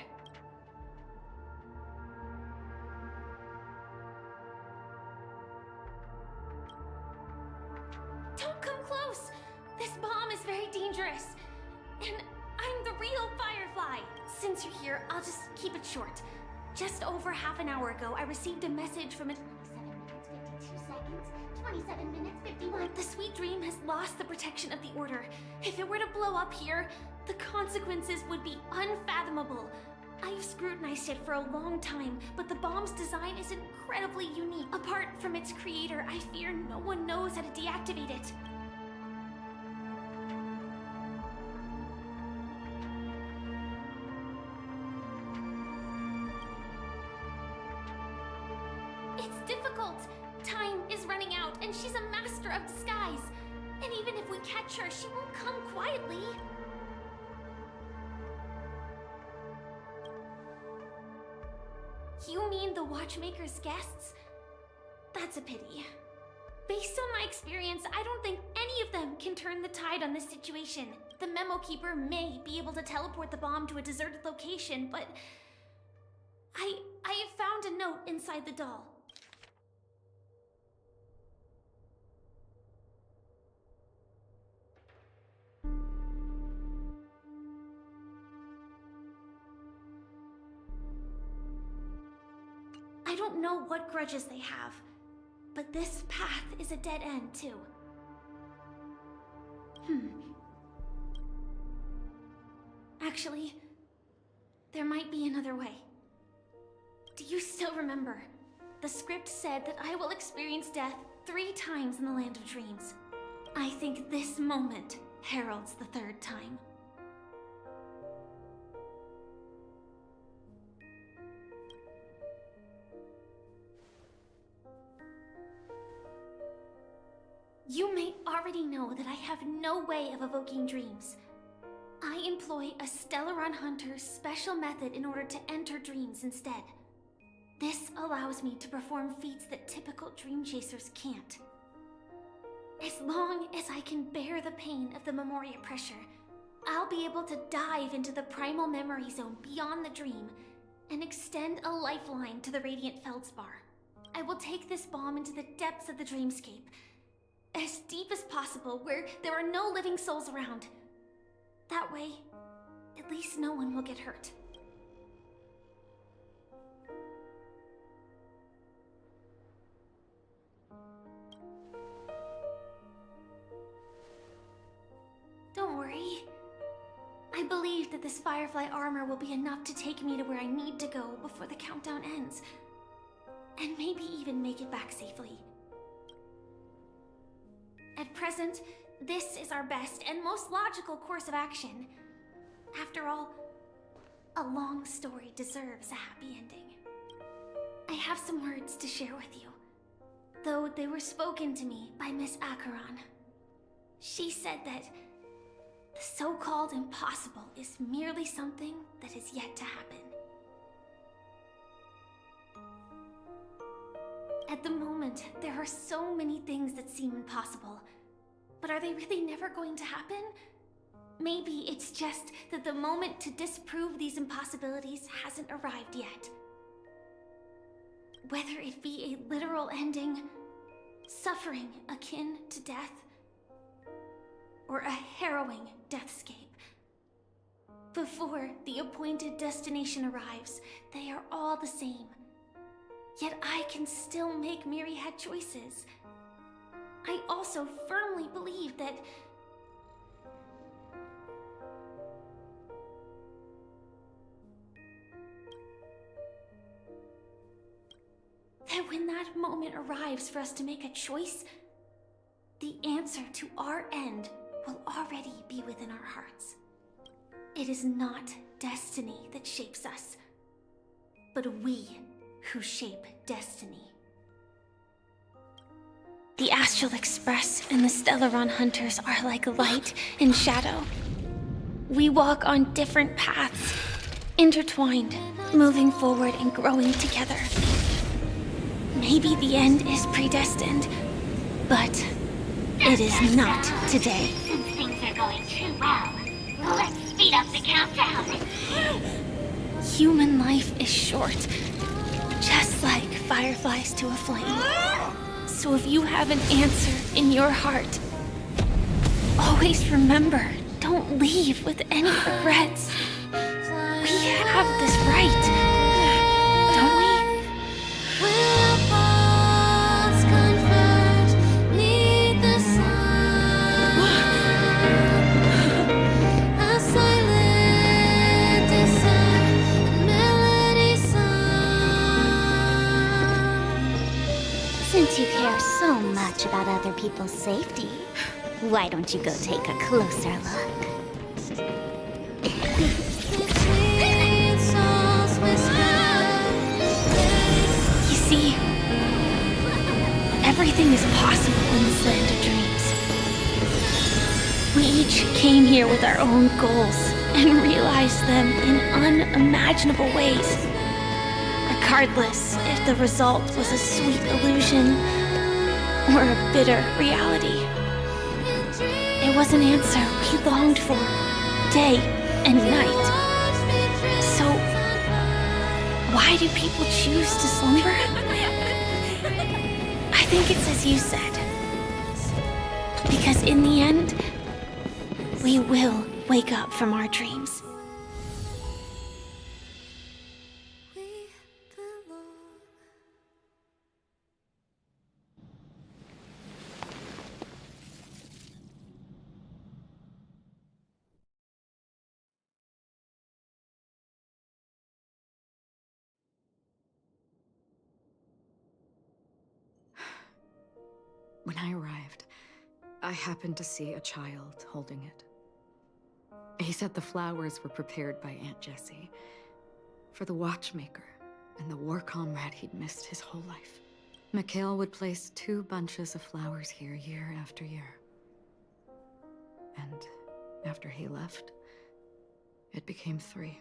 Don't come close! This bomb is very dangerous. And I'm the real Firefly. Since you're here, I'll just keep it short. Just over half an hour ago, I received a message from a... 27 minutes, 51. The Sweet Dream has lost the protection of the Order. If it were to blow up here, the consequences would be unfathomable. I've scrutinized it for a long time, but the bomb's design is incredibly unique. Apart from its creator, I fear no one knows how to deactivate it. It's difficult. Time is running out, and she's a master of disguise. And even if we catch her, she won't come quietly. You mean the Watchmaker's guests? That's a pity. Based on my experience, I don't think any of them can turn the tide on this situation. The Memo Keeper may be able to teleport the bomb to a deserted location, but... I have found a note inside the doll. I don't know what grudges they have, but this path is a dead end, too. Actually, there might be another way. Do you still remember? The script said that I will experience death 3 times in the Land of Dreams. I think this moment heralds the 3rd time. You may already know that I have no way of evoking dreams. I employ a Stellaron Hunter's special method in order to enter dreams instead. This allows me to perform feats that typical dream chasers can't. As long as I can bear the pain of the Memoria pressure, I'll be able to dive into the primal memory zone beyond the dream and extend a lifeline to the Radiant Feldspar. I will take this bomb into the depths of the dreamscape, as deep as possible, where there are no living souls around. That way, at least no one will get hurt. Don't worry. I believe that this Firefly armor will be enough to take me to where I need to go before the countdown ends. And maybe even make it back safely. At present, this is our best and most logical course of action. After all, a long story deserves a happy ending. I have some words to share with you, though they were spoken to me by Miss Acheron. She said that the so-called impossible is merely something that is yet to happen. At the moment, there are so many things that seem impossible. But are they really never going to happen? Maybe it's just that the moment to disprove these impossibilities hasn't arrived yet. Whether it be a literal ending, suffering akin to death, or a harrowing deathscape. Before the appointed destination arrives, they are all the same. Yet I can still make myriad choices. I also firmly believe that when that moment arrives for us to make a choice, the answer to our end will already be within our hearts. It is not destiny that shapes us, but we who shape destiny. The Astral Express and the Stellaron Hunters are like light and shadow. We walk on different paths, intertwined, moving forward and growing together. Maybe the end is predestined, but it is not today. Since things are going too well, let's speed up the countdown. Human life is short, just like fireflies to a flame. So if you have an answer in your heart, always remember, don't leave with any regrets. We have this right, don't we? Since you care so much about other people's safety, why don't you go take a closer look? You see, everything is possible in this land of dreams. We each came here with our own goals and realized them in unimaginable ways. Regardless if the result was a sweet illusion or a bitter reality. It was an answer we longed for, day and night. So, why do people choose to slumber? I think it's as you said. Because in the end, we will wake up from our dreams. When I arrived, I happened to see a child holding it. He said the flowers were prepared by Aunt Jessie for the watchmaker and the war comrade he'd missed his whole life. Mikhail would place 2 bunches of flowers here year after year. And after he left, it became 3.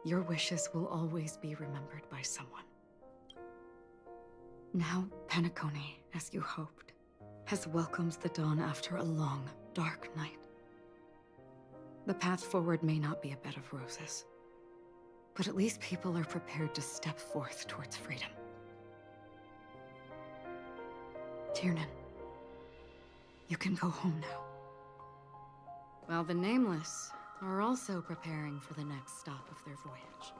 Your wishes will always be remembered by someone. Now, Penacony, as you hoped, has welcomed the dawn after a long, dark night. The path forward may not be a bed of roses, but at least people are prepared to step forth towards freedom. Tiernan, you can go home now. While the Nameless are also preparing for the next stop of their voyage.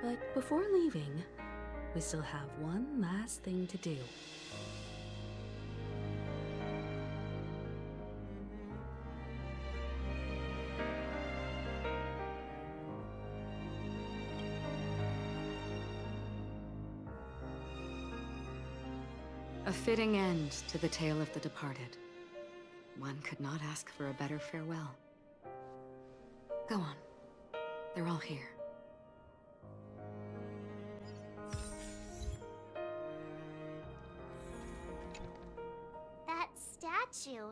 But before leaving, we still have one last thing to do. A fitting end to the tale of the departed. One could not ask for a better farewell. Go on. They're all here. That statue.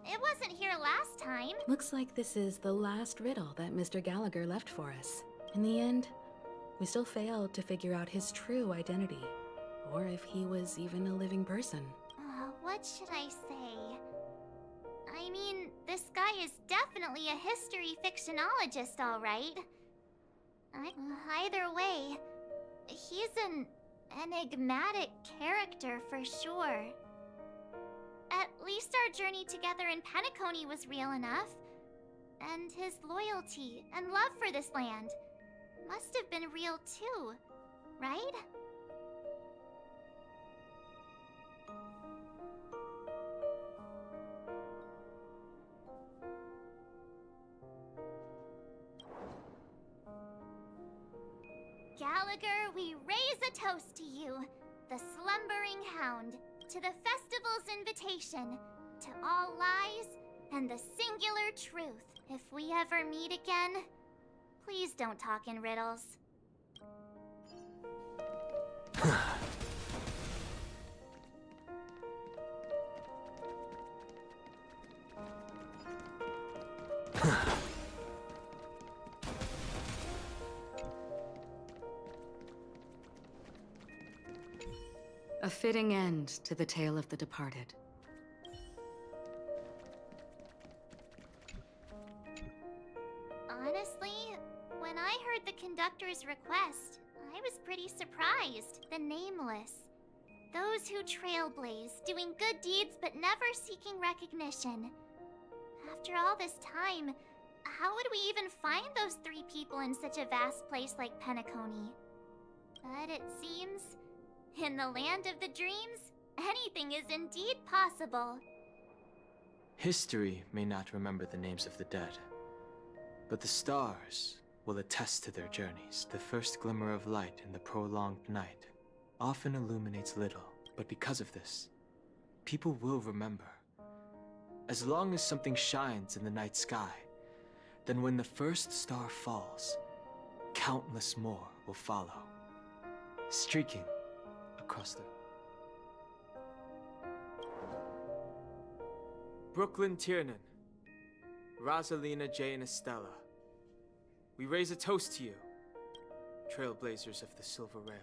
It wasn't here last time. Looks like this is the last riddle that Mr. Gallagher left for us. In the end, we still failed to figure out his true identity, or if he was even a living person. What should I say? I mean, this guy is definitely a history fictionologist, all right. Either way, he's an enigmatic character for sure. At least our journey together in Penacony was real enough. And his loyalty and love for this land must have been real too, right? Gallagher, we raise a toast to you, the slumbering hound, to the festival's invitation, to all lies and the singular truth. If we ever meet again, please don't talk in riddles. A fitting end to the tale of the departed. Honestly, when I heard the conductor's request, I was pretty surprised. The Nameless. Those who trailblaze, doing good deeds but never seeking recognition. After all this time, how would we even find those 3 people in such a vast place like Penacony? But it seems, in the land of the dreams, anything is indeed possible. History may not remember the names of the dead, but the stars will attest to their journeys. The first glimmer of light in the prolonged night often illuminates little, but because of this, people will remember. As long as something shines in the night sky, then when the first star falls, countless more will follow, streaking across the... Brooklyn Tiernan, Rosalina Jane Estella, we raise a toast to you, trailblazers of the Silver Rail.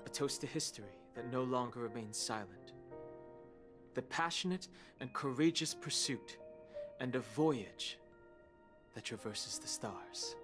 A toast to history that no longer remains silent. The passionate and courageous pursuit, and a voyage that traverses the stars.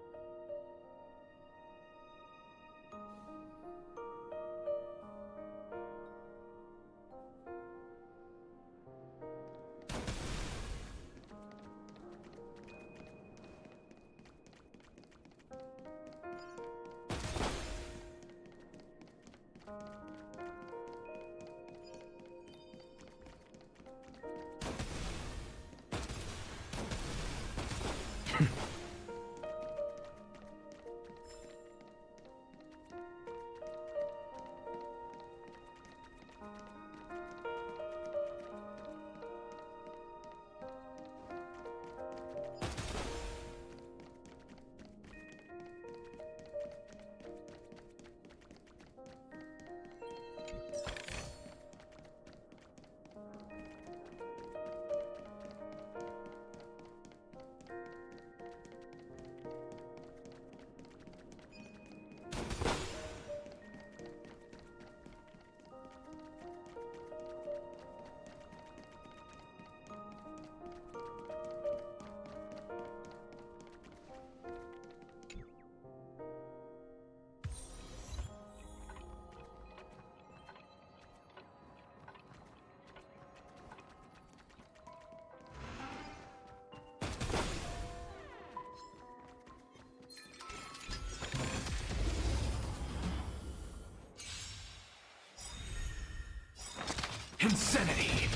Insanity!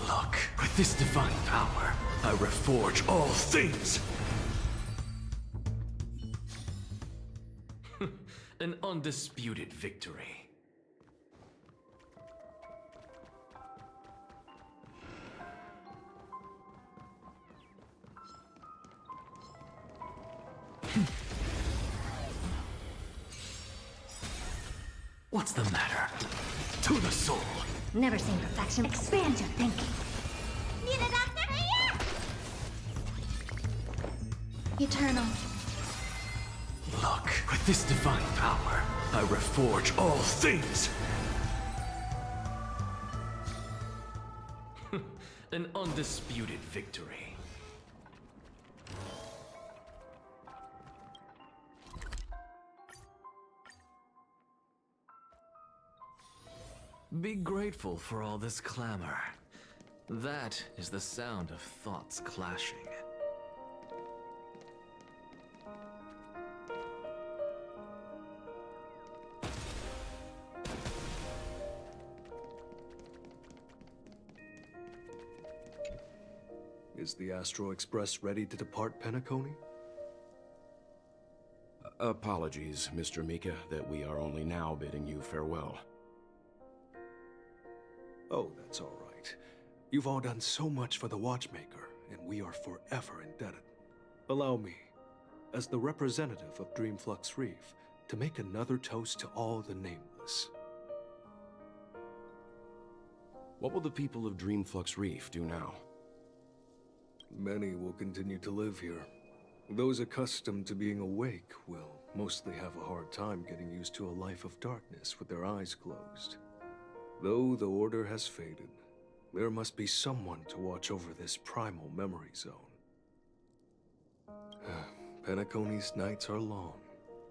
Look, with this divine power, I reforge all things! An undisputed victory. What's the matter? To the soul. Never seen perfection. Expand your thinking. Need a doctor? Eternal. Look, with this divine power, I reforge all things. An undisputed victory. Be grateful for all this clamor. That is the sound of thoughts clashing. Is the Astro Express ready to depart Penacony? Apologies, Mr. Mika, that we are only now bidding you farewell. Oh, that's all right. You've all done so much for the Watchmaker, and we are forever indebted. Allow me, as the representative of Dreamflux Reef, to make another toast to all the nameless. What will the people of Dreamflux Reef do now? Many will continue to live here. Those accustomed to being awake will mostly have a hard time getting used to a life of darkness with their eyes closed. Though the order has faded, there must be someone to watch over this primal memory zone. Penacony's nights are long,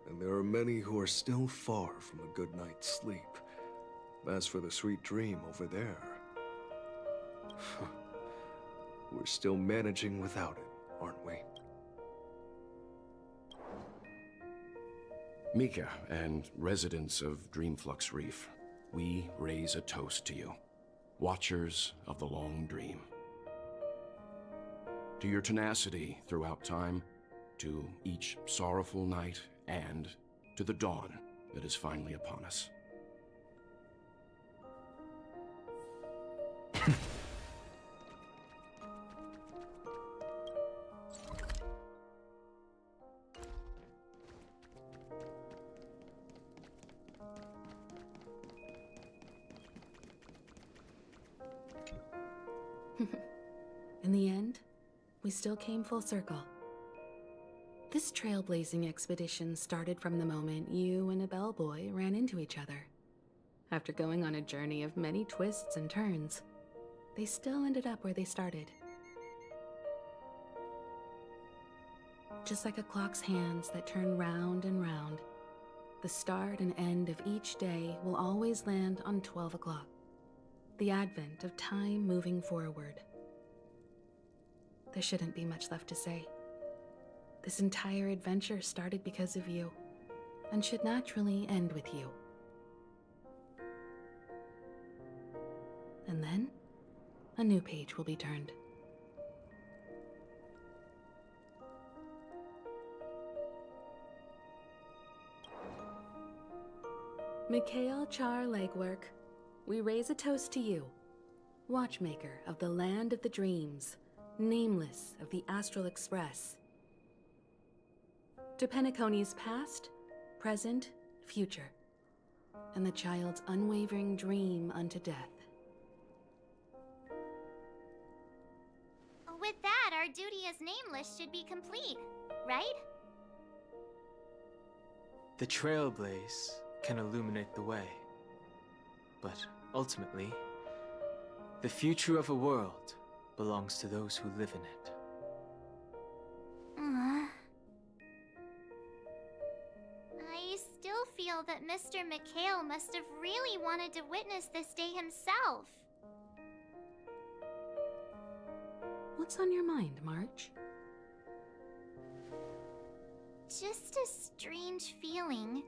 and there are many who are still far from a good night's sleep. As for the sweet dream over there, we're still managing without it, aren't we? Mika and residents of Dreamflux Reef, we raise a toast to you, watchers of the long dream. To your tenacity throughout time, to each sorrowful night, and to the dawn that is finally upon us. In the end, we still came full circle. This trailblazing expedition started from the moment you and a bellboy ran into each other. After going on a journey of many twists and turns, they still ended up where they started. Just like a clock's hands that turn round and round, the start and end of each day will always land on 12 o'clock. The advent of time moving forward. There shouldn't be much left to say. This entire adventure started because of you, and should naturally end with you. And then, a new page will be turned. Mikhail Char Legwork, we raise a toast to you, Watchmaker of the Land of the Dreams, Nameless of the Astral Express. To Penacony's past, present, future, and the child's unwavering dream unto death. With that, our duty as Nameless should be complete, right? The trailblaze can illuminate the way, but ultimately, the future of a world belongs to those who live in it. I still feel that Mr. Mikhail must have really wanted to witness this day himself. What's on your mind, March? Just a strange feeling.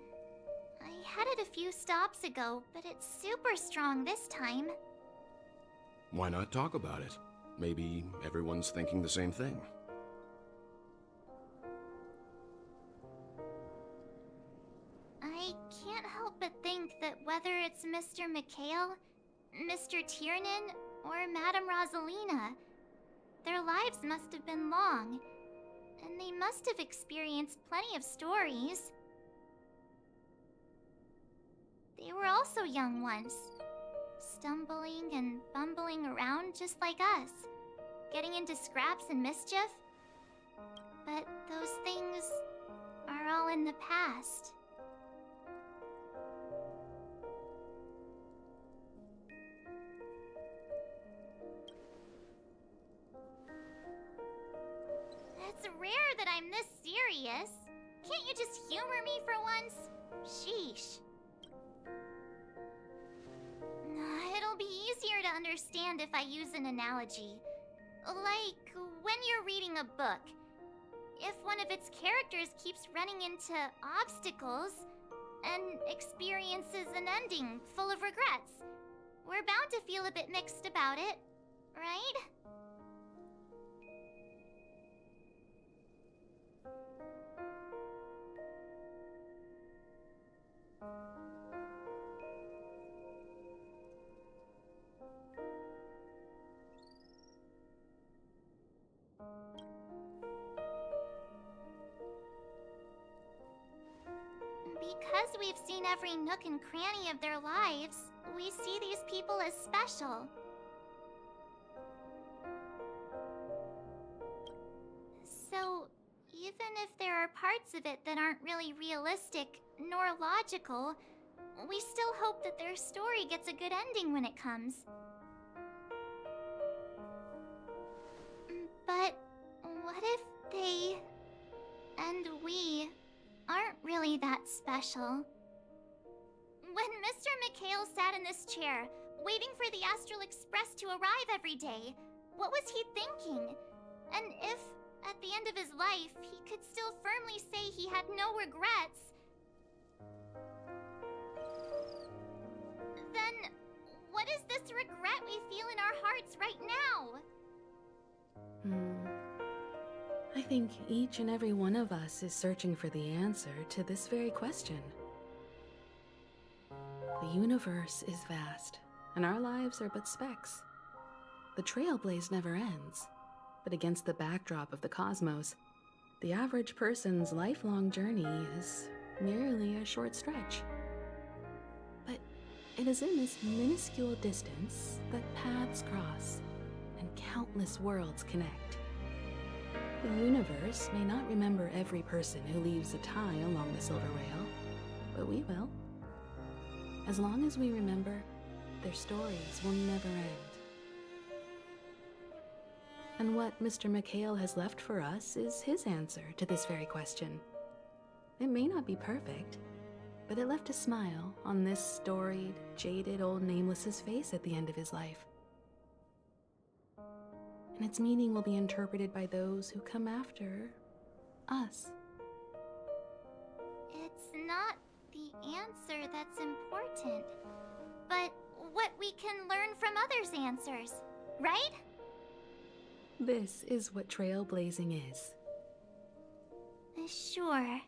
I had it a few stops ago, but it's super strong this time. Why not talk about it? Maybe everyone's thinking the same thing. I Mr. Mikhail, Mr. Tiernan, or Madame Rosalina. Their lives must have been long, and they must have experienced plenty of stories. They were also young once, stumbling and bumbling around just like us, getting into scraps and mischief. But those things are all in the past. It's rare that I'm this serious. Can't you just humor me for once? Sheesh. It'll be easier to understand if I use an analogy. Like when you're reading a book. If one of its characters keeps running into obstacles and experiences an ending full of regrets, we're bound to feel a bit mixed about it, right? Because we've seen every nook and cranny of their lives, we see these people as special. So, even if there are parts of it that aren't really realistic nor logical, we still hope that their story gets a good ending when it comes. But what if they and we aren't really that special? When Mr. Mikhail sat in this chair, waiting for the Astral Express to arrive every day, what was he thinking? And if, at the end of his life, he could still firmly say he had no regrets, then what is this regret we feel in our hearts right now? I think each and every one of us is searching for the answer to this very question. The universe is vast, and our lives are but specks. The trailblaze never ends, but against the backdrop of the cosmos, the average person's lifelong journey is merely a short stretch. But it is in this minuscule distance that paths cross and countless worlds connect. The universe may not remember every person who leaves a tie along the silver rail, but we will. As long as we remember, their stories will never end. And what Mr. Mikhail has left for us is his answer to this very question. It may not be perfect, but it left a smile on this storied, jaded old Nameless's face at the end of his life. And its meaning will be interpreted by those who come after us. It's not the answer that's important, but what we can learn from others' answers, right? This is what trailblazing is. Sure.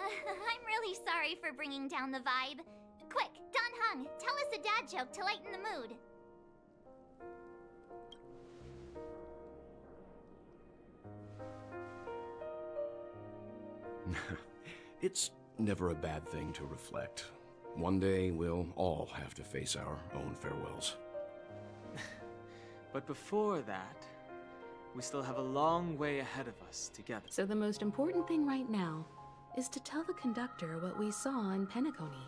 I'm really sorry for bringing down the vibe. Quick, Don Hung, tell us a dad joke to lighten the mood. It's never a bad thing to reflect. One day, we'll all have to face our own farewells. But before that, we still have a long way ahead of us together. So the most important thing right now is to tell the conductor what we saw in Penacony.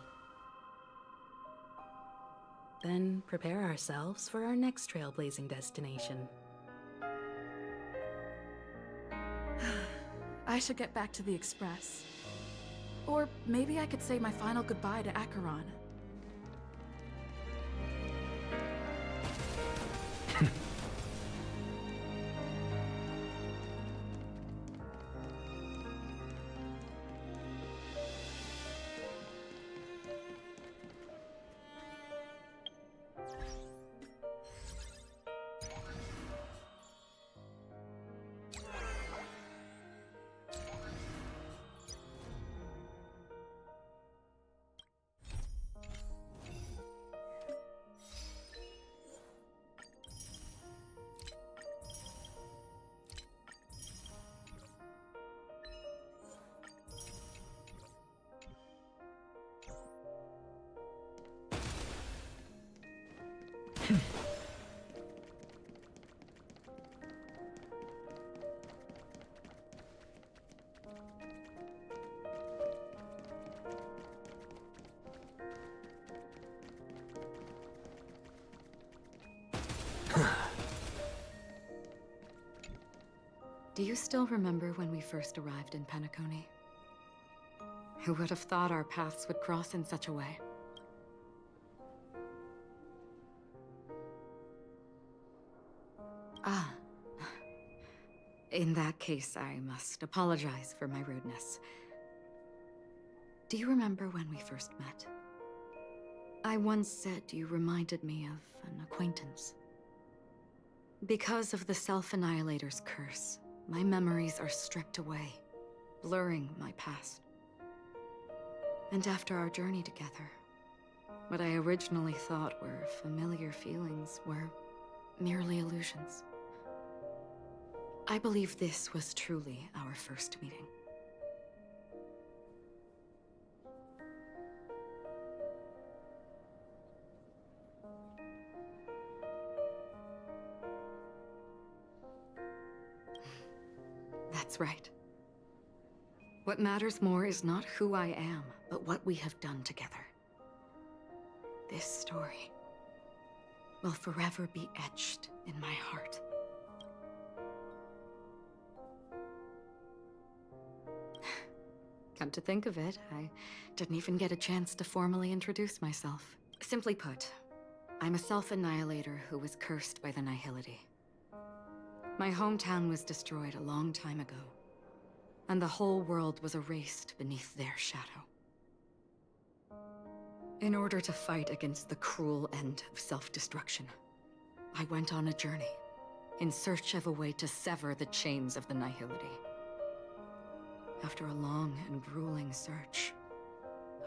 Then prepare ourselves for our next trailblazing destination. I should get back to the Express. Or maybe I could say my final goodbye to Acheron. Do you still remember when we first arrived in Penacony? Who would have thought our paths would cross in such a way? Ah. In that case, I must apologize for my rudeness. Do you remember when we first met? I once said you reminded me of an acquaintance. Because of the Self-Annihilator's curse, my memories are stripped away, blurring my past. And after our journey together, what I originally thought were familiar feelings were merely illusions. I believe this was truly our first meeting. That's right. What matters more is not who I am, but what we have done together. This story will forever be etched in my heart. Come to think of it, I didn't even get a chance to formally introduce myself. Simply put, I'm a self-annihilator who was cursed by the Nihility. My hometown was destroyed a long time ago, and the whole world was erased beneath their shadow. In order to fight against the cruel end of self-destruction, I went on a journey, in search of a way to sever the chains of the Nihility. After a long and grueling search,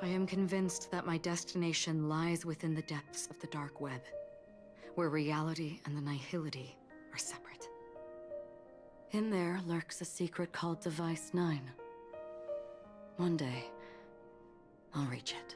I am convinced that my destination lies within the depths of the dark web, where reality and the Nihility are separate. In there lurks a secret called Device 9. One day, I'll reach it.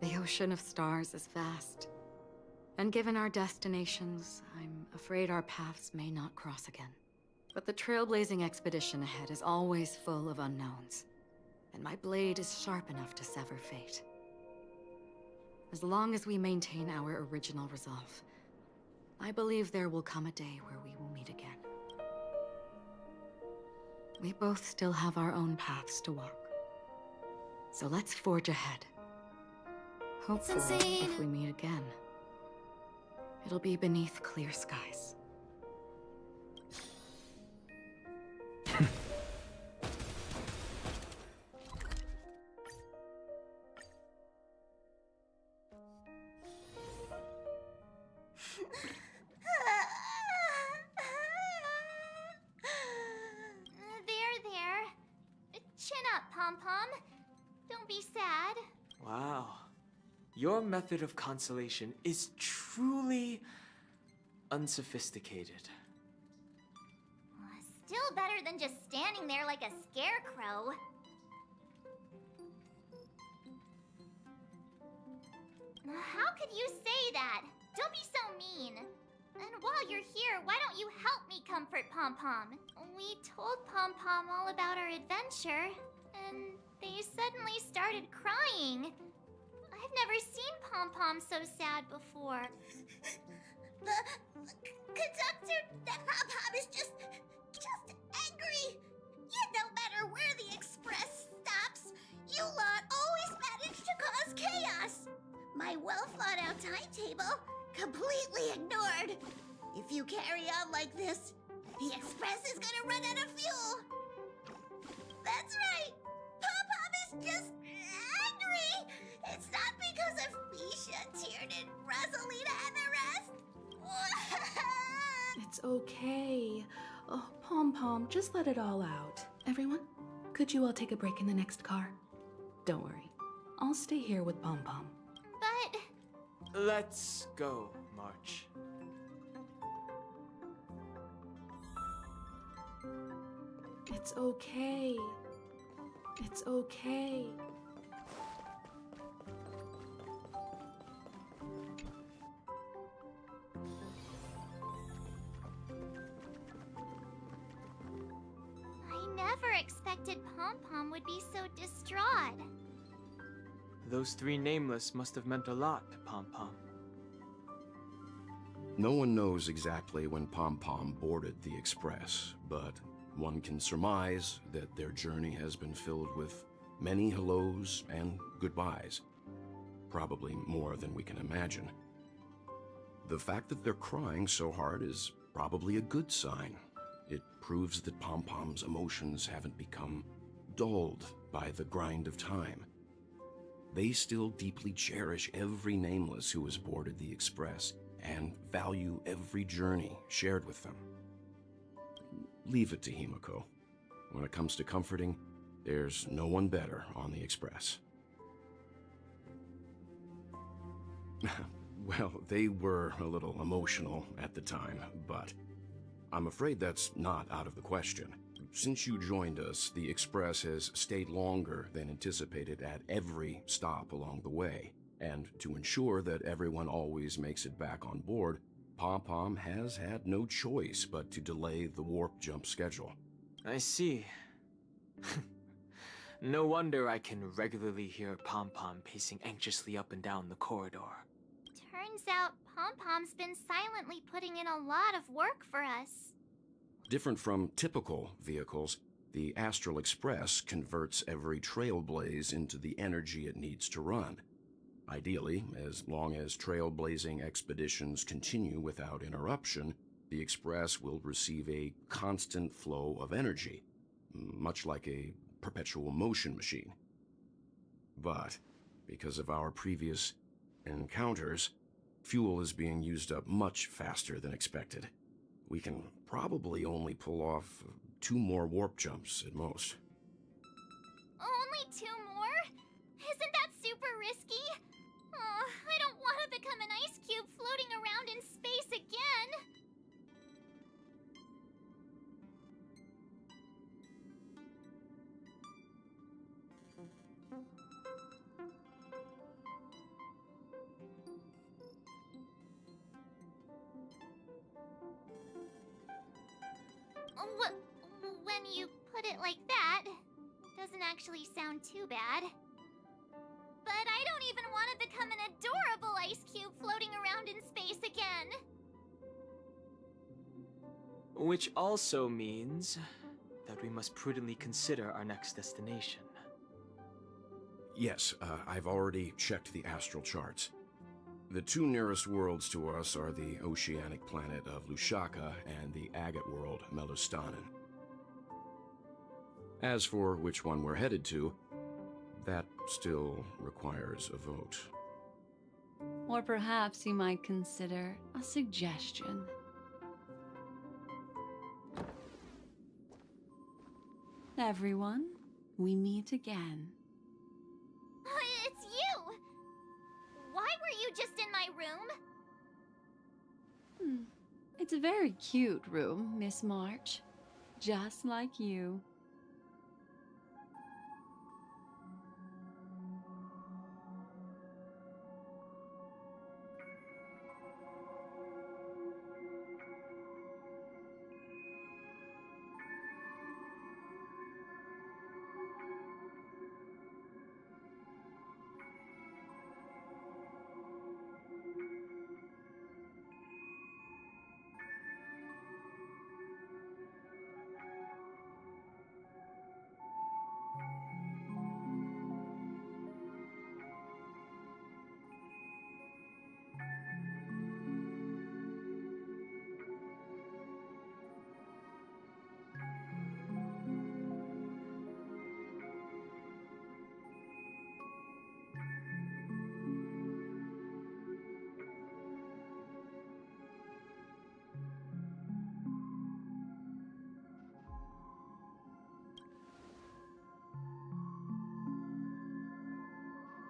The ocean of stars is vast, and given our destinations, I'm afraid our paths may not cross again. But the trailblazing expedition ahead is always full of unknowns, and my blade is sharp enough to sever fate. As long as we maintain our original resolve, I believe there will come a day where we will meet again. We both still have our own paths to walk. So let's forge ahead. Hopefully, if we meet again, it'll be beneath clear skies. There. Chin up, Pom-Pom. Don't be sad. Wow. Your method of consolation is truly unsophisticated. Still better than just standing there like a scarecrow. How could you say that? Don't be so mean. And while you're here, why don't you help me comfort Pom-Pom? We told Pom-Pom all about our adventure, and they suddenly started crying. I've never seen Pom-Pom so sad before. The conductor, Pom-Pom is just angry. Yet no matter where the express stops, you lot always manage to cause chaos. My well-thought-out timetable completely ignored. If you carry on like this, the express is gonna run out of fuel. That's right. Pom-Pom is just angry. It's not because of Misha, Tiernan, Rosalina, and the rest. It's okay. Oh, Pom-Pom, just let it all out. Everyone, could you all take a break in the next car? Don't worry. I'll stay here with Pom-Pom. But... Let's go, March. It's okay. It's okay. ever expected Pom Pom would be so distraught? Those three nameless must have meant a lot to Pom Pom. No one knows exactly when Pom Pom boarded the Express, but one can surmise that their journey has been filled with many hellos and goodbyes. Probably more than we can imagine. The fact that they're crying so hard is probably a good sign. It proves that Pom Pom's emotions haven't become dulled by the grind of time. They still deeply cherish every nameless who has boarded the Express and value every journey shared with them. Leave it to Himiko. When it comes to comforting, there's no one better on the Express. Well, they were a little emotional at the time, but I'm afraid that's not out of the question. Since you joined us, the Express has stayed longer than anticipated at every stop along the way. And to ensure that everyone always makes it back on board, Pom Pom has had no choice but to delay the warp jump schedule. I see. No wonder I can regularly hear Pom Pom pacing anxiously up and down the corridor. Turns out Pom Pom's been silently putting in a lot of work for us. Different from typical vehicles, the Astral Express converts every trailblaze into the energy it needs to run. Ideally, as long as trailblazing expeditions continue without interruption, the Express will receive a constant flow of energy, much like a perpetual motion machine. But, because of our previous encounters, fuel is being used up much faster than expected. We can probably only pull off 2 more warp jumps at most. Only 2 more? Isn't that super risky? Oh, I don't want to become an ice cube floating around in space again. When you put it like that, it doesn't actually sound too bad. But I don't even want to become an adorable ice cube floating around in space again. Which also means that we must prudently consider our next destination. Yes, I've already checked the astral charts. The 2 nearest worlds to us are the oceanic planet of Lushaka and the agate world, Melustanen. As for which one we're headed to, that still requires a vote. Or perhaps you might consider a suggestion. Everyone, we meet again. It's you! Why were you just in my room? It's a very cute room, Miss March. Just like you.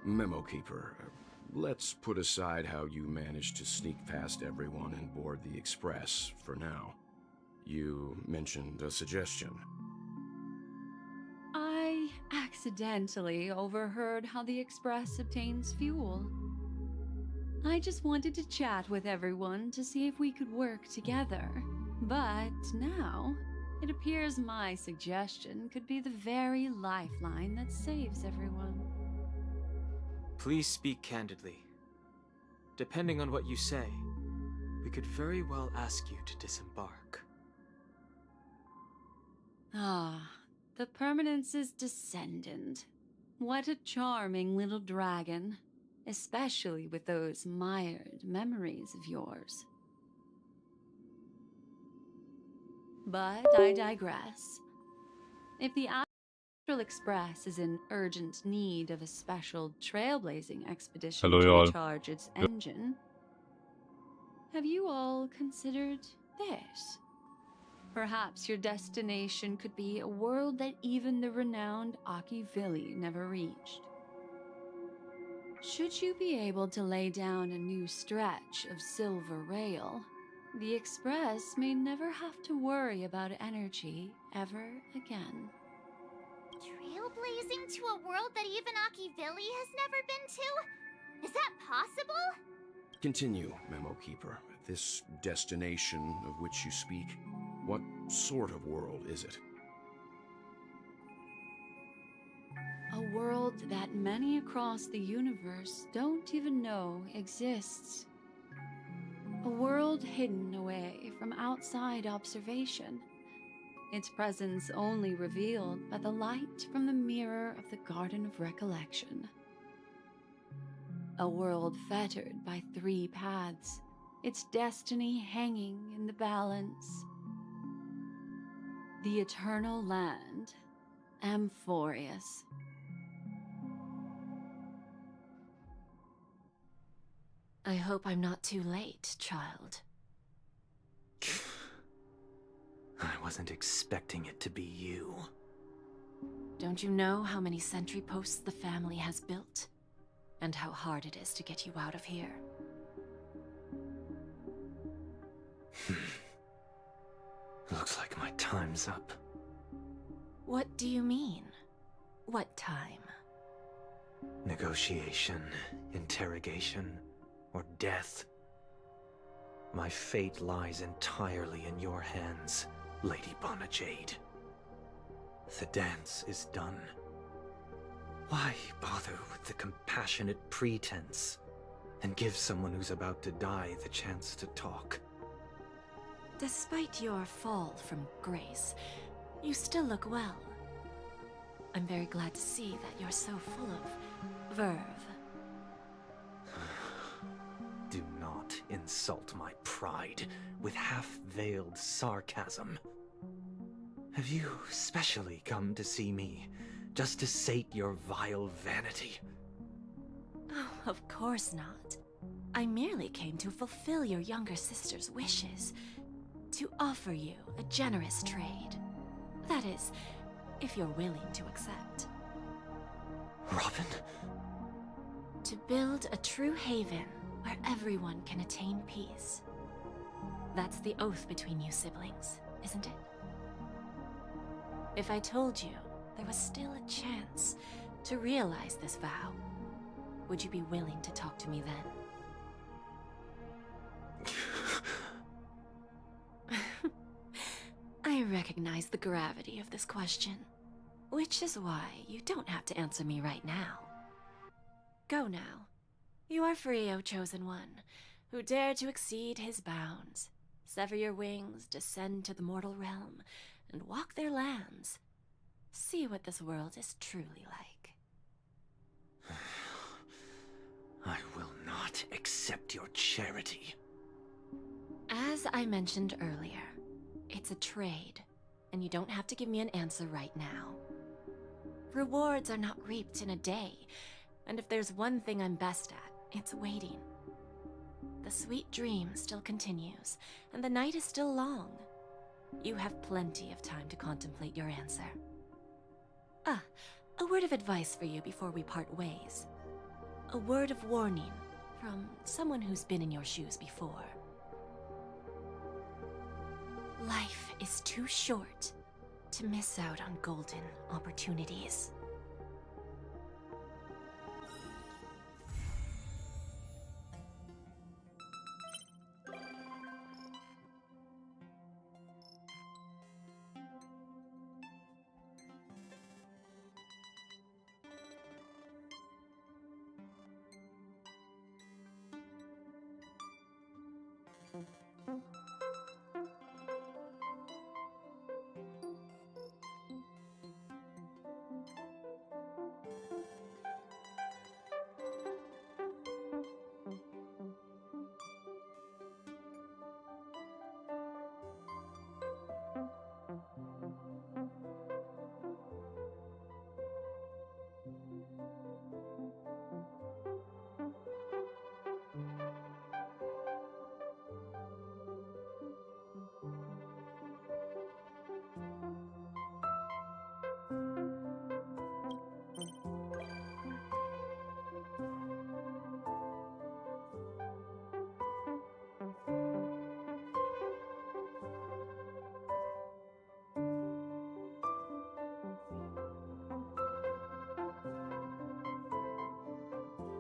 Memo Keeper, let's put aside how you managed to sneak past everyone and board the Express for now. You mentioned a suggestion. I accidentally overheard how the Express obtains fuel. I just wanted to chat with everyone to see if we could work together. But now, It appears my suggestion could be the very lifeline that saves everyone. Please speak candidly. Depending on what you say, we could very well ask you to disembark. Ah, the Permanence's descendant. What a charming little dragon, especially with those mired memories of yours. But I digress. If the Astral Express is in urgent need of a special trailblazing expedition Hello, to y'all. recharge its engine, have you all considered this? Perhaps your destination could be a world that even the renowned Akivili never reached. Should you be able to lay down a new stretch of silver rail, the Express may never have to worry about energy ever again. Trailblazing to a world that even Akivili has never been to? Is that possible? Continue, Memo Keeper. This destination of which you speak, what sort of world is it? A world that many across the universe don't even know exists. A world hidden away from outside observation. Its presence only revealed by the light from the mirror of the Garden of Recollection. A world fettered by 3 paths, its destiny hanging in the balance. The Eternal Land, Amphorius. I hope I'm not too late, child. I wasn't expecting it to be you. Don't you know how many sentry posts the family has built? And how hard it is to get you out of here? Looks like my time's up. What do you mean? What time? Negotiation, interrogation, or death. My fate lies entirely in your hands, Lady Bonajade. The dance is done. Why bother with the compassionate pretense and give someone who's about to die the chance to talk? Despite your fall from grace, you still look well. I'm very glad to see that you're so full of verve. Do not insult my pride with half-veiled sarcasm. Have you specially come to see me just to sate your vile vanity? Oh, of course not. I merely came to fulfill your younger sister's wishes. To offer you a generous trade. That is, if you're willing to accept. Robin? To build a true haven where everyone can attain peace. That's the oath between you siblings, isn't it? If I told you there was still a chance to realize this vow, would you be willing to talk to me then? I recognize the gravity of this question, which is why you don't have to answer me right now. Go now. You are free, O Chosen One, who dare to exceed his bounds, sever your wings, descend to the mortal realm, and walk their lands. See what this world is truly like. I will not accept your charity. As I mentioned earlier, it's a trade, and you don't have to give me an answer right now. Rewards are not reaped in a day, and if there's one thing I'm best at, it's waiting. The sweet dream still continues, and the night is still long. You have plenty of time to contemplate your answer. Ah, a word of advice for you before we part ways. A word of warning from someone who's been in your shoes before. Life is too short to miss out on golden opportunities.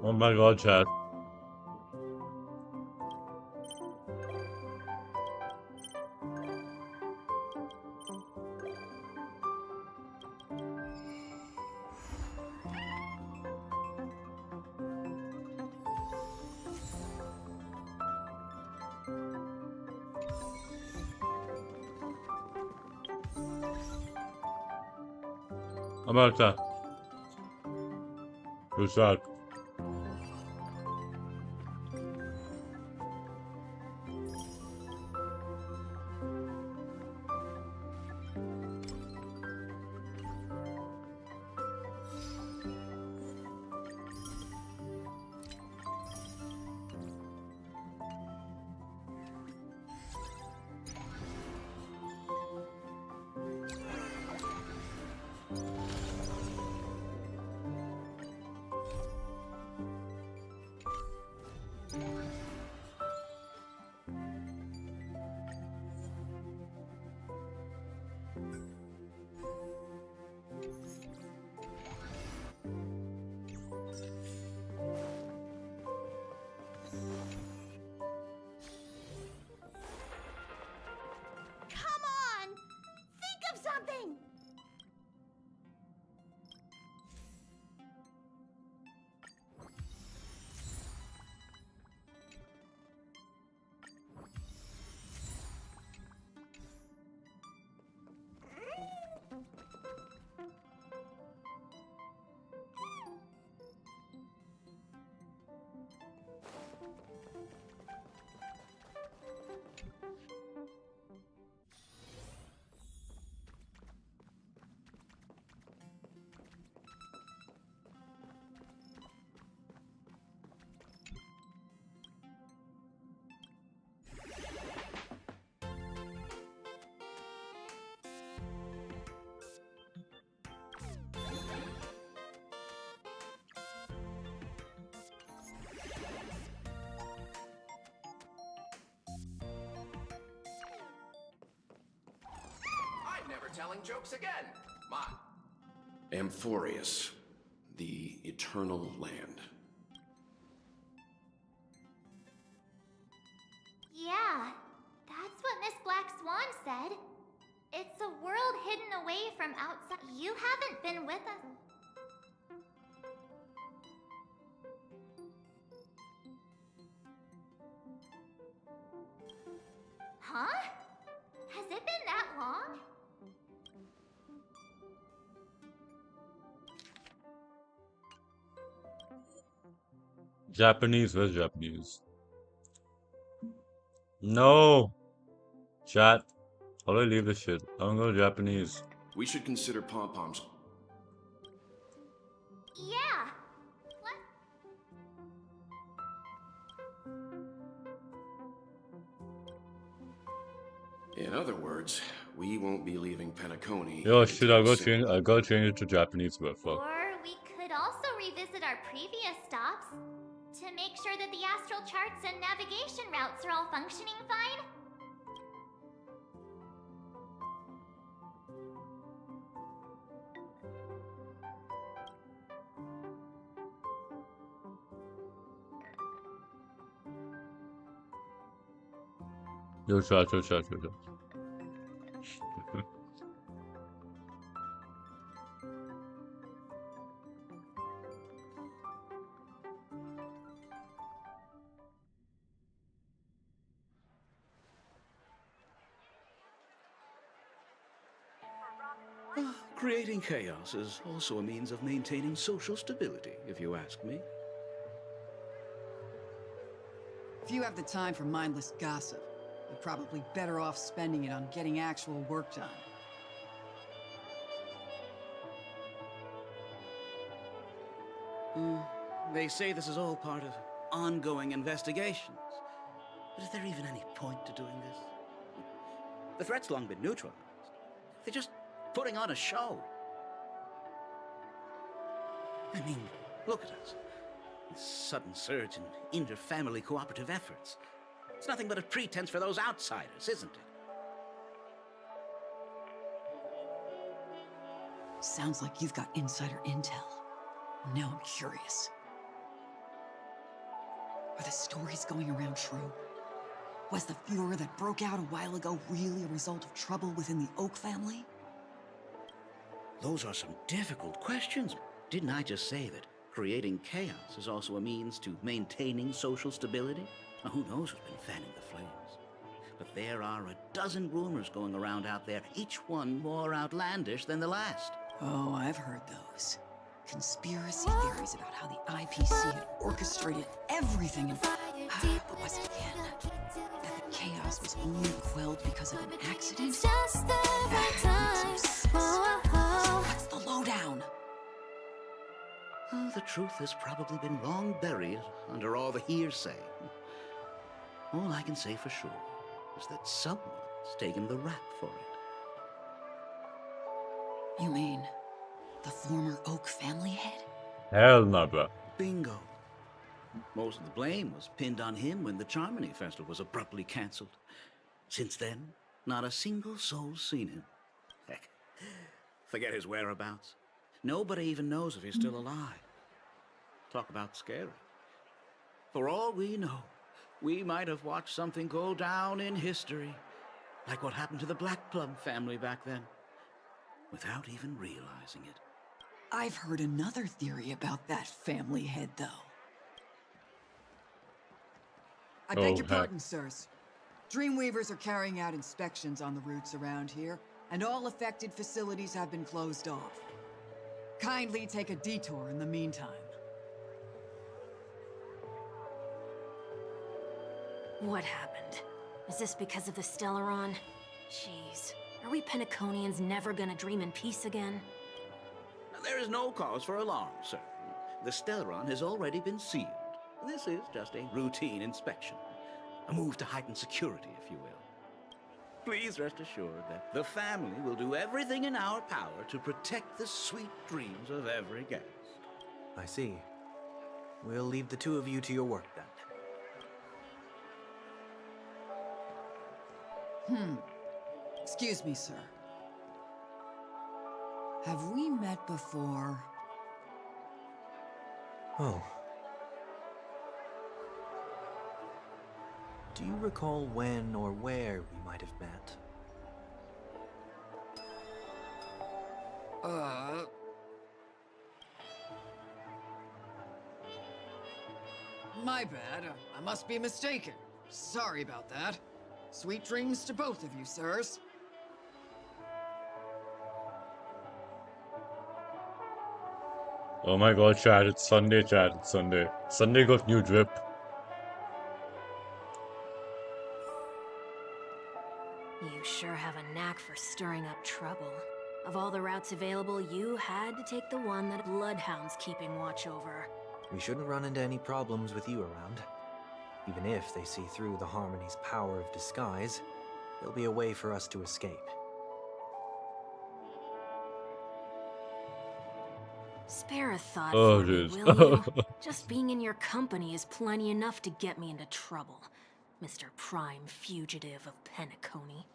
Oh my god, chat. America. Good shot. Come on! Think of something! I'm never telling jokes again. My Amphorius, the Eternal Land. Yeah, that's what Miss Black Swan said. It's a world hidden away from outside. You haven't been with us. Huh? Has it been that long? Japanese, where's Japanese? No! Chat. How do I leave this shit? I don't go Japanese. We should consider pom-poms. Yeah. In other words, we won't be leaving Penacony. Yo, shit, I gotta change it to Japanese, but fuck. Or we could also revisit our previous stops to make sure that the astral charts and navigation routes are all functioning fine. Yo, chat. Creating chaos is also a means of maintaining social stability, if you ask me. If you have the time for mindless gossip, you're probably better off spending it on getting actual work done. They say this is all part of ongoing investigations. But is there even any point to doing this? The threat's long been neutralized. They're just putting on a show. I mean, look at us. This sudden surge in inter-family cooperative efforts. It's nothing but a pretense for those outsiders, isn't it? Sounds like you've got insider intel. Now I'm curious. Are the stories going around true? Was the furor that broke out a while ago really a result of trouble within the Oak family? Those are some difficult questions. Didn't I just say that creating chaos is also a means to maintaining social stability? Now, who knows who's been fanning the flames? But there are a dozen rumors going around out there, each one more outlandish than the last. Oh, I've heard those. Conspiracy theories about how the IPC had orchestrated everything and... What was it again? That the chaos was only quelled because of an accident? What's the lowdown? Oh, the truth has probably been long buried under all the hearsay. All I can say for sure is that someone's taken the rap for it. You mean the former Oak family head? Hell no, bro. Bingo. Most of the blame was pinned on him when the Charmony Festival was abruptly cancelled. Since then, not a single soul's seen him. Heck, forget his whereabouts. Nobody even knows if he's still alive. Talk about scary. For all we know, we might have watched something go down in history, like what happened to the Black Plum family back then, without even realizing it. I've heard another theory about that family head, though. I beg your pardon, sirs. Dreamweavers are carrying out inspections on the routes around here, and all affected facilities have been closed off. Kindly take a detour in the meantime. What happened? Is this because of the Stellaron? Jeez. Are we Penaconians never gonna dream in peace again? There is no cause for alarm, sir. The Stellaron has already been sealed. This is just a routine inspection. A move to heighten security, if you will. Please rest assured that the family will do everything in our power to protect the sweet dreams of every guest. I see. We'll leave the two of you to your work then. Excuse me, sir. Have we met before? Oh. Do you recall when or where we might have met? My bad. I must be mistaken. Sorry about that. Sweet dreams to both of you, sirs. Oh my god, chat, it's Sunday, chat, it's Sunday. Sunday got new drip. You sure have a knack for stirring up trouble. Of all the routes available, you had to take the one that Bloodhound's keeping watch over. We shouldn't run into any problems with you around. Even if they see through the Harmony's power of disguise, there'll be a way for us to escape. Spare a thought Oh, for me, jeez. will you? Just being in your company is plenty enough to get me into trouble, Mr. Prime Fugitive of Penacony.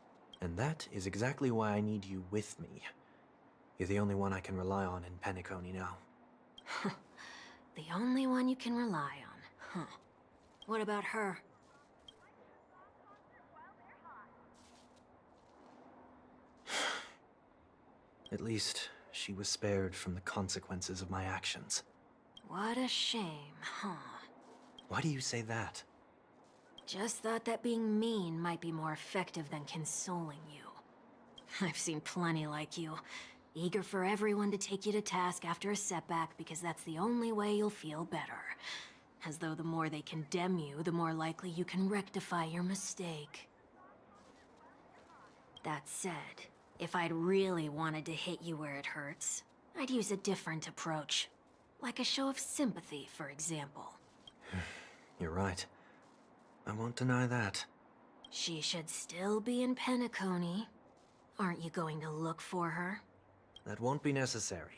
And that is exactly why I need you with me. You're the only one I can rely on in Penacony now. The only one you can rely on, huh? What about her? At least, she was spared from the consequences of my actions. What a shame, huh? Why do you say that? Just thought that being mean might be more effective than consoling you. I've seen plenty like you. eager for everyone to take you to task after a setback because that's the only way you'll feel better. As though the more they condemn you, the more likely you can rectify your mistake. That said, if I'd really wanted to hit you where it hurts, I'd use a different approach. Like a show of sympathy, for example. You're right. I won't deny that. She should still be in Penacony. Aren't you going to look for her? That won't be necessary.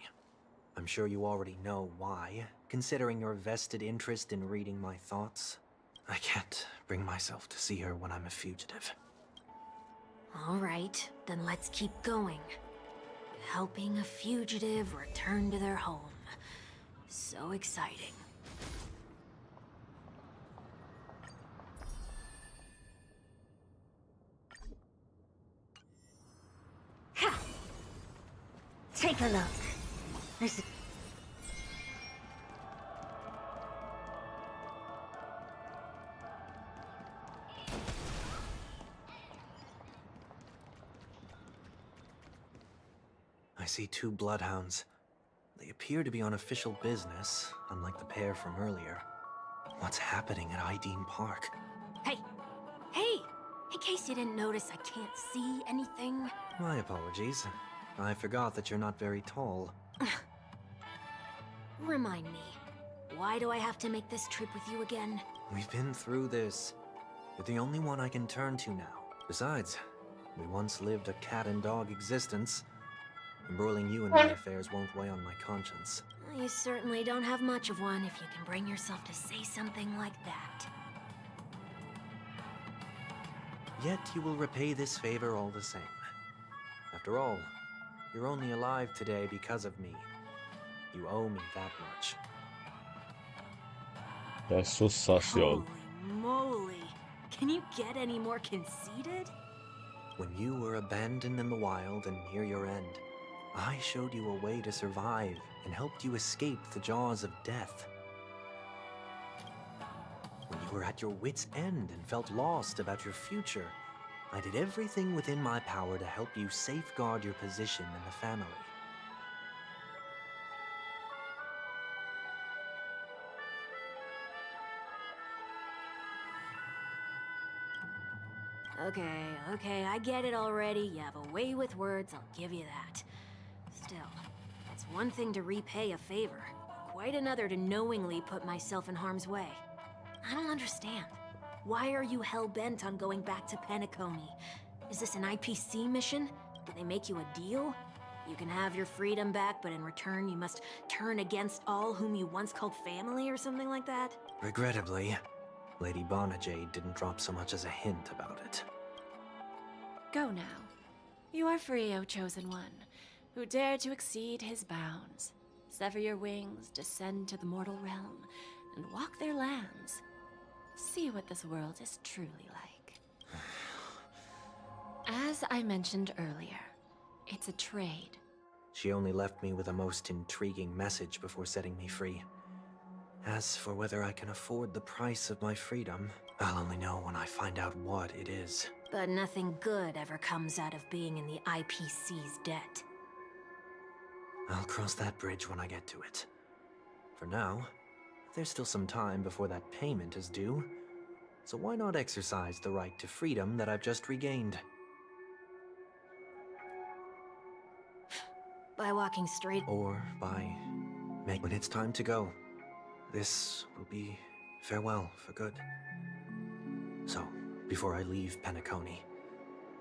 I'm sure you already know why, considering your vested interest in reading my thoughts. I can't bring myself to see her when I'm a fugitive. All right, then let's keep going. Helping a fugitive return to their home. So exciting. Ha! Take a look. This is... I see 2 bloodhounds. They appear to be on official business, unlike the pair from earlier. What's happening at Ideen Park? Hey! Hey! In case you didn't notice, I can't see anything. My apologies. I forgot that you're not very tall. Remind me, why do I have to make this trip with you again? We've been through this. You're the only one I can turn to now. Besides, we once lived a cat-and-dog existence. Embroiling you in my affairs won't weigh on my conscience. You certainly don't have much of one if you can bring yourself to say something like that. Yet you will repay this favor all the same. After all, you're only alive today because of me. You owe me that much. That's so sus, yo. Holy moly! Can you get any more conceited? When you were abandoned in the wild and near your end, I showed you a way to survive and helped you escape the jaws of death. When you were at your wit's end and felt lost about your future, I did everything within my power to help you safeguard your position in the family. Okay, I get it already. You have a way with words, I'll give you that. Still, it's one thing to repay a favor, quite another to knowingly put myself in harm's way. I don't understand. Why are you hell-bent on going back to Penacony? Is this an IPC mission? Did they make you a deal? You can have your freedom back, but in return you must turn against all whom you once called family or something like that? Regrettably, Lady Bonajade didn't drop so much as a hint about it. Go now. You are free, O Chosen One, who dare to exceed his bounds. Sever your wings, descend to the mortal realm, and walk their lands. See what this world is truly like. As I mentioned earlier, it's a trade. She only left me with a most intriguing message before setting me free. As for whether I can afford the price of my freedom, I'll only know when I find out what it is. But nothing good ever comes out of being in the IPC's debt. I'll cross that bridge when I get to it. For now, there's still some time before that payment is due, so why not exercise the right to freedom that I've just regained? By walking straight... Or by... when it's time to go. This will be farewell for good. So, before I leave Penacony,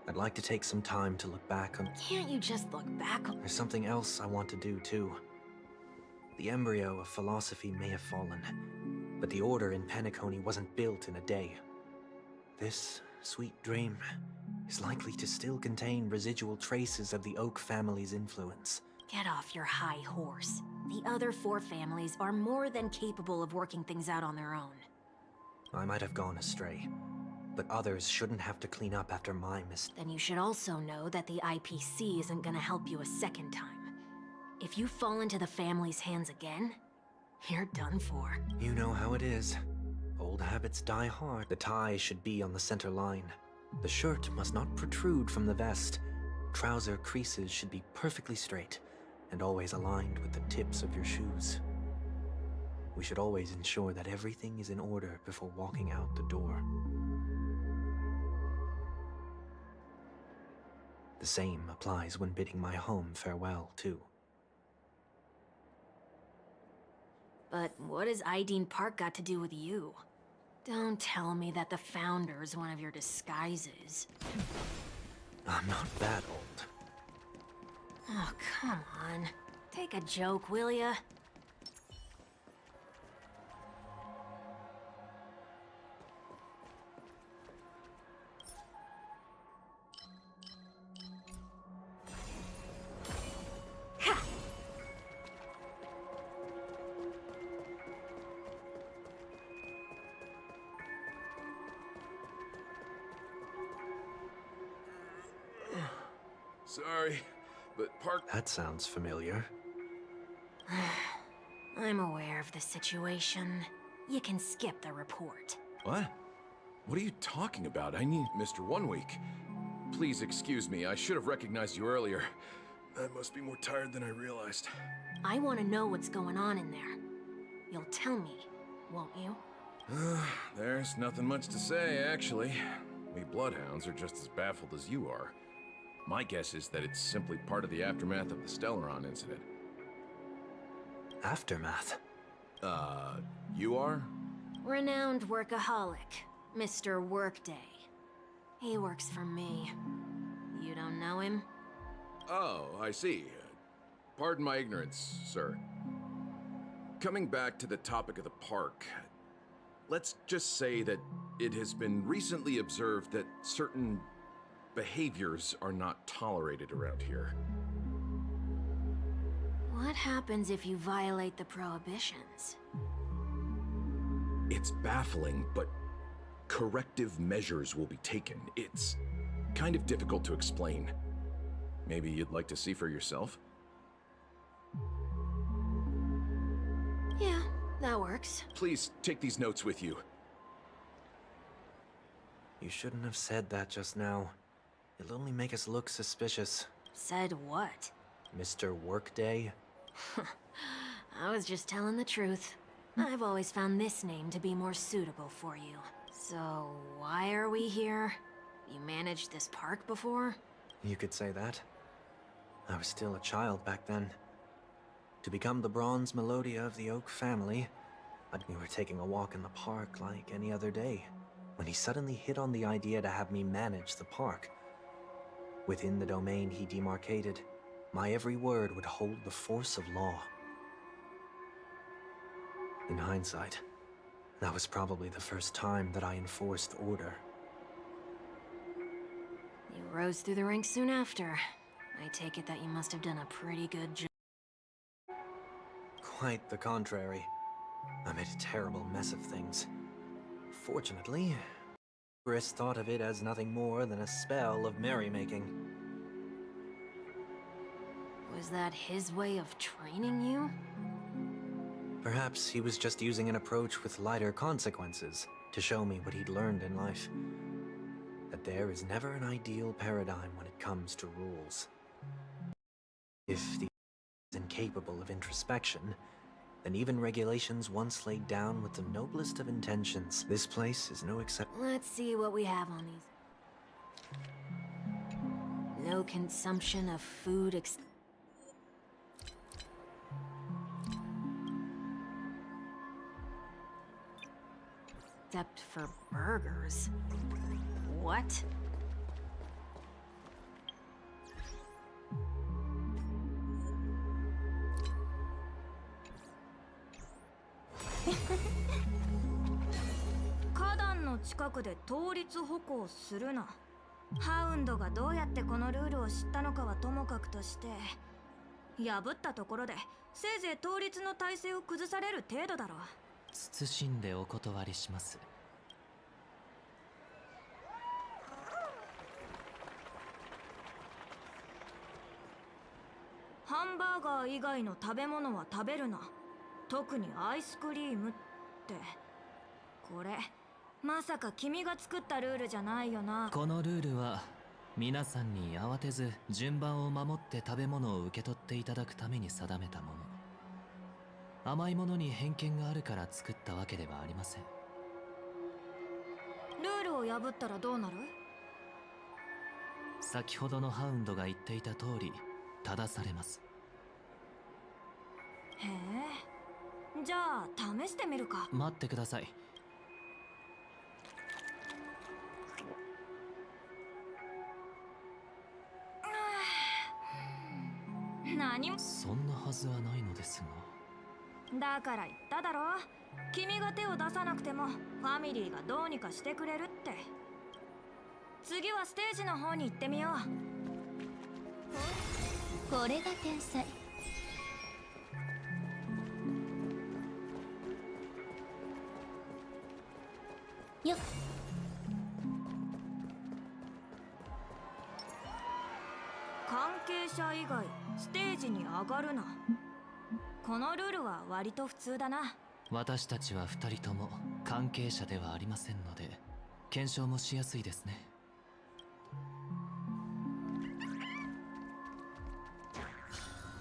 I'd like to take some time to look back on... Can't you just look back on... There's something else I want to do, too. The embryo of philosophy may have fallen, but the order in Penacony wasn't built in a day. This sweet dream is likely to still contain residual traces of the Oak family's influence. Get off your high horse. The other 4 families are more than capable of working things out on their own. I might have gone astray, but others shouldn't have to clean up after my mistake. Then you should also know that the IPC isn't gonna help you a second time. If you fall into the family's hands again, you're done for. You know how it is. Old habits die hard. The tie should be on the center line. The shirt must not protrude from the vest, Trouser creases should be perfectly straight and always aligned with the tips of your shoes. We should always ensure that everything is in order before walking out the door. The same applies when bidding my home farewell, too. But what has Ideen Park got to do with you? Don't tell me that the Founder's one of your disguises. I'm not that old. Oh, come on. Take a joke, will ya? Sorry, but Park... That sounds familiar. I'm aware of the situation. You can skip the report. What? What are you talking about? I need Mr. 1 Week. Please excuse me, I should have recognized you earlier. I must be more tired than I realized. I want to know what's going on in there. You'll tell me, won't you? There's nothing much to say, actually. We Bloodhounds are just as baffled as you are. My guess is that it's simply part of the aftermath of the Stellaron incident. Aftermath? You are? Renowned workaholic, Mr. Workday. He works for me. You don't know him? Oh, I see. Pardon my ignorance, sir. Coming back to the topic of the park, let's just say that it has been recently observed that certain behaviors are not tolerated around here. What happens if you violate the prohibitions? It's baffling, but corrective measures will be taken. It's kind of difficult to explain. Maybe you'd like to see for yourself? Yeah, that works. Please take these notes with you. You shouldn't have said that just now. It'll only make us look suspicious. Said what? Mr. Workday? I was just telling the truth. I've always found this name to be more suitable for you. So, why are we here? You managed this park before? You could say that. I was still a child back then. To become the bronze Melodia of the Oak family, we were taking a walk in the park like any other day, when he suddenly hit on the idea to have me manage the park. Within the domain he demarcated, my every word would hold the force of law. In hindsight, that was probably the first time that I enforced order. You rose through the ranks soon after. I take it that you must have done a pretty good job. Quite the contrary. I made a terrible mess of things. Fortunately, Briss thought of it as nothing more than a spell of merrymaking. Was that his way of training you? Perhaps he was just using an approach with lighter consequences to show me what he'd learned in life. That there is never an ideal paradigm when it comes to rules. If the is incapable of introspection, then even regulations once laid down with the noblest of intentions, this place is no exception. Let's see what we have on these. No consumption of food except for burgers. What?花壇の近くで倒立歩行するな。ハウンドがどうやってこのルールを知ったのかはともかくとして、破ったところでせいぜい倒立の体勢を崩される程度だろう。謹んでお断りします。ハンバーガー以外の食べ物は食べるな。特にアイスクリームって。これまさか君が作ったルールじゃないよな。このルールは皆さんに慌てず順番を守って食べ物を受け取っていただくために定めたもの。甘いものに偏見があるから作ったわけではありません。ルールを破ったらどうなる？先ほどのハウンドが言っていた通り正されます。へえ、じゃあ試してみるか。待ってください。何も。そんなはずはないのですが。だから言っただろ、君が手を出さなくてもファミリーがどうにかしてくれるって。次はステージの方に行ってみよう。これが天才。よっ。関係者以外ステージに上がるな。このルールは割と普通だな。私たちは2人とも関係者ではありませんので検証もしやすいですね。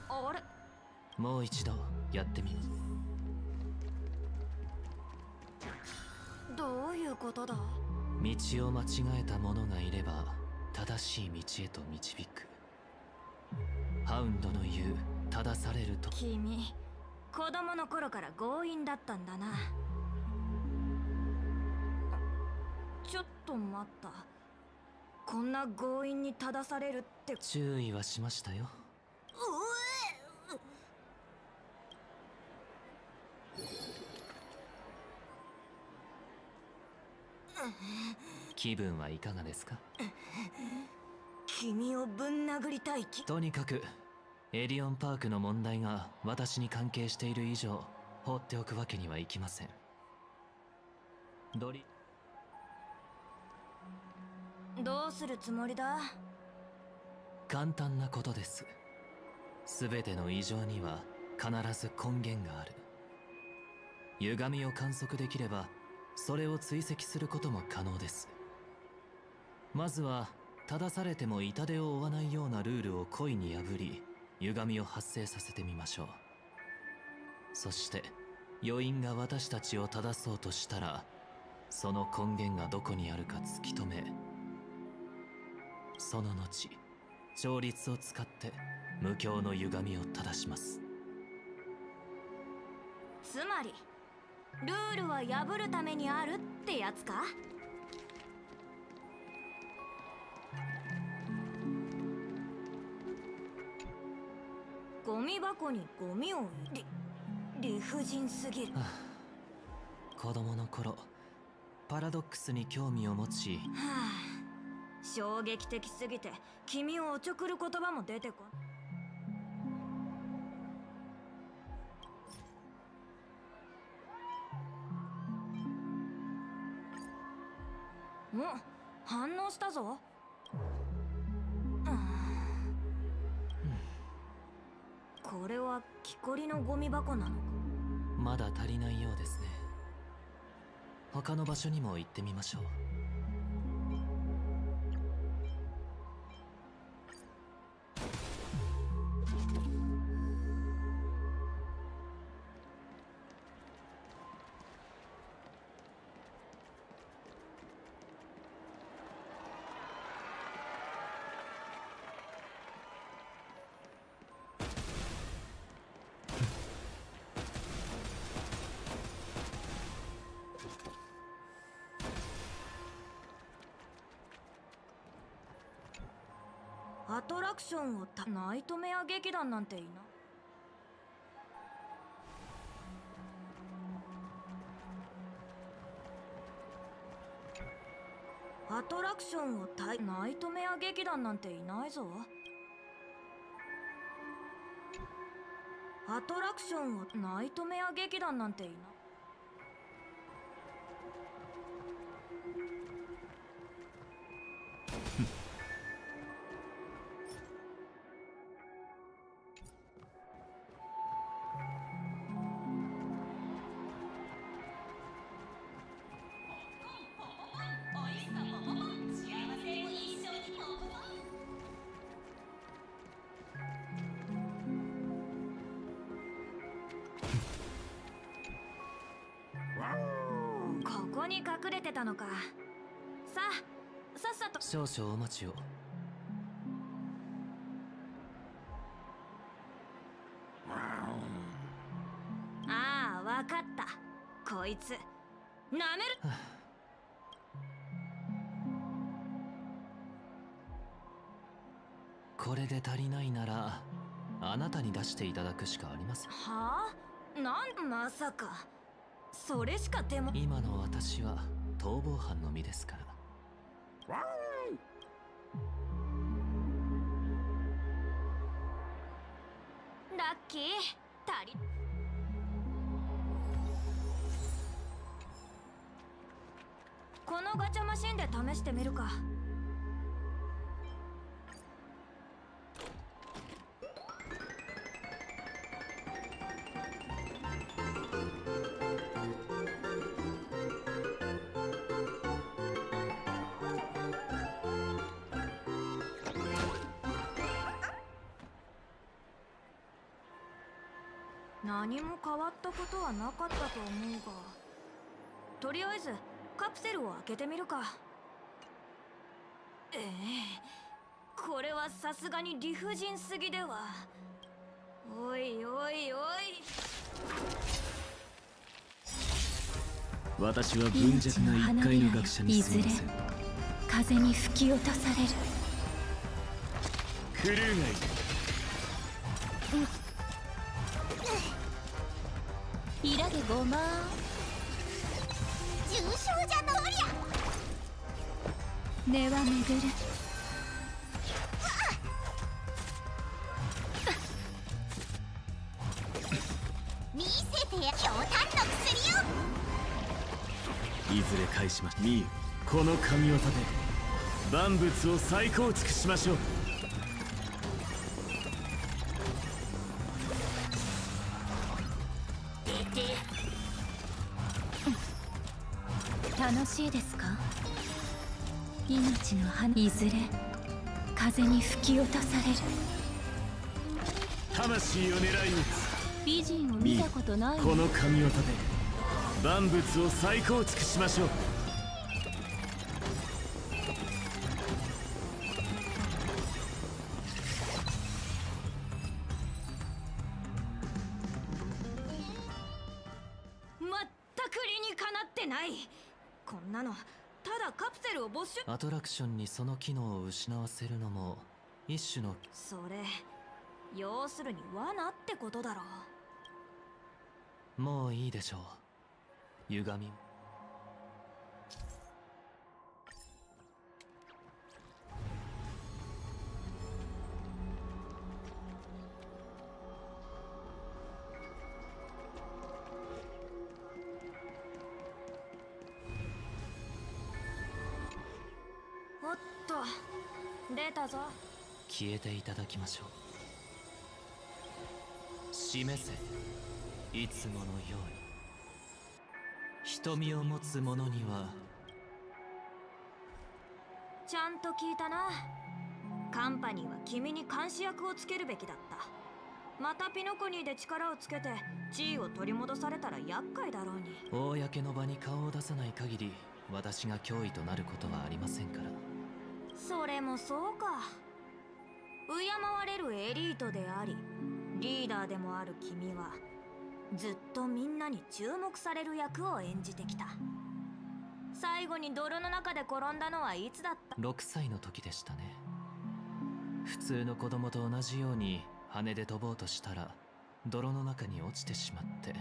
あれ、もう一度やってみます。どういうことだ？道を間違えた者がいれば正しい道へと導く。ハウンドの言う正されると。君、子供の頃から強引だったんだな。ちょっと待った。こんな強引に正されるって。注意はしましたよ。気分はいかがですか？君をぶん殴りたい気。とにかくエディオンパークの問題が私に関係している以上放っておくわけにはいきません。どうするつもりだ？簡単なことです。全ての異常には必ず根源がある。歪みを観測できればそれを追跡することも可能です。まずは正されても痛手を負わないようなルールを故意に破り歪みを発生させてみましょう。そして余韻が私たちを正そうとしたらその根源がどこにあるか突き止め、その後調律を使って無境の歪みを正します。つまりルールは破るためにあるってやつか？ゴミ箱にゴミを理不尽すぎる。子供の頃パラドックスに興味を持ち、はあ、衝撃的すぎて君をおちょくる言葉も出てこん。お、反応したぞ。これは木こりのゴミ箱なのか？まだ足りないようですね。他の場所にも行ってみましょう。アトラクションをナイトメア劇団なんていない。アトラクションをナイトメア劇団なんていないぞ。アトラクションをナイトメア劇団なんていない。に隠れてたのか。さあ、さっさと。少々お待ちを。ああ、わかった。こいつなめる。これで足りないならあなたに出していただくしかありません。はあ、まさかそれしか手も。今の私は逃亡犯の身ですから。ラッキー、足り。このガチャマシンで試してみるか。何も変わったことはなかったと思うが、とりあえずカプセルを開けてみるか。これはさすがに理不尽すぎでは。おいおいおい。私は文弱な一階の学者にすみません。風に吹き落とされる。クルーがいる。イラゲごまー。重症じゃのりゃ。根は巡る。見せてや、ひょうたんの薬を。いずれ返しまし。ミーユ、この神業で万物を再構築しましょう。楽しいですか？命の花、いずれ風に吹き落とされる。魂を狙い撃つ。美人を見たことない。この神業で万物を再構築しましょう。まったく理にかなってない。こんなのただカプセルを没収。アトラクションにその機能を失わせるのも一種の。それ要するに罠ってことだろう。もういいでしょう。歪み。おっと、出たぞ。消えていただきましょう。示せ、いつものように。瞳を持つ者には。ちゃんと聞いたな。カンパニーは君に監視役をつけるべきだった。またピノコニーで力をつけて地位を取り戻されたら厄介だろうに。公の場に顔を出さない限り私が脅威となることはありませんから。それもそうか。敬われるエリートでありリーダーでもある君はずっとみんなに注目される役を演じてきた。最後に泥の中で転んだのはいつだった？ 6歳の時でしたね。普通の子供と同じように羽で飛ぼうとしたら泥の中に落ちてしまって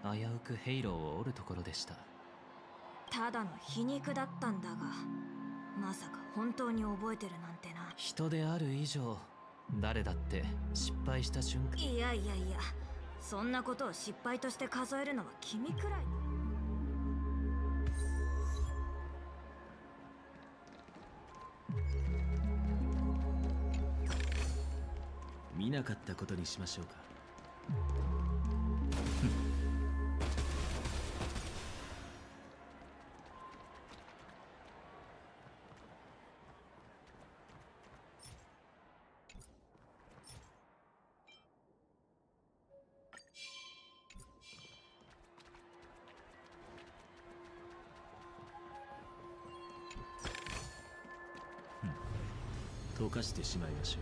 危うくヘイローを折るところでした。ただの皮肉だったんだが、まさか本当に覚えてるなんてな。人である以上誰だって失敗した瞬間。いやいやいや、そんなことを失敗として数えるのは君くらい。見なかったことにしましょうか。溶かしてしまいまし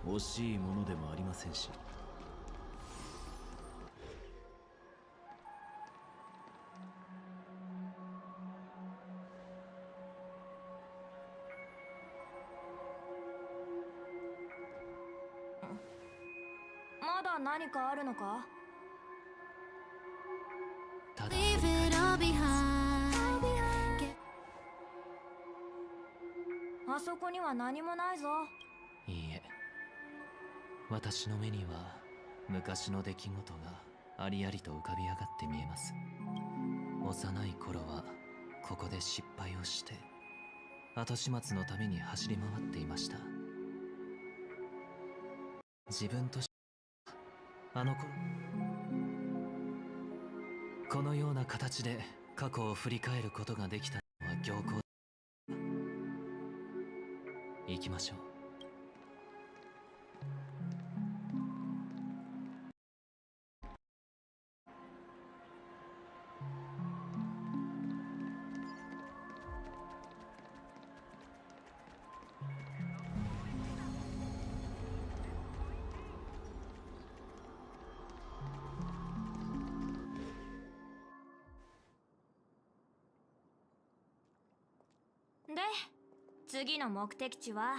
ょう。惜しいものでもありませんし。まだ何かあるのか？ただあそこには何もないぞ。いいえ、私の目には昔の出来事がありありと浮かび上がって見えます。幼い頃はここで失敗をして後始末のために走り回っていました。自分としてあの頃このような形で過去を振り返ることができたのは行幸。行きましょう。で、次の目的地は？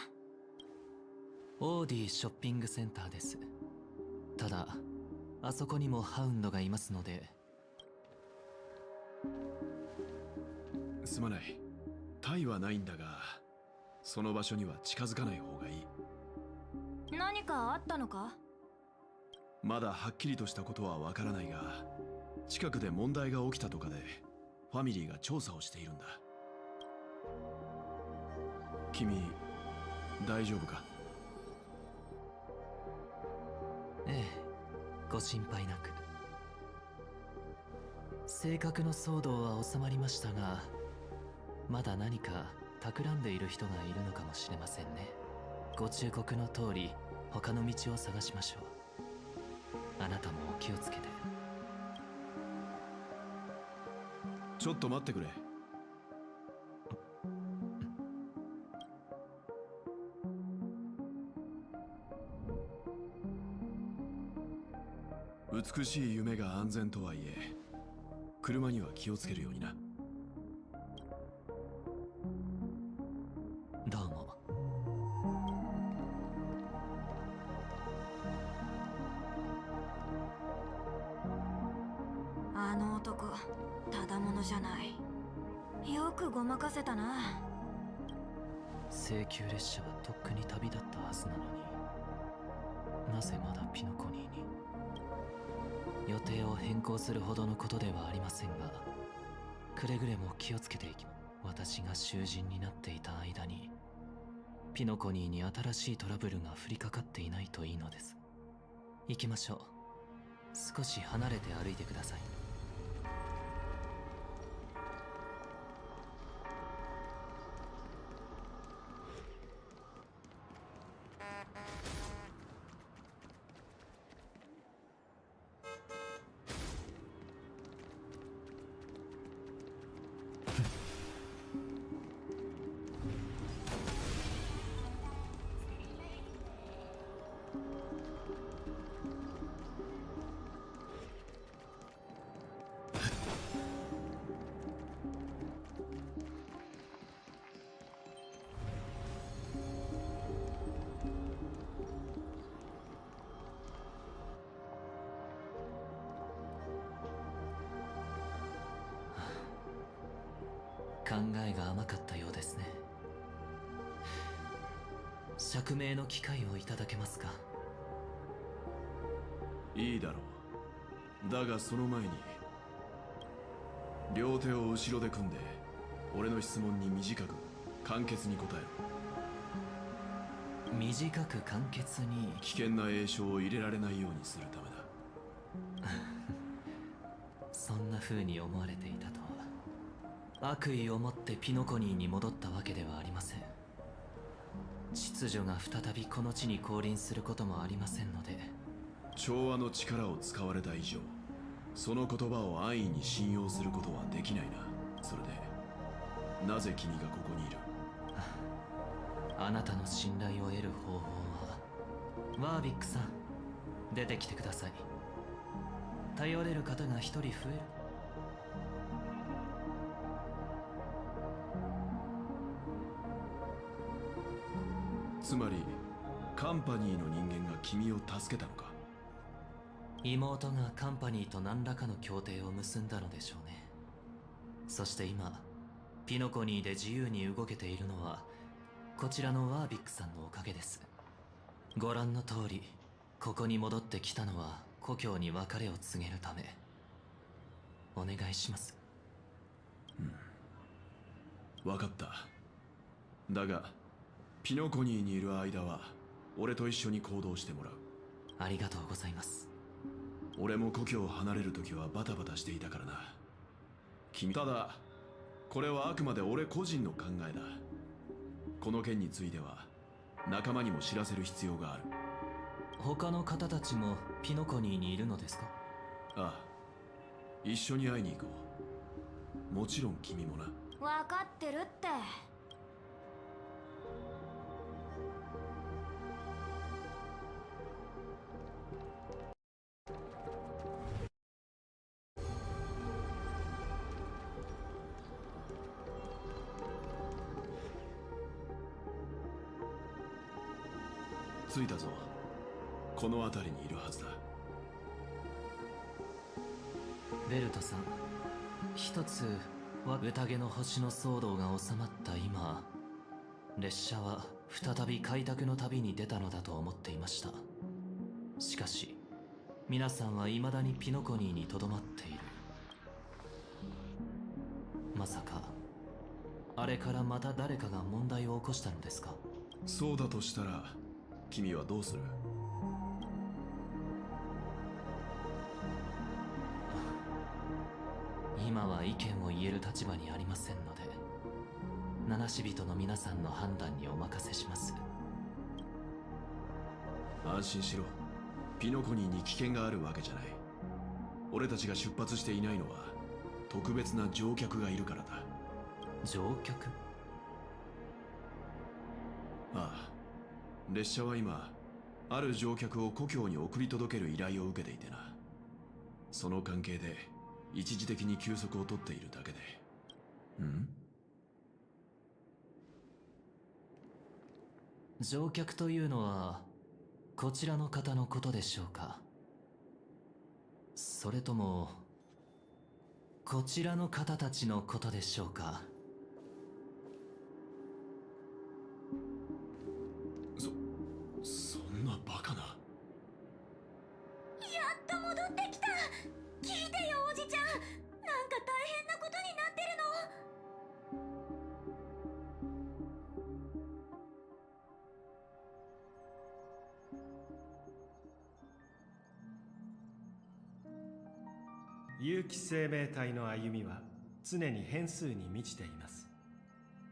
オーディショッピングセンターです。ただあそこにもハウンドがいますので。すまない。タイはないんだが、その場所には近づかない方がいい。何かあったのか？まだはっきりとしたことはわからないが、近くで問題が起きたとかでファミリーが調査をしているんだ。君大丈夫か？ええ、ご心配なく。正確の騒動は収まりましたが、まだ何か企んでいる人がいるのかもしれませんね。ご忠告の通り他の道を探しましょう。あなたもお気をつけて。ちょっと待ってくれ。美しい夢が安全とはいえ、車には気をつけるようにな。どうも。あの男、ただものじゃない。よくごまかせたな。請求列車はとっくに旅立ったはずなのに、なぜまだピノコニーに。予定を変更するほどのことではありませんが、くれぐれも気をつけていきます。私が囚人になっていた間にピノコニーに新しいトラブルが降りかかっていないといいのです。行きましょう。少し離れて歩いてください。考えが甘かったようですね。釈明の機会をいただけますか？いいだろう。だがその前に、両手を後ろで組んで俺の質問に短く簡潔に答えろ。短く簡潔に。危険な詠唱を入れられないようにするためだ。そんな風に思われていたとは。悪意を持ってピノコニーに戻ったわけではありません。秩序が再びこの地に降臨することもありませんので。調和の力を使われた以上、その言葉を安易に信用することはできないな。それでなぜ君がここにいる？あなたの信頼を得る方法は、ワービックさん、出てきてください。頼れる方が一人増える。つまりカンパニーの人間が君を助けたのか？妹がカンパニーと何らかの協定を結んだのでしょうね。そして今ピノコニーで自由に動けているのはこちらのワービックさんのおかげです。ご覧の通り、ここに戻ってきたのは故郷に別れを告げるため。お願いします。分かった。だがピノコニーにいる間は俺と一緒に行動してもらう。ありがとうございます。俺も故郷を離れる時はバタバタしていたからな。ただこれはあくまで俺個人の考えだ。この件については仲間にも知らせる必要がある。他の方たちもピノコニーにいるのですか？ああ、一緒に会いに行こう。もちろん君もな。分かってるって。着いたぞ。この辺りにいるはずだ。ベルトさん、一つは宴の星の騒動が収まった今、列車は再び開拓の旅に出たのだと思っていました。しかし皆さんは未だにピノコニーにとどまっている。まさかあれからまた誰かが問題を起こしたのですか？そうだとしたら君はどうする？今は意見を言える立場にありませんので、七死人の皆さんの判断にお任せします。安心しろ。ピノコニーに危険があるわけじゃない。俺たちが出発していないのは特別な乗客がいるからだ。乗客？ああ、列車は今ある乗客を故郷に送り届ける依頼を受けていてな。その関係で一時的に休息を取っているだけで。乗客というのはこちらの方のことでしょうか？それともこちらの方たちのことでしょうか？そんなバカな。やっと戻ってきた。聞いてよ、おじちゃん。なんか大変なことになってるの。有機生命体の歩みは常に変数に満ちています。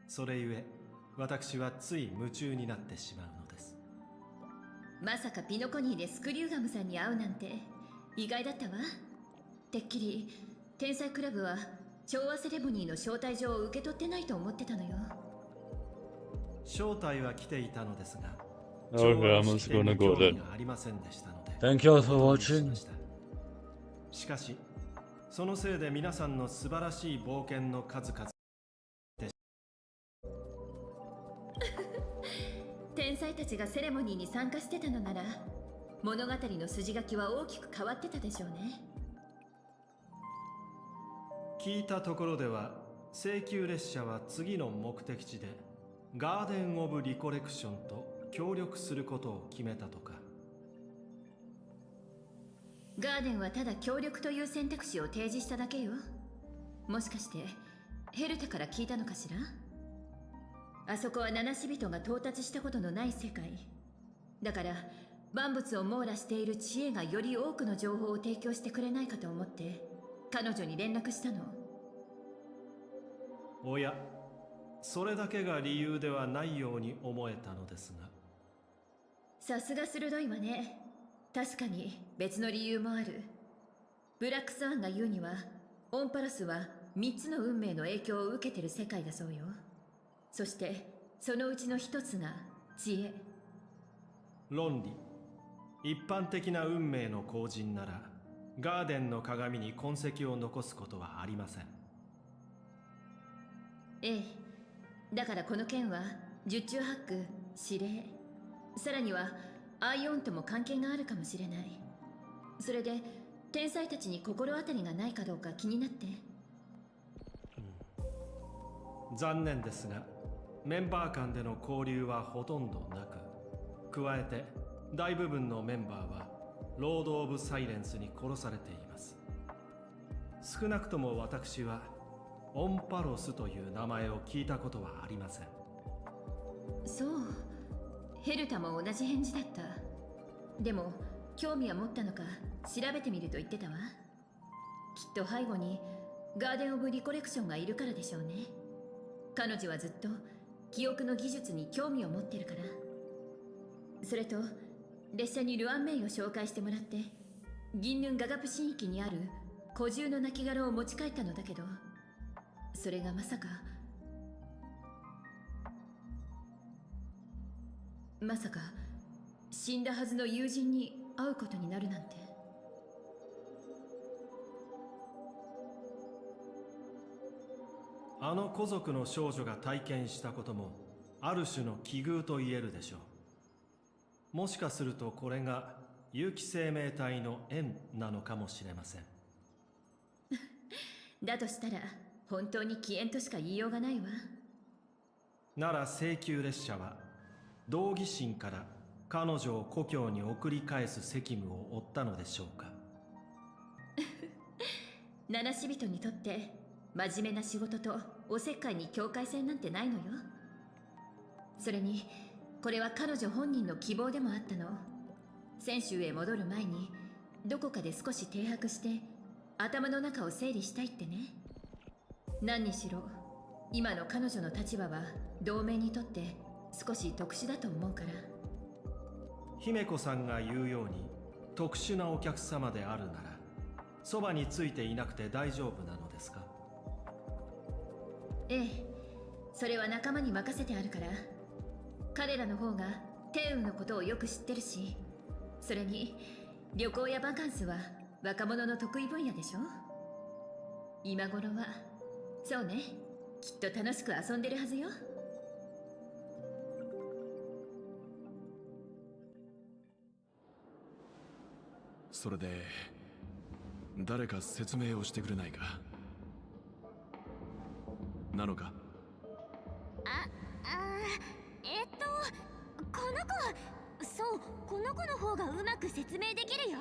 それゆえ私はつい夢中になってしまうのです。まさかピノコニーでスクリューガムさんに会うなんて意外だったわ。てっきり天才クラブは調和セレモニーの招待状を受け取ってないと思ってたのよ。招待は来ていたのですが、 Okay, I'm just gonna go then. ありませんでしたので。 Thank you all for watching. しかしそのせいで皆さんの素晴らしい冒険の数々。天才たちがセレモニーに参加してたのなら物語の筋書きは大きく変わってたでしょうね。聞いたところでは請求列車は次の目的地でガーデン・オブ・リコレクションと協力することを決めたとか。ガーデンはただ協力という選択肢を提示しただけよ。もしかしてヘルタから聞いたのかしら？あそこは七死人が到達したことのない世界だから、万物を網羅している知恵がより多くの情報を提供してくれないかと思って彼女に連絡したの。おや、それだけが理由ではないように思えたのですが。さすが鋭いわね。確かに別の理由もある。ブラックスワンが言うにはオンパラスは3つの運命の影響を受けてる世界だそうよ。そしてそのうちの一つが知恵。論理。一般的な運命の後人ならガーデンの鏡に痕跡を残すことはありません。ええ、だからこの件は十中八九指令、さらにはアイオンとも関係があるかもしれない。それで天才たちに心当たりがないかどうか気になって。残念ですがメンバー間での交流はほとんどなく、加えて大部分のメンバーはロード・オブ・サイレンスに殺されています。少なくとも私はオンパロスという名前を聞いたことはありません。そう、ヘルタも同じ返事だった。でも興味は持ったのか調べてみると言ってたわ。きっと背後にガーデン・オブ・リコレクションがいるからでしょうね。彼女はずっと記憶の技術に興味を持ってるから。それと列車にルアンメイを紹介してもらって銀ヌンガガプ神域にある古獣の亡骸を持ち帰ったのだけど、それがまさか死んだはずの友人に会うことになるなんて。あの古族の少女が体験したこともある種の奇遇と言えるでしょう。もしかするとこれが有機生命体の縁なのかもしれません。だとしたら本当に起源としか言いようがないわ。なら請求列車は道義心から彼女を故郷に送り返す責務を負ったのでしょうか。七死人にとって真面目な仕事とおせっかいに境界線なんてないのよ。それにこれは彼女本人の希望でもあったの。泉州へ戻る前にどこかで少し停泊して頭の中を整理したいってね。何にしろ今の彼女の立場は同盟にとって少し特殊だと思うから。姫子さんが言うように特殊なお客様であるならそばについていなくて大丈夫なのですか。ええ、それは仲間に任せてあるから。彼らの方が天運のことをよく知ってるし、それに旅行やバカンスは若者の得意分野でしょ。今頃はそうね、きっと楽しく遊んでるはずよ。それで誰か説明をしてくれないか。なのか。この子。そう、この子の方がうまく説明できるよ。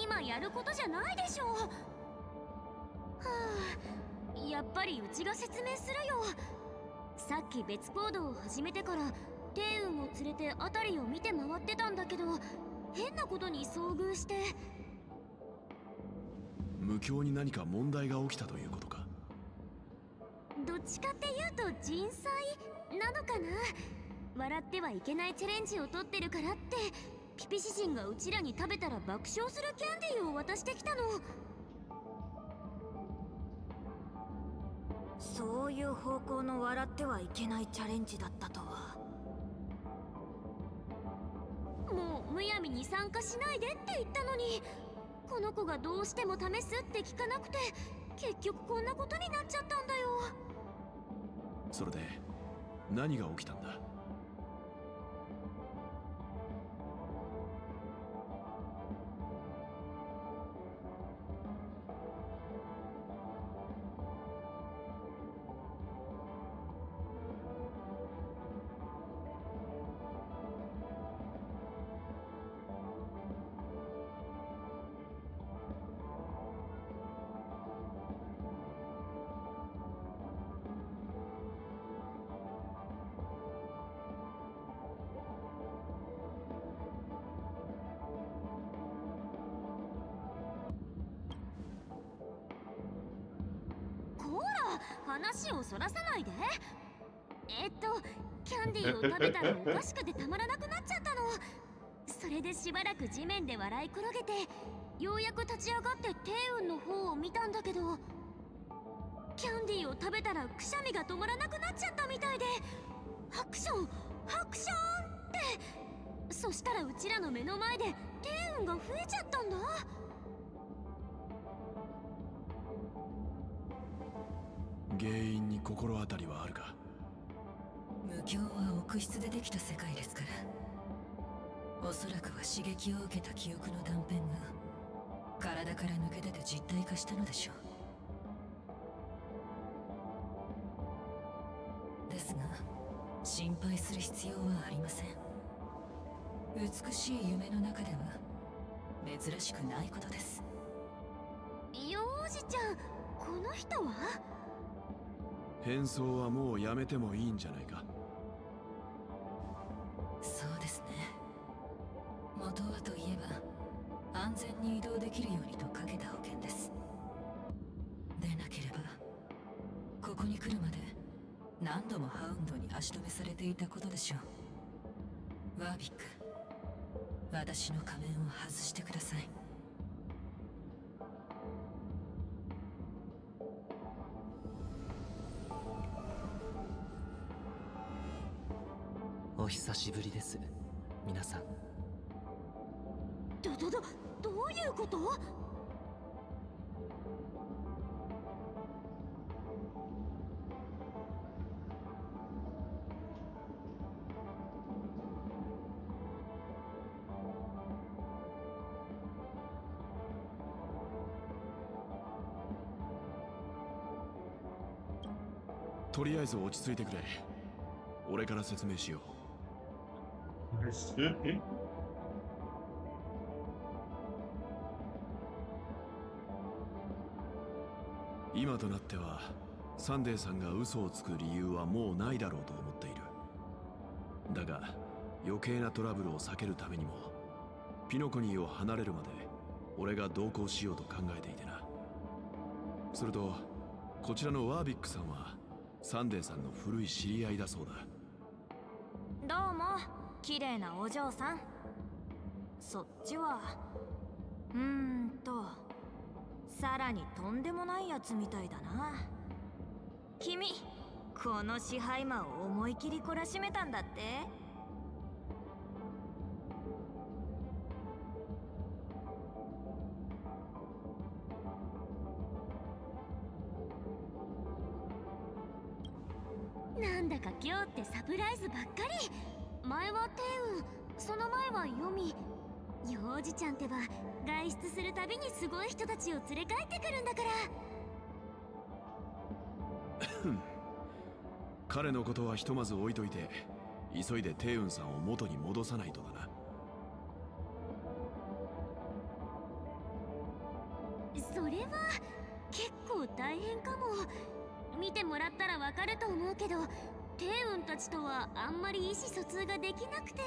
今やることじゃないでしょ。はあ、やっぱりうちが説明するよ。さっき別行動を始めてから天運を連れて辺りを見て回ってたんだけど、変なことに遭遇して。無境に何か問題が起きたということか。どっちかっていうと人災なのかな。笑ってはいけないチャレンジを取ってるからってピピシ人がうちらに食べたら爆笑するキャンディーを渡してきたの。そういう方向の笑ってはいけないチャレンジだったとは。もうむやみに参加しないでって言ったのに、この子がどうしても試すって聞かなくて結局こんなことになっちゃったんだよ。それで何が起きたんだ。話をそらさないで。キャンディーを食べたらおかしくてたまらなくなっちゃったの。それでしばらく地面で笑い転げて、ようやく立ち上がって帝雲の方を見たんだけど、キャンディーを食べたらくしゃみが止まらなくなっちゃったみたいで、ハクションハクションって。そしたらうちらの目の前で帝雲が増えちゃったんだ。原因に心当たりはあるか？無境は奥室でできた世界ですから、おそらくは刺激を受けた記憶の断片が体から抜け出て実体化したのでしょう。ですが心配する必要はありません。美しい夢の中では珍しくないことです。幼児ちゃん、この人は？変装はもうやめてもいいんじゃないか？そうですね。元はといえば安全に移動できるようにとかけた保険です。でなければここに来るまで何度もハウンドに足止めされていたことでしょう。ワービック、私の仮面を外してください。お久しぶりです、皆さん。どういうこと？とりあえず落ち着いてくれ。俺から説明しよう。今となってはサンデーさんが嘘をつく理由はもうないだろうと思っている。だが余計なトラブルを避けるためにもピノコニーを離れるまで俺が同行しようと考えていてな。それとこちらのワービックさんはサンデーさんの古い知り合いだそうだ。どうも、綺麗なお嬢さん。そっちはさらにとんでもないやつみたいだな。君、この支配魔を思い切り懲らしめたんだって？なんだか今日ってサプライズばっかり。前は帝雲、その前はヨミ。幼児ちゃんってば外出するたびにすごい人たちを連れ帰ってくるんだから。彼のことはひとまず置いといて、急いで帝雲さんを元に戻さないとだな。それは結構大変かも。見てもらったらわかると思うけど、帝雲たちとはあんまり意思疎通ができなくて。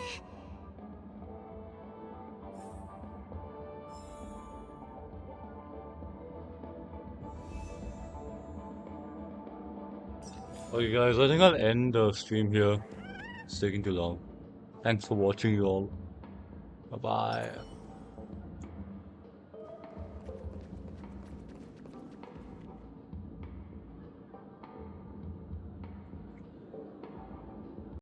Okay guys, I think I'll end the stream here. It's taking too long. Thanks for watching you all. Bye bye.